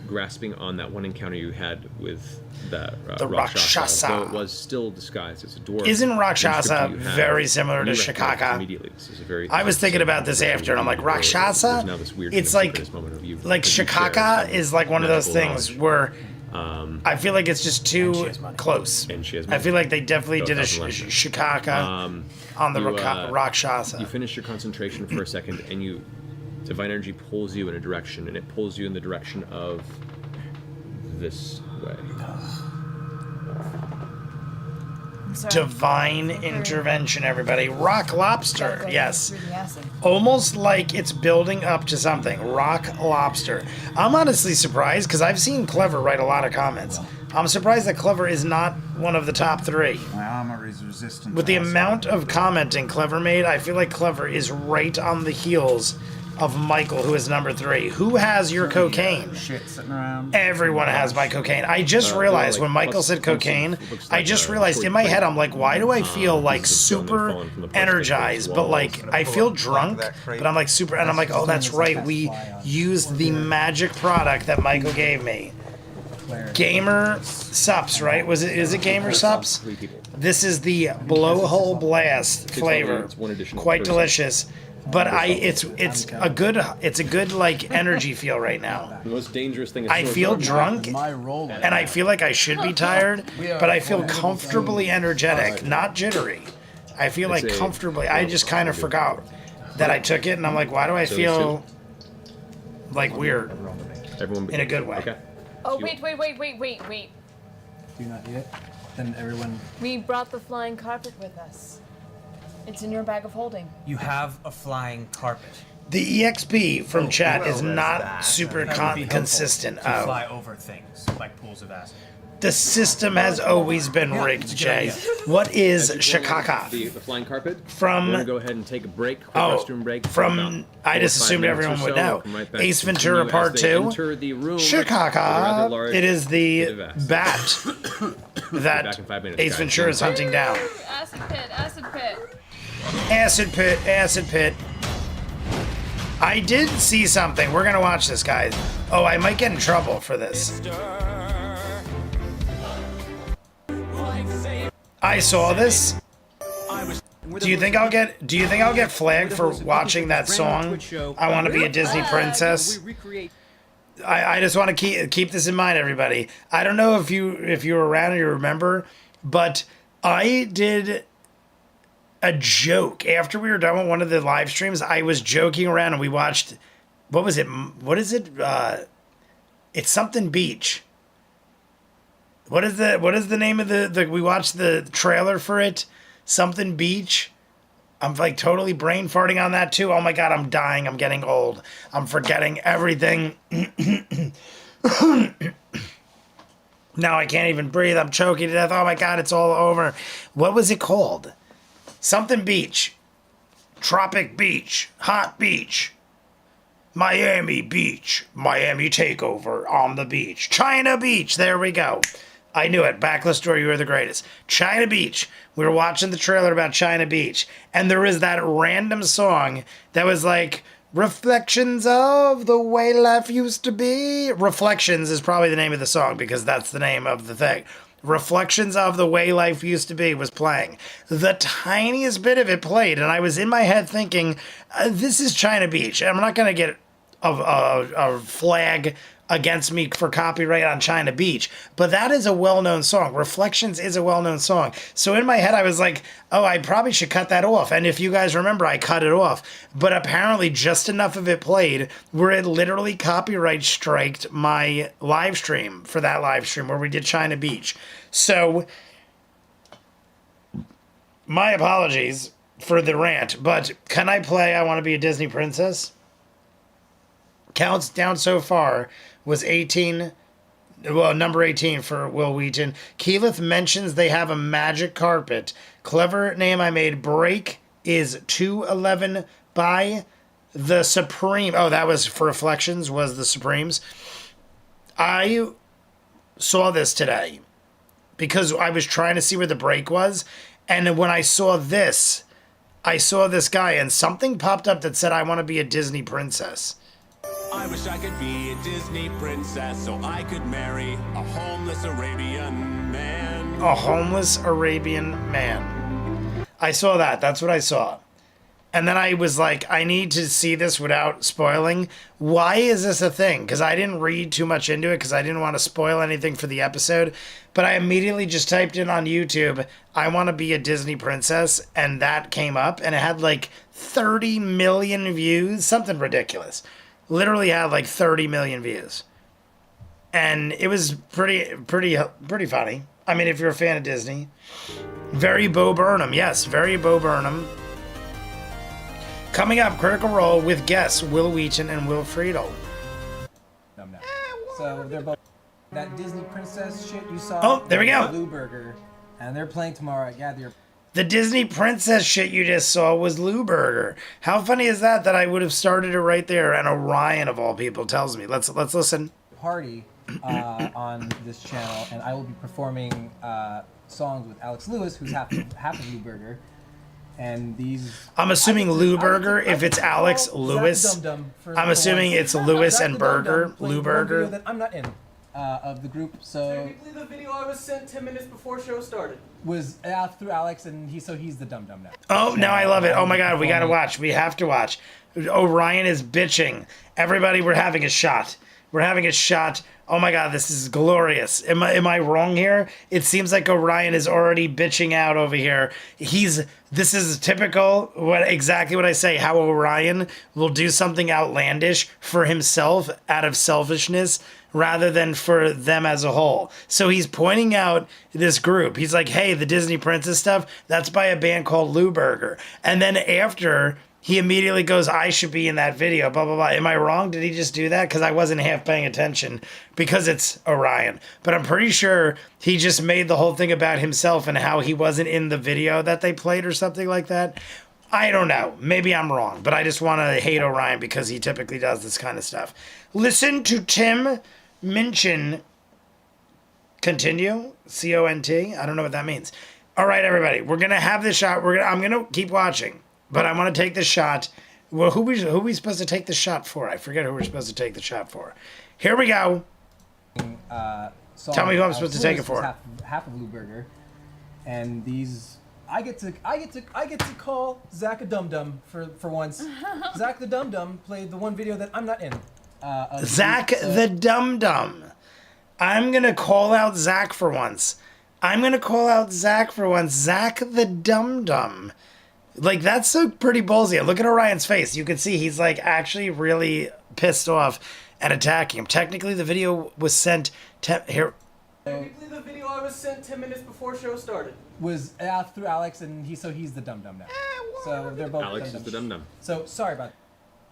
S3: grasping on that one encounter you had with that
S1: The Rakshasa.
S3: though it was still disguised as a dwarf.
S1: Isn't Rakshasa
S3: the description you have,
S1: very similar to
S3: you recognize
S1: Shikaka?
S3: Immediately, this is a very.
S1: I was thinking about this after, and I'm like, Rakshasa?
S3: There's now this weird
S1: It's
S3: kind of
S1: like
S3: synchronous moment of you-
S1: like
S3: that you share
S1: Shikaka
S3: some
S1: is like one of those
S3: magical
S1: things
S3: knowledge.
S1: where I feel like it's just too close.
S3: And she has
S1: I
S3: money.
S1: feel like they definitely
S3: So
S1: did a
S3: that's lasting.
S1: Shikaka on the Rakshasa.
S3: You finish your concentration for a second, and divine energy pulls you in a direction, and it pulls you in the direction of this way.
S1: Divine intervention, everybody. Rock lobster,
S9: Gotta go
S1: yes.
S9: through the acid.
S1: Almost like it's building up to something. Rock lobster. I'm honestly surprised because I've seen Clever write a lot of comments. I'm surprised that Clever is not one of the top 3.
S11: My armor is resistant.
S1: With the
S11: to acid.
S1: amount of commenting Clever made, I feel like Clever is right on the heels of Michael, who is number 3. Who has your cocaine?
S11: Shit sitting around.
S1: Everyone has my cocaine. I just realized when Michael said cocaine, I just realized in my head, I'm like, why do I feel like super energized, but like I feel drunk, but I'm like super, and I'm like, oh, that's right. We used the magic product that Michael gave me. Gamer Sups, right? Is it Gamer Sups? This is the Blowhole Blast flavor. Quite delicious. But it's a good like energy feel right now.
S3: The most dangerous thing is
S1: I feel drunk,
S4: My role.
S1: and I feel like I should be tired, but I feel comfortably energetic, not jittery. I feel like comfortably. I just kind of forgot that I took it, and I'm like, why do I feel like weird
S3: Everyone
S1: in a good way?
S3: Okay.
S9: Oh, wait.
S7: Do you not eat it? Then everyone.
S9: We brought the flying carpet with us. It's in your bag of holding.
S5: You have a flying carpet.
S1: The EXP from chat is not super
S5: That would be helpful
S1: consistent.
S5: To
S1: Oh,
S5: fly over things like pools of acid.
S1: the system has always been rigged, Jay. What is Shikaka?
S3: The flying carpet.
S1: From-
S3: We're gonna go ahead and take a break. Quick
S1: Oh,
S3: restroom break.
S1: from-
S3: about
S1: I just
S3: 4 or 5
S1: assumed
S3: minutes
S1: everyone
S3: or
S1: would
S3: so.
S1: know.
S3: We'll come right back
S1: Ace
S3: to
S1: Ventura
S3: continue
S1: Part
S3: as they
S1: 2.
S3: enter the room with a rather
S1: Shikaka.
S3: large
S1: It is the
S3: bit of acid.
S1: bat
S3: Back
S1: that
S3: in 5 minutes,
S1: Ace
S3: guys.
S1: Ventura is hunting down.
S9: Acid pit, acid pit.
S1: Acid pit, acid pit. I did see something. We're gonna watch this, guys. Oh, I might get in trouble for this. I saw this. Do you think I'll get flagged for watching that song? I want to be a Disney princess. I just want to keep this in mind, everybody. I don't know if you were around and you remember, but I did a joke after we were done with one of the live streams. I was joking around and we watched, what is it? It's something beach. What is the name of the we watched the trailer for it? Something beach. I'm like totally brain farting on that too. Oh my God, I'm dying. I'm getting old. I'm forgetting everything. Now I can't even breathe. I'm choking to death. Oh my God, it's all over. What was it called? Something beach. Tropic beach. Hot beach. Miami beach. Miami takeover on the beach. China beach. There we go. I knew it. Backless story, you are the greatest. China Beach. We were watching the trailer about China Beach. And there was that random song that was like, Reflections of the way life used to be. Reflections is probably the name of the song because that's the name of the thing. Reflections of the way life used to be was playing. The tiniest bit of it played, and I was in my head thinking, this is China Beach. I'm not going to get a flag against me for copyright on China Beach, but that is a well-known song. Reflections is a well-known song. So in my head, I was like, oh, I probably should cut that off. And if you guys remember, I cut it off. But apparently just enough of it played where it literally copyright striked my live stream for that live stream where we did China Beach. So my apologies for the rant, but can I play I Want to Be a Disney Princess? Counts down so far was 18, well, number 18 for Will Wheaton. Keyleth mentions they have a magic carpet. Clever name I made. Break is 211 by the Supreme. Oh, that was for Reflections, was the Supremes. I saw this today because I was trying to see where the break was. And when I saw this guy and something popped up that said, I want to be a Disney princess.
S12: I wish I could be a Disney princess so I could marry a homeless Arabian man.
S1: A homeless Arabian man. I saw that. That's what I saw. And then I was like, I need to see this without spoiling. Why is this a thing? Because I didn't read too much into it because I didn't want to spoil anything for the episode. But I immediately just typed in on YouTube, I want to be a Disney princess. And that came up. And it had like 30 million views. Something ridiculous. Literally had like 30 million views. And it was pretty funny. I mean, if you're a fan of Disney. Very Bo Burnham. Yes, very Bo Burnham. Coming up, Critical Role with guests Will Wheaton and Will Friedel.
S7: So they're both that Disney princess shit you saw.
S1: Oh, there we go.
S7: Blue Burger, and they're playing tomorrow at Gather Your.
S1: The Disney princess shit you just saw was Lou Burger. How funny is that I would have started it right there and Orion of all people tells me. Let's listen.
S7: Party on this channel, and I will be performing songs with Alex Lewis, who's half of Lou Burger. And these...
S1: I'm assuming Lou Burger, if it's Alex Lewis. I'm assuming it's Lewis and Burger, Lou Burger.
S7: That I'm not in of the group, so...
S13: Technically, the video I was sent 10 minutes before show started
S7: was through Alex, and he's the dum dum now.
S1: Oh, now I love it. Oh my God, we gotta watch. We have to watch. Orion is bitching. Everybody, we're having a shot. We're having a shot. Oh my God, this is glorious. Am I wrong here? It seems like Orion is already bitching out over here. This is typical, exactly what I say, how Orion will do something outlandish for himself out of selfishness rather than for them as a whole. So he's pointing out this group. He's like, hey, the Disney Princess stuff, that's by a band called Lou Burger. And then after... he immediately goes, I should be in that video, blah, blah, blah. Am I wrong? Did he just do that? Because I wasn't half paying attention because it's Orion. But I'm pretty sure he just made the whole thing about himself and how he wasn't in the video that they played or something like that. I don't know. Maybe I'm wrong. But I just want to hate Orion because he typically does this kind of stuff. Listen to Tim Minchin. Continue? C-O-N-T? I don't know what that means. All right, everybody. We're going to have this shot. I'm going to keep watching. But I want to take this shot. Well, who are we supposed to take the shot for? I forget who we're supposed to take the shot for. Here we go. Tell me who I'm supposed to take it for.
S7: Half of Lou Burger, and these I get to call Zach a dum dum for once. Zach the dum dum played the one video that I'm not in.
S1: Zach the dum dum. I'm gonna call out Zach for once. Zach the dum dum. Like, that's so pretty ballsy. Look at Orion's face. You can see he's, like, actually really pissed off and attacking him. Technically, the video was sent...
S13: Technically, the video I was sent 10 minutes before show started
S7: was through Alex, and he's the dum dum now. So they're both
S3: Alex is the dum dum.
S7: So sorry about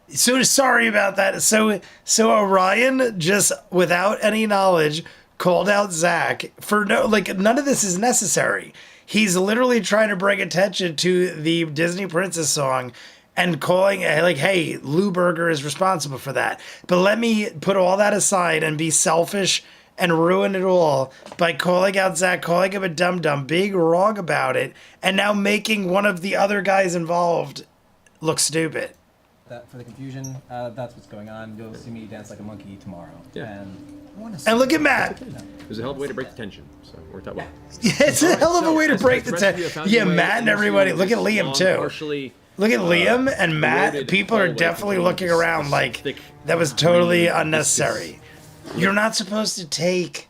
S7: that.
S1: So sorry about that. So Orion, just without any knowledge, called out Zach for none of this is necessary. He's literally trying to bring attention to the Disney Princess song and calling like, hey, Lou Burger is responsible for that. But let me put all that aside and be selfish and ruin it all by calling out Zach, calling him a dum-dum, being wrong about it, and now making one of the other guys involved look stupid.
S7: That for the confusion, that's what's going on. You'll see me dance like a monkey tomorrow.
S3: Yeah.
S1: And look at Matt.
S3: It was a hell of a way to break the tension, so it worked out well.
S1: Yeah, it's a hell of a way to break the tension. Yeah, Matt and everybody. Look at Liam, too. Look at Liam and Matt. People are definitely looking around like that was totally unnecessary. You're not supposed to take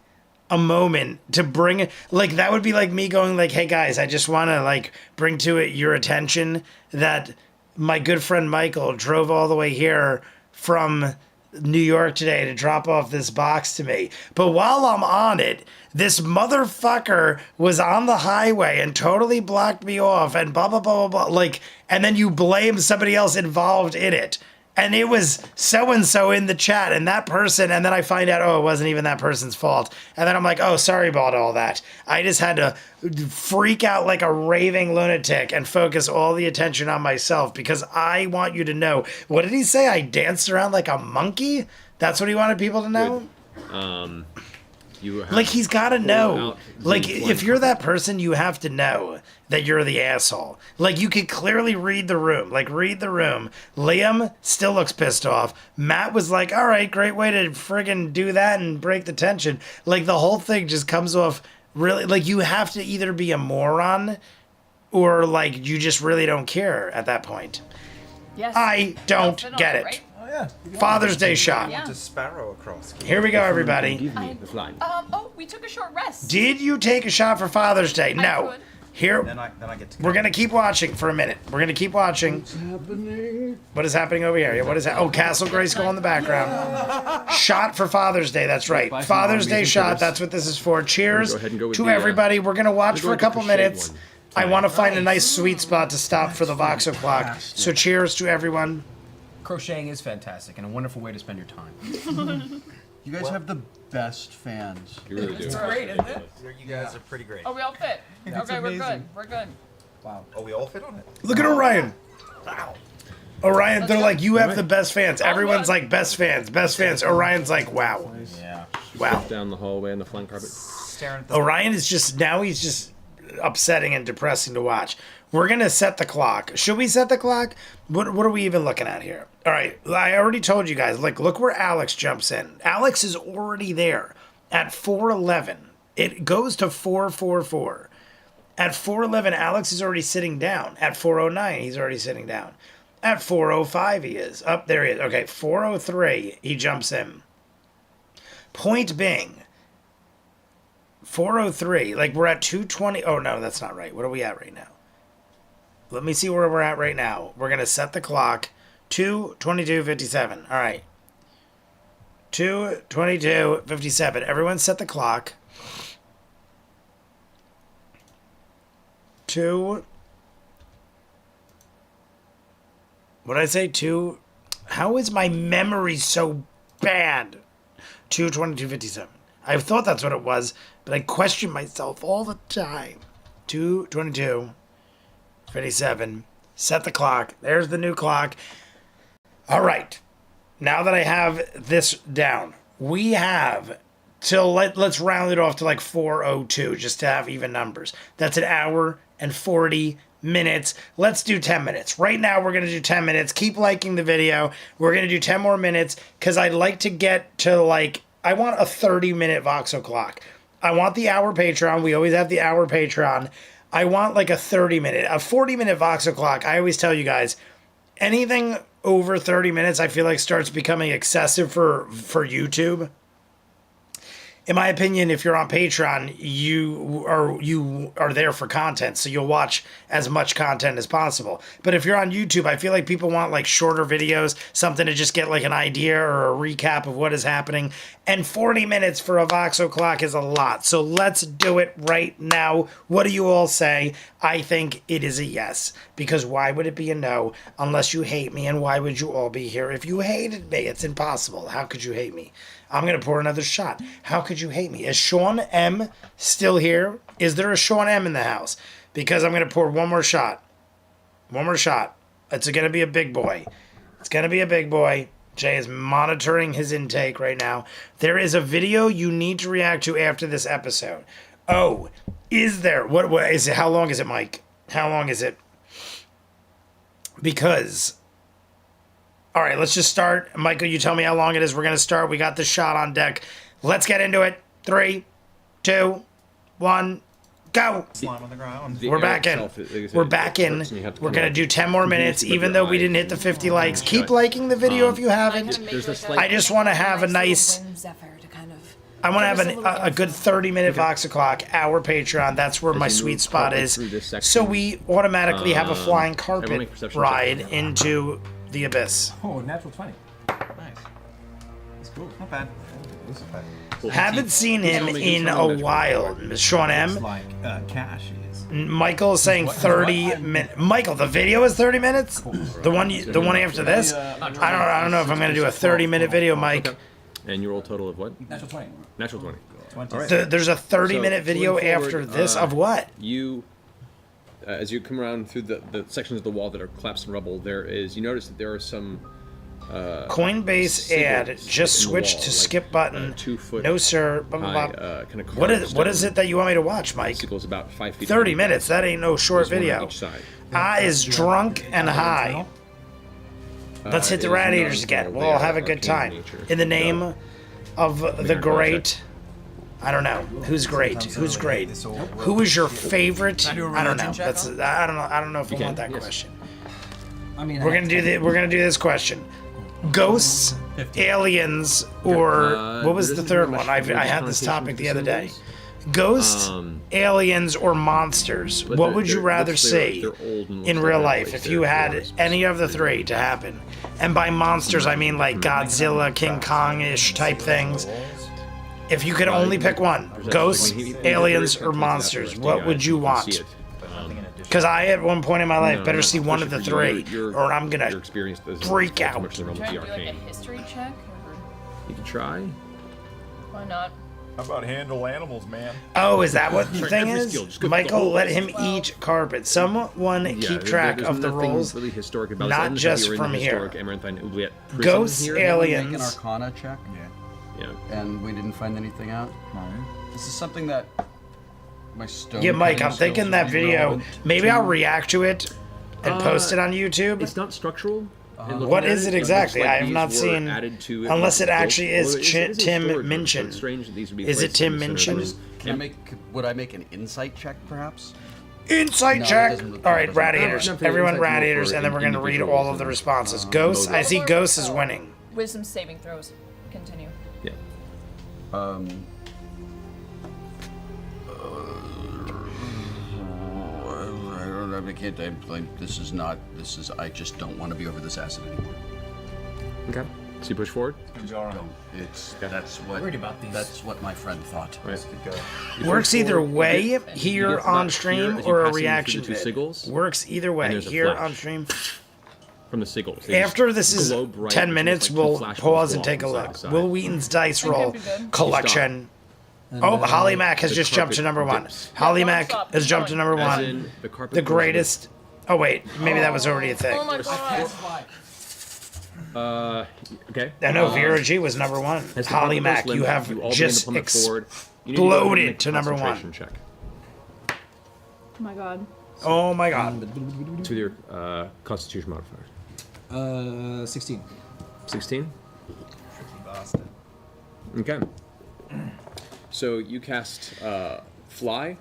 S1: a moment to bring... Like, that would be like me going like, hey, guys, I just want to, like, bring to it your attention that my good friend Michael drove all the way here from New York today to drop off this box to me. But while I'm on it, this motherfucker was on the highway and totally blocked me off and blah, blah, blah, blah, blah. Like, and then you blame somebody else involved in it. And it was so-and-so in the chat and that person, and then I find out, oh, it wasn't even that person's fault. And then I'm like, oh, sorry about all that. I just had to freak out like a raving lunatic and focus all the attention on myself because I want you to know. What did he say? I danced around like a monkey? That's what he wanted people to know?
S3: You have
S1: Like, he's got to know.
S3: out
S1: Like,
S3: the
S1: if you're that person, you have to know that you're the asshole. Like, you could clearly read the room. Like, read the room. Liam still looks pissed off. Matt was like, all right, great way to friggin' do that and break the tension. Like, the whole thing just comes off really... Like, you have to either be a moron or, like, you just really don't care at that point.
S9: Yes.
S1: I don't get it.
S9: Right?
S7: Oh yeah.
S1: Father's Day shot.
S9: Yeah.
S11: Just sparrow across.
S1: Here we go, everybody.
S3: Give me the flying.
S9: Oh, we took a short rest.
S1: Did you take a shot for Father's Day? No.
S9: could.
S1: Here,
S11: Then I get to.
S1: we're gonna keep watching for a minute. We're gonna keep watching. What is happening over here? What is that? Oh, Castle Grayskull in the background. Shot for Father's Day. That's right.
S4: Buy some
S1: Father's
S4: armies
S1: Day
S4: and
S1: shot.
S4: critters.
S1: That's what this is for. Cheers
S3: Go ahead and go with
S1: to
S3: the,
S1: everybody. We're gonna watch for
S3: we're
S1: a
S3: going
S1: couple
S3: with the shade
S1: minutes.
S3: one
S1: I want to find a nice sweet spot to stop for the Vox o'clock. So cheers to everyone.
S5: Crocheting is fantastic and a wonderful way to spend your time.
S4: You guys have the best fans.
S3: You really do.
S9: It's great, isn't it?
S11: You guys are pretty great.
S9: Oh, we all fit. Okay, we're good. We're good.
S7: Wow.
S11: Oh, we all fit on it.
S1: Look at Orion.
S11: Wow.
S1: Orion,
S9: Let's
S1: they're
S9: go.
S1: like, you have the best fans. Everyone's
S9: good.
S1: like, best fans, best fans. Orion's like, wow.
S5: Yeah.
S1: Wow.
S3: Down the hallway on the flying carpet.
S11: Staring at the.
S1: Orion is just, now he's just upsetting and depressing to watch. We're going to set the clock. Should we set the clock? What are we even looking at here? All right. I already told you guys, like, look where Alex jumps in. Alex is already there at 4:11. It goes to 4:44. At 4:11, Alex is already sitting down. At 4:09, he's already sitting down. At 4:05, he is. Up there he is. Okay, 4:03, he jumps in. Point being, 4:03, like we're at 2:20. Oh, no, that's not right. What are we at right now? Let me see where we're at right now. We're going to set the clock. 2:22:57. All right. 2:22:57. Everyone set the clock. 2. What did I say? 2. How is my memory so bad? 2:22:57. I thought that's what it was, but I question myself all the time. 2:22:57. Set the clock. There's the new clock. All right. Now that I have this down, we have till let's round it off to like 4:02 just to have even numbers. That's an hour and 40 minutes. Let's do 10 minutes. Right now we're going to do 10 minutes. Keep liking the video. We're going to do 10 more minutes because I'd like to get to like, I want a 30-minute Vox o'clock. I want the hour Patreon. We always have the hour Patreon. I want like a 30-minute, a 40-minute Vox o'clock. I always tell you guys, anything over 30 minutes I feel like starts becoming excessive for YouTube. In my opinion, if you're on Patreon, you are there for content, so you'll watch as much content as possible. But if you're on YouTube, I feel like people want like shorter videos, something to just get like an idea or a recap of what is happening. And 40 minutes for a Vox o'clock is a lot. So let's do it right now. What do you all say? I think it is a yes. Because why would it be a no unless you hate me? And why would you all be here if you hated me? It's impossible. How could you hate me? I'm going to pour another shot. How could you hate me? Is Sean M still here? Is there a Sean M in the house? Because I'm going to pour one more shot. One more shot. It's going to be a big boy. It's going to be a big boy. Jay is monitoring his intake right now. There is a video you need to react to after this episode. Oh, is there? What is it? How long is it, Mike? How long is it? Because... All right, let's just start. Michael, you tell me how long it is. We're going to start. We got the shot on deck. Let's get into it. 3, 2, 1, go.
S11: Slime on the ground.
S1: We're back in. We're back in. We're going to do 10 more minutes, even though we didn't hit the 50 likes. Keep liking the video if you haven't. I just want to have a nice... I want to have a good 30-minute Vox o'clock, our Patreon. That's where my sweet spot is. So we automatically have a flying carpet ride into the abyss.
S7: Oh, natural 20. Nice. That's cool.
S11: Not bad. This is bad.
S1: Haven't seen him in a while. Sean M.
S7: Like cash is.
S1: Michael is saying 30 minutes. Michael, the video is 30 minutes? The one after this? I don't know if I'm going to do a 30-minute video, Mike.
S3: And your roll total of what?
S7: Natural 20.
S3: Natural 20.
S7: All
S3: right.
S1: There's a 30-minute video
S3: going forward,
S1: after this of what?
S3: You, as you come around through the sections of the wall that are collapsed and rubble, you notice that there are some
S1: Coinbase ad. Just switch to skip button.
S3: 2 foot
S1: No, sir. Blah, blah,
S3: high,
S1: blah.
S3: kind of
S1: What is it that you want me to watch, Mike?
S3: Sickles about 5 feet.
S1: 30 minutes. That ain't no short
S3: There's one on
S1: video.
S3: each side.
S1: I is drunk and high. Let's hit the radiators again. We'll all have a good time. In the name of the great... I don't know. Who's great? Who's great? Who is your favorite? I don't know. That's I don't know if I want that question.
S7: I mean,
S1: We're gonna do this question. Ghosts, aliens, or what was the third one? I had this topic the other day. Ghosts, aliens, or monsters. What would you rather see in real life if you had any of the three to happen? And by monsters, I mean like Godzilla, King Kong-ish type things. If you could only pick one, ghosts, aliens, or monsters, what would you want? Because I, at one point in my life, better see one of the three, or I'm gonna freak out.
S9: Try to do like a history check? Or...
S3: You can try.
S9: Why not?
S14: How about handle animals, man?
S1: Oh, is that what the thing is? Michael, let him eat carpet. Someone keep track of the rolls,
S3: really historic about
S1: not just from here.
S3: Ghosts,
S1: Ghosts, aliens.
S4: Make an Arcana check.
S3: Yeah.
S4: And we didn't find anything out. This is something that my stone.
S1: Yeah, Mike, I'm thinking that video. Maybe I'll react to it and post it on YouTube.
S3: It's not structural.
S1: What is it exactly? I have not seen, unless it actually is Tim Minchin. Is it Tim Minchin?
S4: Would I make an insight check, perhaps?
S1: Insight check. All right, radiators. Everyone radiators, and then we're gonna read all of the responses. Ghosts. I see ghosts is winning.
S9: Wisdom saving throws. Continue.
S3: Yeah.
S4: I can't. This is. I just don't want to be over this acid anymore.
S3: Okay. So you push forward.
S4: That's what.
S5: Worried about these.
S4: That's what my friend thought.
S3: Right.
S1: Works either way here on stream or a reaction
S3: vid.
S1: vid. Works either way here on stream.
S3: From the sigils.
S1: After this is 10 minutes, we'll pause and take a look. Will Wheaton's dice roll collection. Oh, Holly Mack has just jumped to number 1. Holly Mack has jumped to number 1. The greatest. Oh wait, maybe that was already a thing.
S9: Oh my god.
S3: Okay.
S1: I know Vera G was number 1. Holly Mack, you have just exploded to number 1.
S3: Check.
S9: Oh my god.
S1: Oh my god.
S3: To your Constitution modifier.
S7: 16.
S3: 16? Okay. So you cast Fly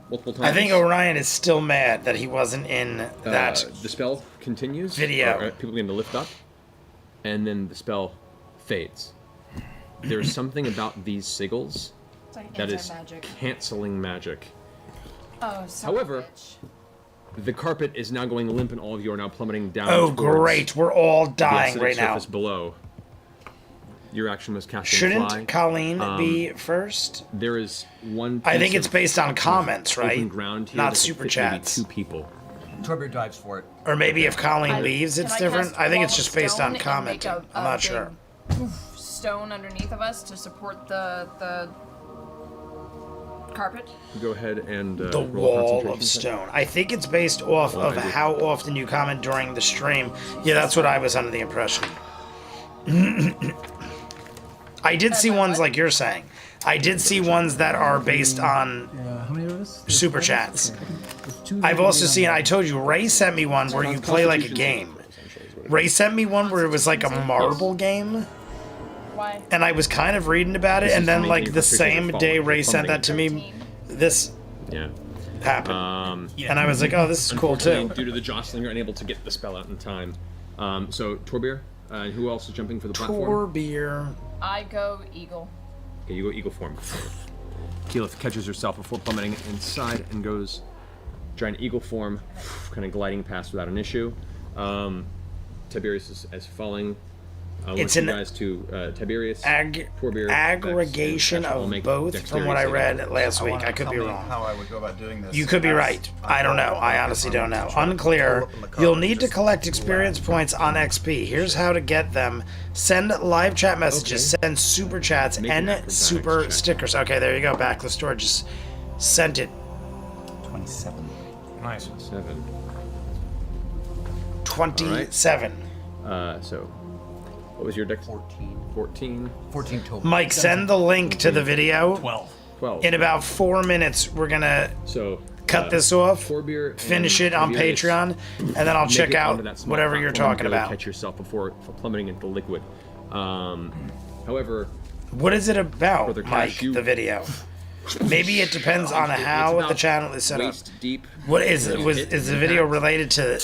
S3: multiple times.
S1: I think Orion is still mad that he wasn't in that
S3: the spell continues.
S1: Video.
S3: People begin to lift up, and then the spell fades. There's something about these sigils that is canceling magic.
S9: Oh,
S3: however, the carpet is now going limp, and all of you are now plummeting down.
S1: Oh, great! We're all dying right now.
S3: Below. Your action was casting
S1: Shouldn't
S3: Fly.
S1: Colleen be first?
S3: There is one.
S1: I think it's based on comments, right?
S3: Ground here
S1: Not
S3: that
S1: super
S3: fit
S1: chats.
S3: maybe 2 people.
S4: Torbjörn dives for it.
S1: Or maybe if Colleen leaves, it's different. I think it's just based on
S9: stone and
S1: commenting.
S9: make
S1: I'm not sure.
S9: Stone underneath of us to support the carpet.
S3: Go ahead and
S1: The
S3: roll
S1: wall
S3: concentration
S1: of
S3: check.
S1: stone. I think it's based off
S3: Well,
S1: of
S3: I did.
S1: how often you comment during the stream. Yeah, that's what I was under the impression. I did see ones like you're saying. I did see ones that are based on
S7: How many of us?
S1: super chats. I've also seen, I told you, Ray sent me one where you play like a game. Ray sent me one where it was like a marble game.
S9: Why?
S1: And I was kind of reading about it, and then like the same day Ray sent that to me, this happened. And I was like, oh, this is cool too.
S3: Due to the jostling, you're unable to get the spell out in time. So Torbjörn, and who else is jumping for the platform?
S1: Torbjörn.
S9: I go eagle.
S3: Okay, you go eagle form. Keyleth catches herself before plummeting inside and goes giant eagle form, kind of gliding past without an issue. Tiberius is falling.
S1: It's an
S3: guys to Tiberius.
S1: Aggregation of both from what I read last week. I could be wrong.
S11: How I would go about doing this.
S1: You could be right. I don't know. I honestly don't know. Unclear. You'll need to collect experience points on XP. Here's how to get them. Send live chat messages. Send super chats and super stickers. Okay, there you go. Backlist store just sent it.
S11: 27.
S14: Nice.
S3: 7.
S1: 27.
S3: So What was your dex?
S4: 14.
S3: 14.
S4: 14 total.
S1: Mike, send the link to the video.
S5: 12.
S3: 12.
S1: In about 4 minutes, we're gonna cut this off, finish it on Patreon, and then I'll check out whatever you're talking about.
S3: Catch yourself before plummeting into the liquid. However,
S1: what is it about,
S3: Brother
S1: Mike?
S3: Cash,
S1: The video. Maybe it depends on how the channel is set up.
S3: Deep.
S1: What is it? Is the video related to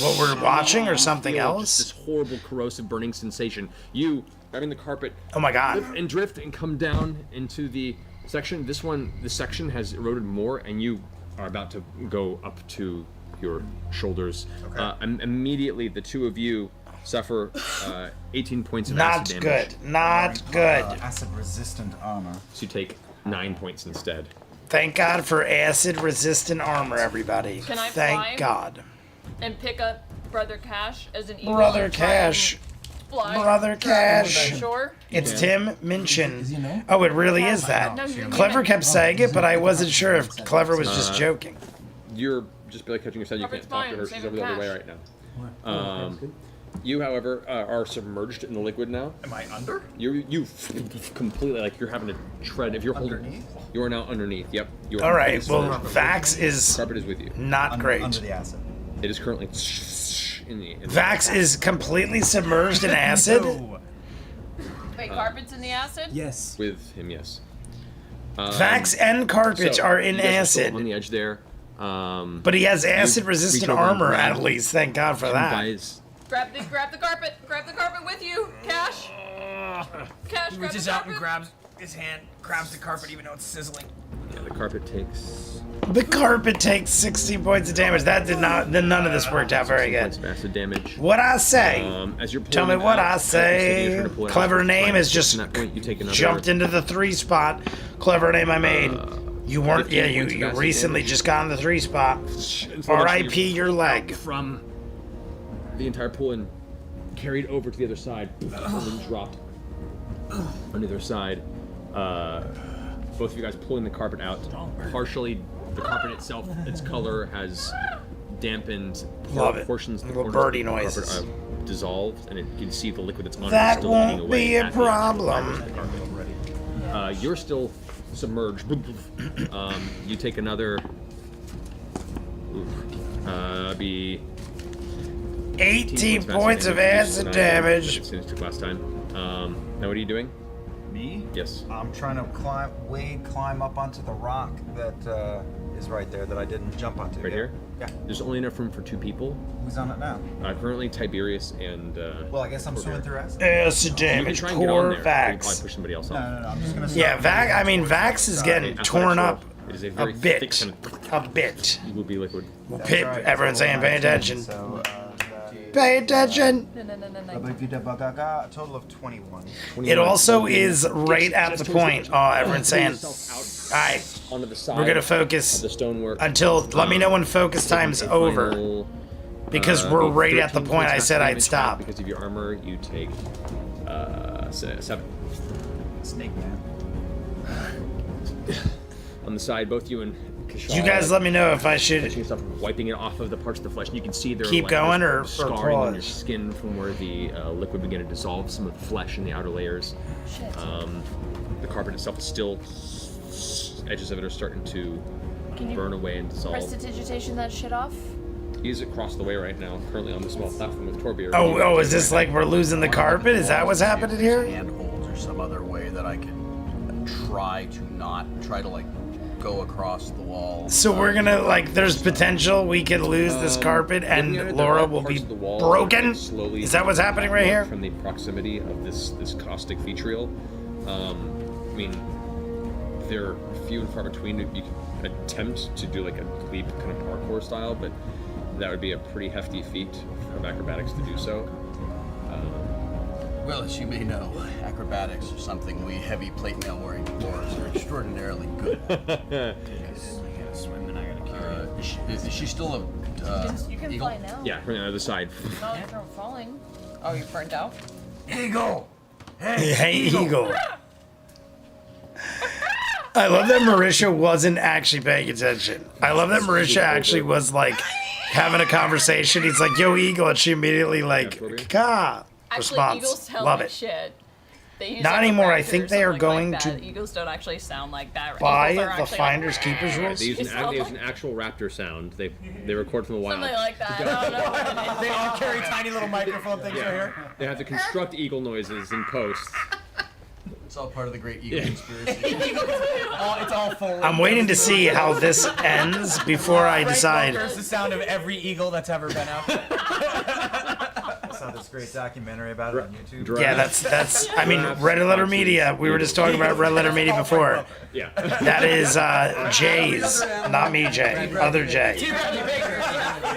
S1: what we're watching or something else?
S3: Just this horrible corrosive burning sensation. You grabbing the carpet.
S1: Oh my God.
S3: Lift and drift and come down into the section. This section has eroded more, and you are about to go up to your shoulders. And immediately, the two of you suffer 18 points of acid damage.
S1: Not good.
S11: Acid-resistant armor.
S3: So you take 9 points instead.
S1: Thank God for acid-resistant armor, everybody.
S9: Can I
S1: Thank
S9: fly?
S1: God.
S9: And pick up Brother Cash as an eagle.
S1: Brother
S9: and try
S1: Cash.
S9: and Fly.
S1: Brother Cash.
S9: Sure.
S1: It's Tim Minchin. Oh, it really is that.
S9: No, you're
S1: Clever
S9: human.
S1: kept saying it, but I wasn't sure if Clever was just joking.
S3: You're just barely catching yourself. You can't talk to her. She's over the other way right now. You, however, are submerged in the liquid now.
S5: Am I under?
S3: You completely, like, you're having to tread. If you're holding, you are now underneath. Yep. You are
S1: All right.
S3: completely
S1: Well,
S3: submerged.
S1: Vax is
S3: Carpet is with you.
S1: not great.
S11: Under the acid.
S3: It is currently in the.
S1: Vax is completely submerged in acid.
S9: Wait, carpet's in the acid?
S11: Yes.
S3: With him, yes.
S1: Vax and Carpet are in
S3: you guys are still
S1: acid.
S3: on the edge there.
S1: But he has acid-resistant
S3: reach over and
S1: armor,
S3: grab
S1: at least. Thank God for
S3: him
S1: that.
S3: by his-
S9: Grab the carpet. Grab the carpet with you, Cash. Cash,
S5: He
S9: grab
S5: reaches
S9: the
S5: out
S9: carpet.
S5: and grabs his hand, grabs the carpet even though it's sizzling.
S3: Yeah, the carpet takes.
S1: The carpet takes 60 points of damage. That did not. Then none of this worked out very
S3: Points
S1: good.
S3: of acid damage.
S1: What I say?
S3: As you're
S1: Tell me
S3: pulling
S1: what
S3: out,
S1: I
S3: as you're
S1: say.
S3: trying to pull it out,
S1: Clever
S3: it's
S1: name
S3: fine.
S1: is just
S3: From that point, you take another,
S1: jumped into the 3 spot. Clever name I made. You weren't.
S3: 15
S1: Yeah,
S3: points of
S1: you
S3: acid
S1: recently
S3: damage.
S1: just got in the 3 spot.
S3: And
S1: R.I.P. your leg.
S3: From the entire pool and carried over to the other side, and then dropped on the other side. Both of you guys pulling the carpet out. Partially, the carpet itself, its color has dampened.
S1: Love it.
S3: Portions of the
S1: Little
S3: corners
S1: birdie
S3: of the carpet
S1: noises.
S3: are dissolved, and you can see the liquid that's on it
S1: That
S3: still eating
S1: won't
S3: away
S1: be a
S3: at the actual
S1: problem.
S3: fibers of the carpet. You're still submerged. You take another. Be
S1: 18 points of acid damage.
S3: As soon as it took last time. Now what are you doing?
S11: Me?
S3: Yes.
S11: I'm trying to climb up onto the rock that is right there that I didn't jump onto.
S3: Right here?
S11: Yeah.
S3: There's only enough room for 2 people.
S11: Who's on it now?
S3: Currently Tiberius and.
S11: Well, I guess I'm swimming through acid.
S1: Acid
S3: You can
S1: damage.
S3: try and get on
S1: Poor
S3: there. You can probably
S1: Vax.
S3: push somebody else off.
S11: No, I'm just gonna.
S1: Yeah, Vax is getting
S3: Athletics
S1: torn
S3: roll.
S1: up
S3: It is a
S1: a
S3: very thick
S1: bit.
S3: kind
S1: A bit.
S3: of will be liquid.
S1: Pip, everyone's saying pay attention.
S11: So,
S1: Pay attention.
S11: a total of 21.
S1: It also is right at the point. Oh, everyone's saying, alright,
S3: Onto the side
S1: we're gonna
S3: of
S1: focus
S3: the stonework.
S1: until, let me know when focus time's
S3: A
S1: over.
S3: final,
S1: Because we're
S3: be
S1: right at the
S3: 13
S1: point I
S3: points
S1: said
S3: of
S1: I'd
S3: damage.
S1: stop.
S3: Because of your armor, you take 7.
S11: Snake man.
S3: On the side, both you and Kishal,
S1: You guys let me know if I should
S3: catching yourself wiping it off of the parts of the flesh, and you can see there
S1: keep
S3: are,
S1: going or
S3: scarring on your
S1: pause.
S3: skin from where the liquid began to dissolve some of the flesh in the outer layers.
S9: Shit.
S3: The carpet itself is still, edges of it are starting to
S9: Can you
S3: burn away and dissolve.
S9: prestidigitation that shit off?
S3: He's across the way right now, currently on the small platform with Torbjorn.
S1: Oh, is this like we're losing the carpet? Is that what's happening here?
S4: Handholds or some other way that I can try to like go across the wall.
S1: So we're gonna, like, there's potential we could lose this carpet
S3: looking at it,
S1: and
S3: there
S1: Laura
S3: are
S1: will
S3: parts
S1: be
S3: of the wall
S1: broken?
S3: that slowly
S1: Is that what's happening right here?
S3: From the proximity of this caustic vitriol. I mean, they're few and far between. You can attempt to do like a leap kind of parkour style, but that would be a pretty hefty feat of acrobatics to do so.
S4: Well, as you may know, acrobatics are something we heavy plate mail wearing dwarves are extraordinarily good at.
S5: I gotta swim and I gotta carry it.
S4: Is she still a
S9: You can
S4: eagle?
S9: fly now.
S3: Yeah, from the other side.
S9: No, you're from falling. Oh, you're burnt out?
S5: Eagle!
S1: Hey, Eagle. I love that Marisha wasn't actually paying attention. I love that Marisha actually was like having a conversation. He's like, yo, Eagle. And she immediately like, ka. response.
S15: Eagles sound
S1: Love
S15: like
S1: it.
S15: shit. They use
S1: Not
S15: like a
S1: anymore. I
S15: raptor
S1: think
S15: or
S1: they are
S15: something
S1: going
S15: like
S1: to
S15: that. Eagles don't actually sound like that.
S1: buy
S15: Eagles are
S1: the
S15: actually
S1: Finders Keepers rules.
S3: They use an actual raptor sound. They record from the wild.
S15: Something like that. I don't know what it is.
S11: They all carry tiny little microphone things right here.
S3: They have to construct eagle noises in post.
S4: It's all part of the great eagle conspiracy.
S11: It's all forward.
S1: I'm waiting to see how this ends before I decide.
S11: There's the sound of every eagle that's ever been out there. I saw this great documentary about it on YouTube.
S1: Yeah, that's. I mean, Red Letter Media. We were just talking about Red Letter Media before.
S3: Yeah.
S1: That is Jay's, not me, Jay. Other Jay.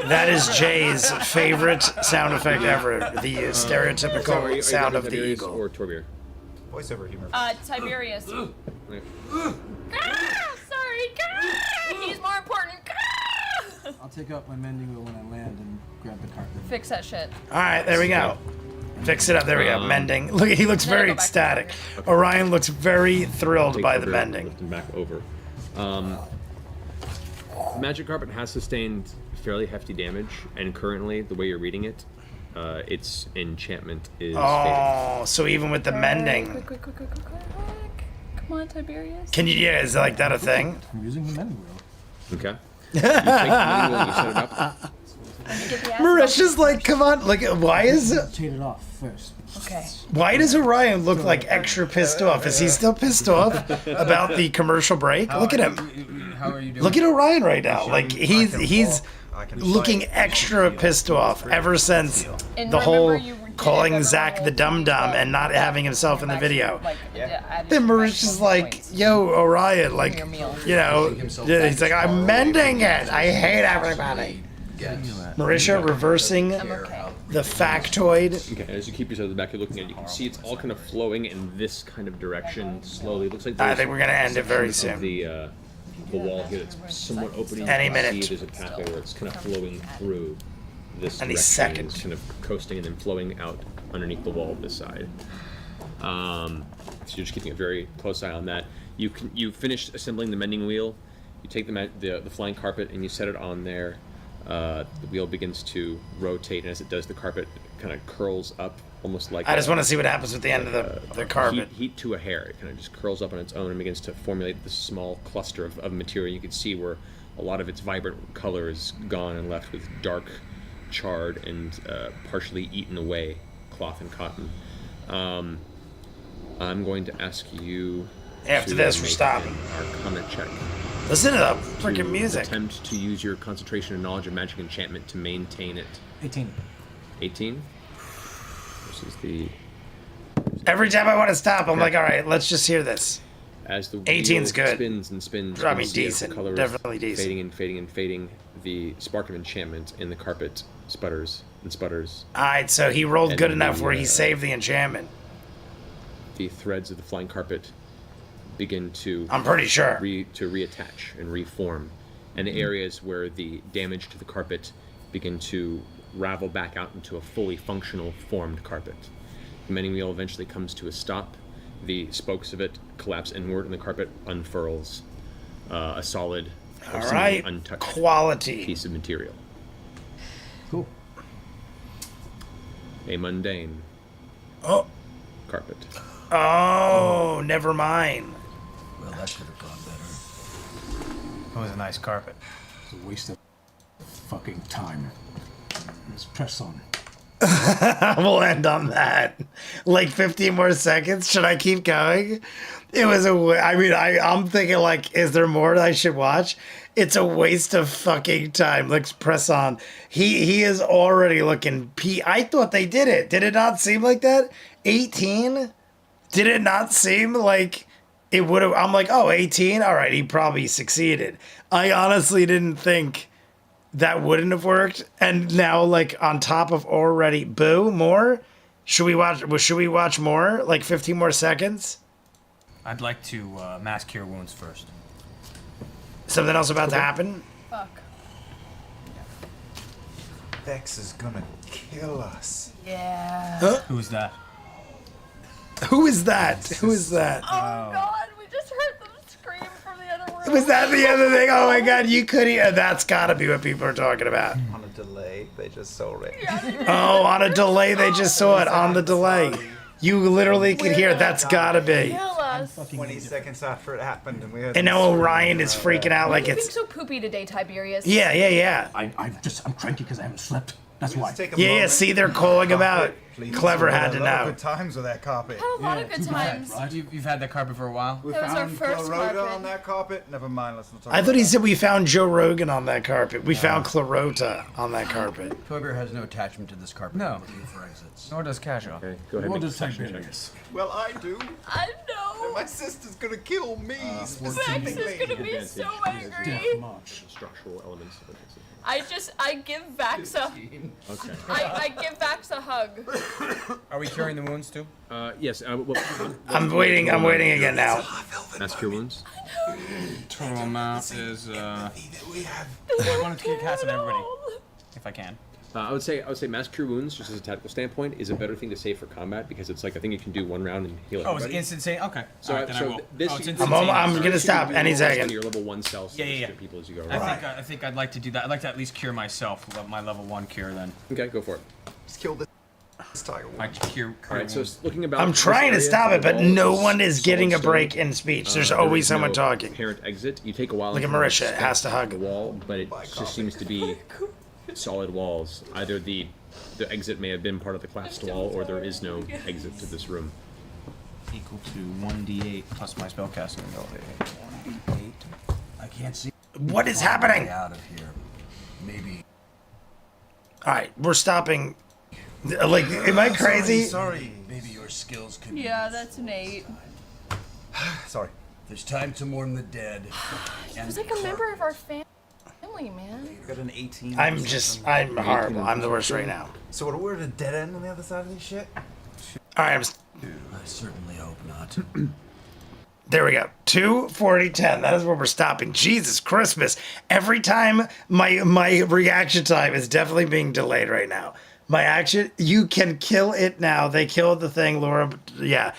S1: That is Jay's favorite sound effect ever. The stereotypical sound of the eagle.
S3: Or Torbeer.
S11: Voiceover humor.
S15: Tiberius.
S3: Right.
S15: Sorry. He's more important.
S7: I'll take out my mending wheel when I land and grab the carpet.
S15: Fix that shit.
S1: All right, there we go. Fix it up. There we go. Mending. Look, he looks very ecstatic. Orion looks very thrilled by the mending.
S3: Lift him back over. Magic Carpet has sustained fairly hefty damage, and currently, the way you're reading it, its enchantment is fading.
S1: So even with the mending.
S15: Quick. Come on, Tiberius.
S1: Can you, yeah, is like that a thing?
S7: I'm using the mending wheel.
S3: Okay. You take the mending wheel and you set it up.
S1: Marisha's like, come on, like, why is it?
S7: Take it off first.
S15: Okay.
S1: Why does Orion look like extra pissed off? Is he still pissed off about the commercial break? Look at him.
S4: How are you doing?
S1: Look at Orion right now. Like he's looking extra pissed off ever since the whole calling Zach the dum dum and not having himself in the video. Then Marisha's like, yo, Orion, like, you know, he's like, I'm mending it. I hate everybody. Marisha reversing the factoid.
S3: Okay, as you keep yourself at the back, you're looking at it, you can see it's all kind of flowing in this kind of direction slowly. It looks like
S1: I think we're gonna end it very soon.
S3: Of the wall here that's somewhat opening.
S1: Any
S3: You can
S1: minute.
S3: see there's a pathway where it's kind of flowing through this
S1: Any
S3: direction.
S1: second.
S3: It's kind of coasting and then flowing out underneath the wall of this side. So you're just keeping a very close eye on that. You finish assembling the mending wheel. You take the flying carpet and you set it on there. The wheel begins to rotate, and as it does, the carpet kind of curls up, almost like.
S1: I just want to see what happens with the end of the carpet.
S3: Heat to a hair. It kind of just curls up on its own and begins to formulate this small cluster of material. You can see where a lot of its vibrant color is gone and left with dark, charred, and partially eaten away cloth and cotton. I'm going to ask you.
S1: After this, we're stopping.
S3: Our comment check.
S1: Listen to the freaking music.
S3: Attempt to use your concentration and knowledge of magic enchantment to maintain it.
S7: 18.
S3: 18? This is the...
S1: Every time I want to stop, I'm like, all right, let's just hear this.
S3: As the
S1: 18's
S3: wheel
S1: good.
S3: spins and spins,
S1: I
S3: you
S1: mean,
S3: see as the
S1: decent.
S3: color is
S1: Definitely decent.
S3: fading and fading and fading, the spark of enchantment in the carpet sputters and sputters.
S1: All right, so he rolled
S3: And
S1: good
S3: then
S1: enough
S3: the,
S1: where he saved the enchantment.
S3: The threads of the flying carpet begin to...
S1: I'm pretty sure.
S3: To reattach and reform. And the areas where the damage to the carpet begin to ravel back out into a fully functional formed carpet. The mending wheel eventually comes to a stop. The spokes of it collapse inward and the carpet unfurls. A solid,
S1: All right,
S3: untouched
S1: quality
S3: piece of material.
S7: Cool.
S3: A mundane carpet.
S1: Oh, never mind.
S5: Well, that could have gone better. It was a nice carpet.
S7: It's a waste of fucking time. Let's press on.
S1: We'll end on that. Like 15 more seconds. Should I keep going? It was I'm thinking like, is there more I should watch? It's a waste of fucking time. Let's press on. He is already looking I thought they did it. Did it not seem like that? 18? Did it not seem like it would have? I'm like, oh, 18? All right, he probably succeeded. I honestly didn't think that wouldn't have worked. And now, like, on top of already, more? Should we watch more? Like 15 more seconds?
S5: I'd like to mass cure wounds first.
S1: Something else about to happen?
S15: Fuck.
S11: Vex is gonna kill us.
S15: Yeah.
S1: Huh?
S5: Who's that?
S1: Who is that? Who is that?
S15: Oh god, we just heard them scream from the other room.
S1: Was that the other thing? Oh my god, you could hear. That's gotta be what people are talking about.
S11: On a delay, but they just saw it.
S1: Oh, on a delay, they just saw it on the delay. You literally could hear. That's gotta be.
S15: Kill us.
S11: 20 seconds after it happened, and we heard.
S1: And now Orion is freaking out like
S15: You're being
S1: it's.
S15: so poopy today, Tiberius.
S1: Yeah.
S5: I'm cranky because I haven't slept. That's why.
S1: Yeah. See, they're calling him out. Clever had to know.
S11: Good times with that carpet.
S15: Had a lot of good times.
S7: You've had that carpet for a while.
S11: We
S15: That was our
S11: found
S15: first
S11: Clarota
S15: carpet.
S11: on that carpet. Never mind. Let's not talk.
S1: I thought he said we found Joe Rogan on that carpet. We found Clarota on that carpet.
S4: Toybear has no attachment to this carpet.
S7: No.
S4: Looking for exits.
S7: Nor does Casual.
S3: Okay, go ahead.
S7: Nor
S3: and make
S7: does
S3: a perception check.
S7: Tiberius.
S11: Well, I do.
S15: I know.
S11: And my sister's gonna kill me.
S15: Vex
S11: specifically.
S15: is gonna be so angry.
S3: Structural elements of it.
S15: I give Vax a.
S3: Okay.
S15: I give Vax a hug.
S7: Are we curing the wounds too?
S3: Yes. Well,
S1: I'm waiting again now.
S3: Mass cure wounds.
S7: Total amount is I wanted to get cast on everybody, if I can.
S3: I would say mass cure wounds, just as a tactical standpoint, is a better thing to save for combat because it's like I think you can do one round and heal
S7: Oh, it's
S3: everybody.
S7: instant save? Okay.
S3: So,
S7: Alright, then I will.
S3: this
S7: Oh, it's
S3: should-
S7: instant
S1: I'm
S7: save.
S1: gonna stop any second.
S3: Your level 1 cells.
S7: Yeah.
S3: People as you go.
S7: I think I'd like to do that. I'd like to at least cure myself, my level 1 cure then.
S3: Okay, go for it.
S11: Just kill this tiger.
S7: I cure
S3: Alright, so it's looking about.
S1: I'm trying to stop it, but no one is getting a break in speech. There's always someone talking.
S3: Apparent exit. You take a while.
S1: Look at
S3: until
S1: Marisha,
S3: you
S1: it has to hug.
S3: the wall, but it just seems to be solid walls. Either the exit may have been part of the collapsed wall, or there is no exit to this room.
S7: Equal to 1d8 plus my spellcasting ability.
S4: 1d8. I can't see.
S1: What is happening?
S4: Out of here. Maybe.
S1: All right, we're stopping. Like, am I crazy?
S11: Sorry.
S4: Maybe your skills could.
S15: Yeah, that's an 8.
S11: Sorry.
S4: There's time to mourn the dead.
S15: He was like a member of our family, man.
S11: Got an 18.
S1: I'm horrible. I'm the worst right now.
S11: So what? We're at a dead end on the other side of this shit.
S1: All right,
S4: I certainly hope not.
S1: there we go. 2:40:10. That is where we're stopping. Jesus Christmas! Every time my reaction time is definitely being delayed right now. My action, you can kill it now. They killed the thing, Laura. Yeah,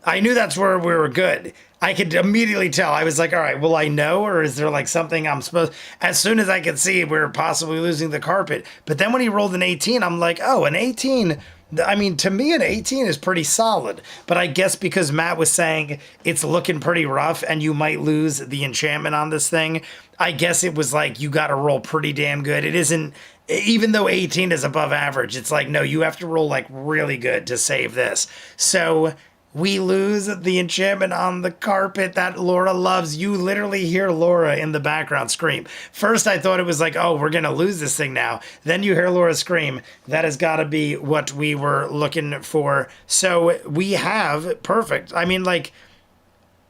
S1: I knew that's where we were good. I could immediately tell. I was like, all right, will I know? Or is there like something I'm supposed... As soon as I could see we were possibly losing the carpet. But then when he rolled an 18, I'm like, oh, an 18... I mean, to me, an 18 is pretty solid. But I guess because Matt was saying it's looking pretty rough and you might lose the enchantment on this thing, I guess it was like you got to roll pretty damn good. It isn't... Even though 18 is above average, it's like, no, you have to roll like really good to save this. So... we lose the enchantment on the carpet that Laura loves. You literally hear Laura in the background scream. First, I thought it was like, oh, we're going to lose this thing now. Then you hear Laura scream. That has got to be what we were looking for. So we have perfect. I mean, like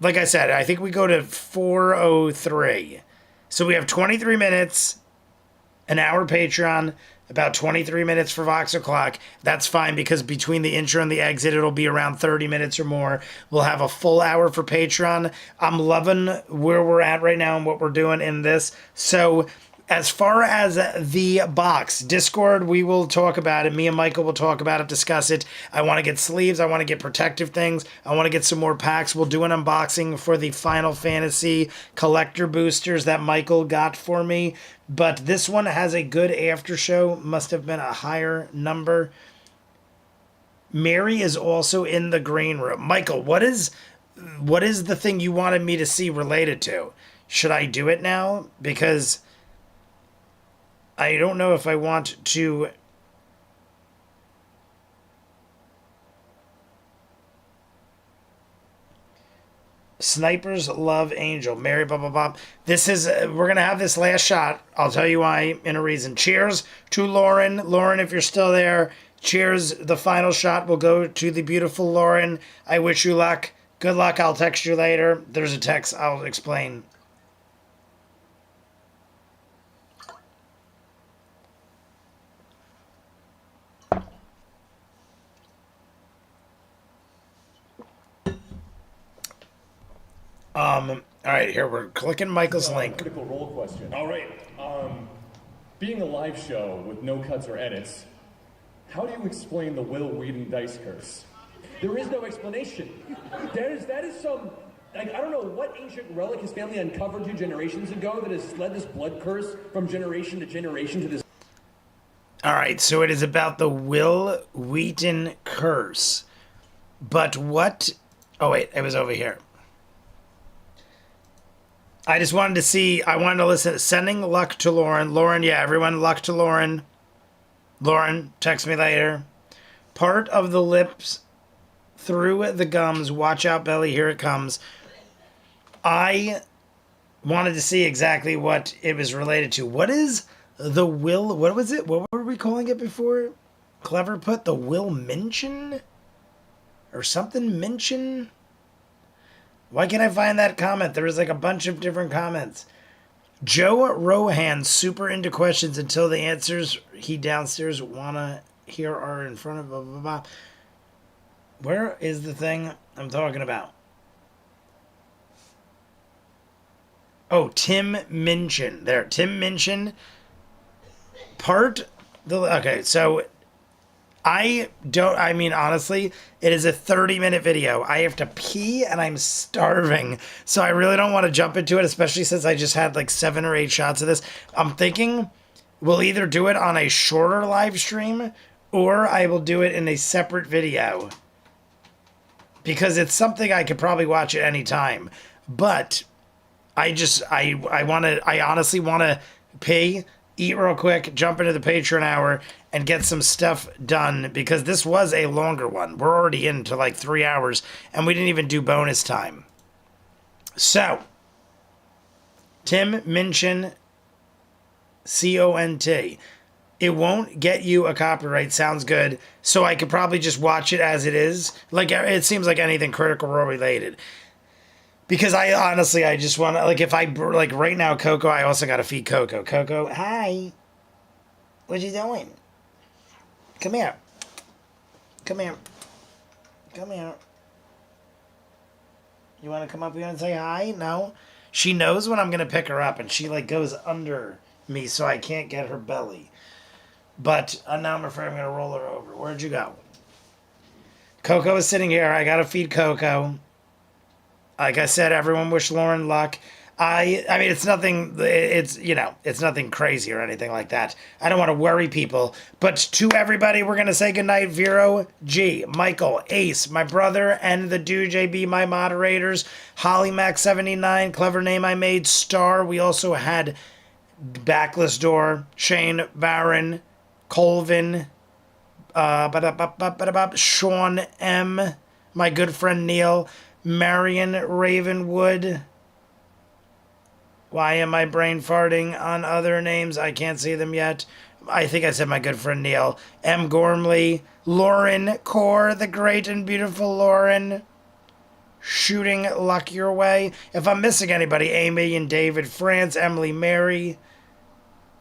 S1: I said, I think we go to 4:03. So we have 23 minutes, an hour Patreon, about 23 minutes for Vox O'Clock. That's fine because between the intro and the exit, it'll be around 30 minutes or more. We'll have a full hour for Patreon. I'm loving where we're at right now and what we're doing in this. So as far as the box, Discord, we will talk about it. Me and Michael will talk about it, discuss it. I want to get sleeves. I want to get protective things. I want to get some more packs. We'll do an unboxing for the Final Fantasy collector boosters that Michael got for me. But this one has a good after show. Must have been a higher number. Mary is also in the green room. Michael, what is the thing you wanted me to see related to? Should I do it now? Because I don't know if I want to... Snipers love Angel. Mary, blah, blah, blah. This is... we're going to have this last shot. I'll tell you why in a reason. Cheers to Lauren. Lauren, if you're still there, cheers. The final shot will go to the beautiful Lauren. I wish you luck. Good luck. I'll text you later. There's a text. I'll explain. All right, here we're clicking Michael's link.
S16: Critical role question. All right. Being a live show with no cuts or edits, how do you explain the Will Wheaton dice curse?
S17: There is no explanation. That is some, like, I don't know what ancient relic his family uncovered 2 generations ago that has led this blood curse from generation to generation to this.
S1: All right, so it is about the Will Wheaton curse. But what... Oh, wait, it was over here. I just wanted to see... I wanted to listen. Sending luck to Lauren. Lauren, yeah, everyone, luck to Lauren. Lauren, text me later. Part of the lips through the gums. Watch out, belly. Here it comes. I wanted to see exactly what it was related to. What is the Will... What was it? What were we calling it before? Clever put the Will Minchin? Or something Minchin? Why can't I find that comment? There was like a bunch of different comments. Joe Rohan, super into questions until the answers he downstairs wanna hear are in front of blah, blah, blah. Where is the thing I'm talking about? Oh, Tim Minchin. There, Tim Minchin. Okay, so I mean, honestly, it is a 30-minute video. I have to pee and I'm starving. So I really don't want to jump into it, especially since I just had like 7 or 8 shots of this. I'm thinking we'll either do it on a shorter live stream or I will do it in a separate video. Because it's something I could probably watch at any time. But I honestly want to pee, eat real quick, jump into the Patreon hour, and get some stuff done, because this was a longer one. We're already into like 3 hours, and we didn't even do bonus time. So, Tim Minchin, C-O-N-T. It won't get you a copyright. Sounds good. So I could probably just watch it as it is. Like, it seems like anything Critical Role related. Because I just want to, like, if I, like, right now, Coco, I also got to feed Coco. Coco, hi. What you doing? Come here. Come here. Come here. You want to come up here and say hi? No? She knows when I'm going to pick her up, and she, like, goes under me so I can't get her belly. But now I'm afraid I'm going to roll her over. Where'd you go? Coco is sitting here. I got to feed Coco. Like I said, everyone wish Lauren luck. I mean, it's nothing, it's nothing crazy or anything like that. I don't want to worry people. But to everybody, we're going to say goodnight. Vero, G, Michael, Ace, my brother, and the Dude JB, my moderators. HollyMac79, clever name I made, Star. We also had Backless Door, Shane, Baron, Colvin, Sean M, my good friend Neil, Marion Ravenwood. Why am I brain farting on other names? I can't see them yet. I think I said my good friend Neil. M. Gormley. Lauren Core, the great and beautiful Lauren. Shooting luck your way. If I'm missing anybody, Amy and David France, Emily Mary,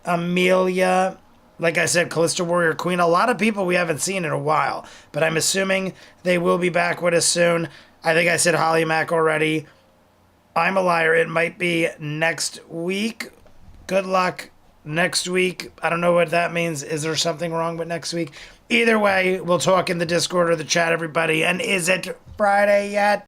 S1: Amelia. Like I said, Callisto Warrior Queen. A lot of people we haven't seen in a while. But I'm assuming they will be back with us soon. I think I said Holly Mac already. I'm a liar. It might be next week. Good luck next week. I don't know what that means. Is there something wrong with next week? Either way, we'll talk in the Discord or the chat, everybody. And is it Friday yet?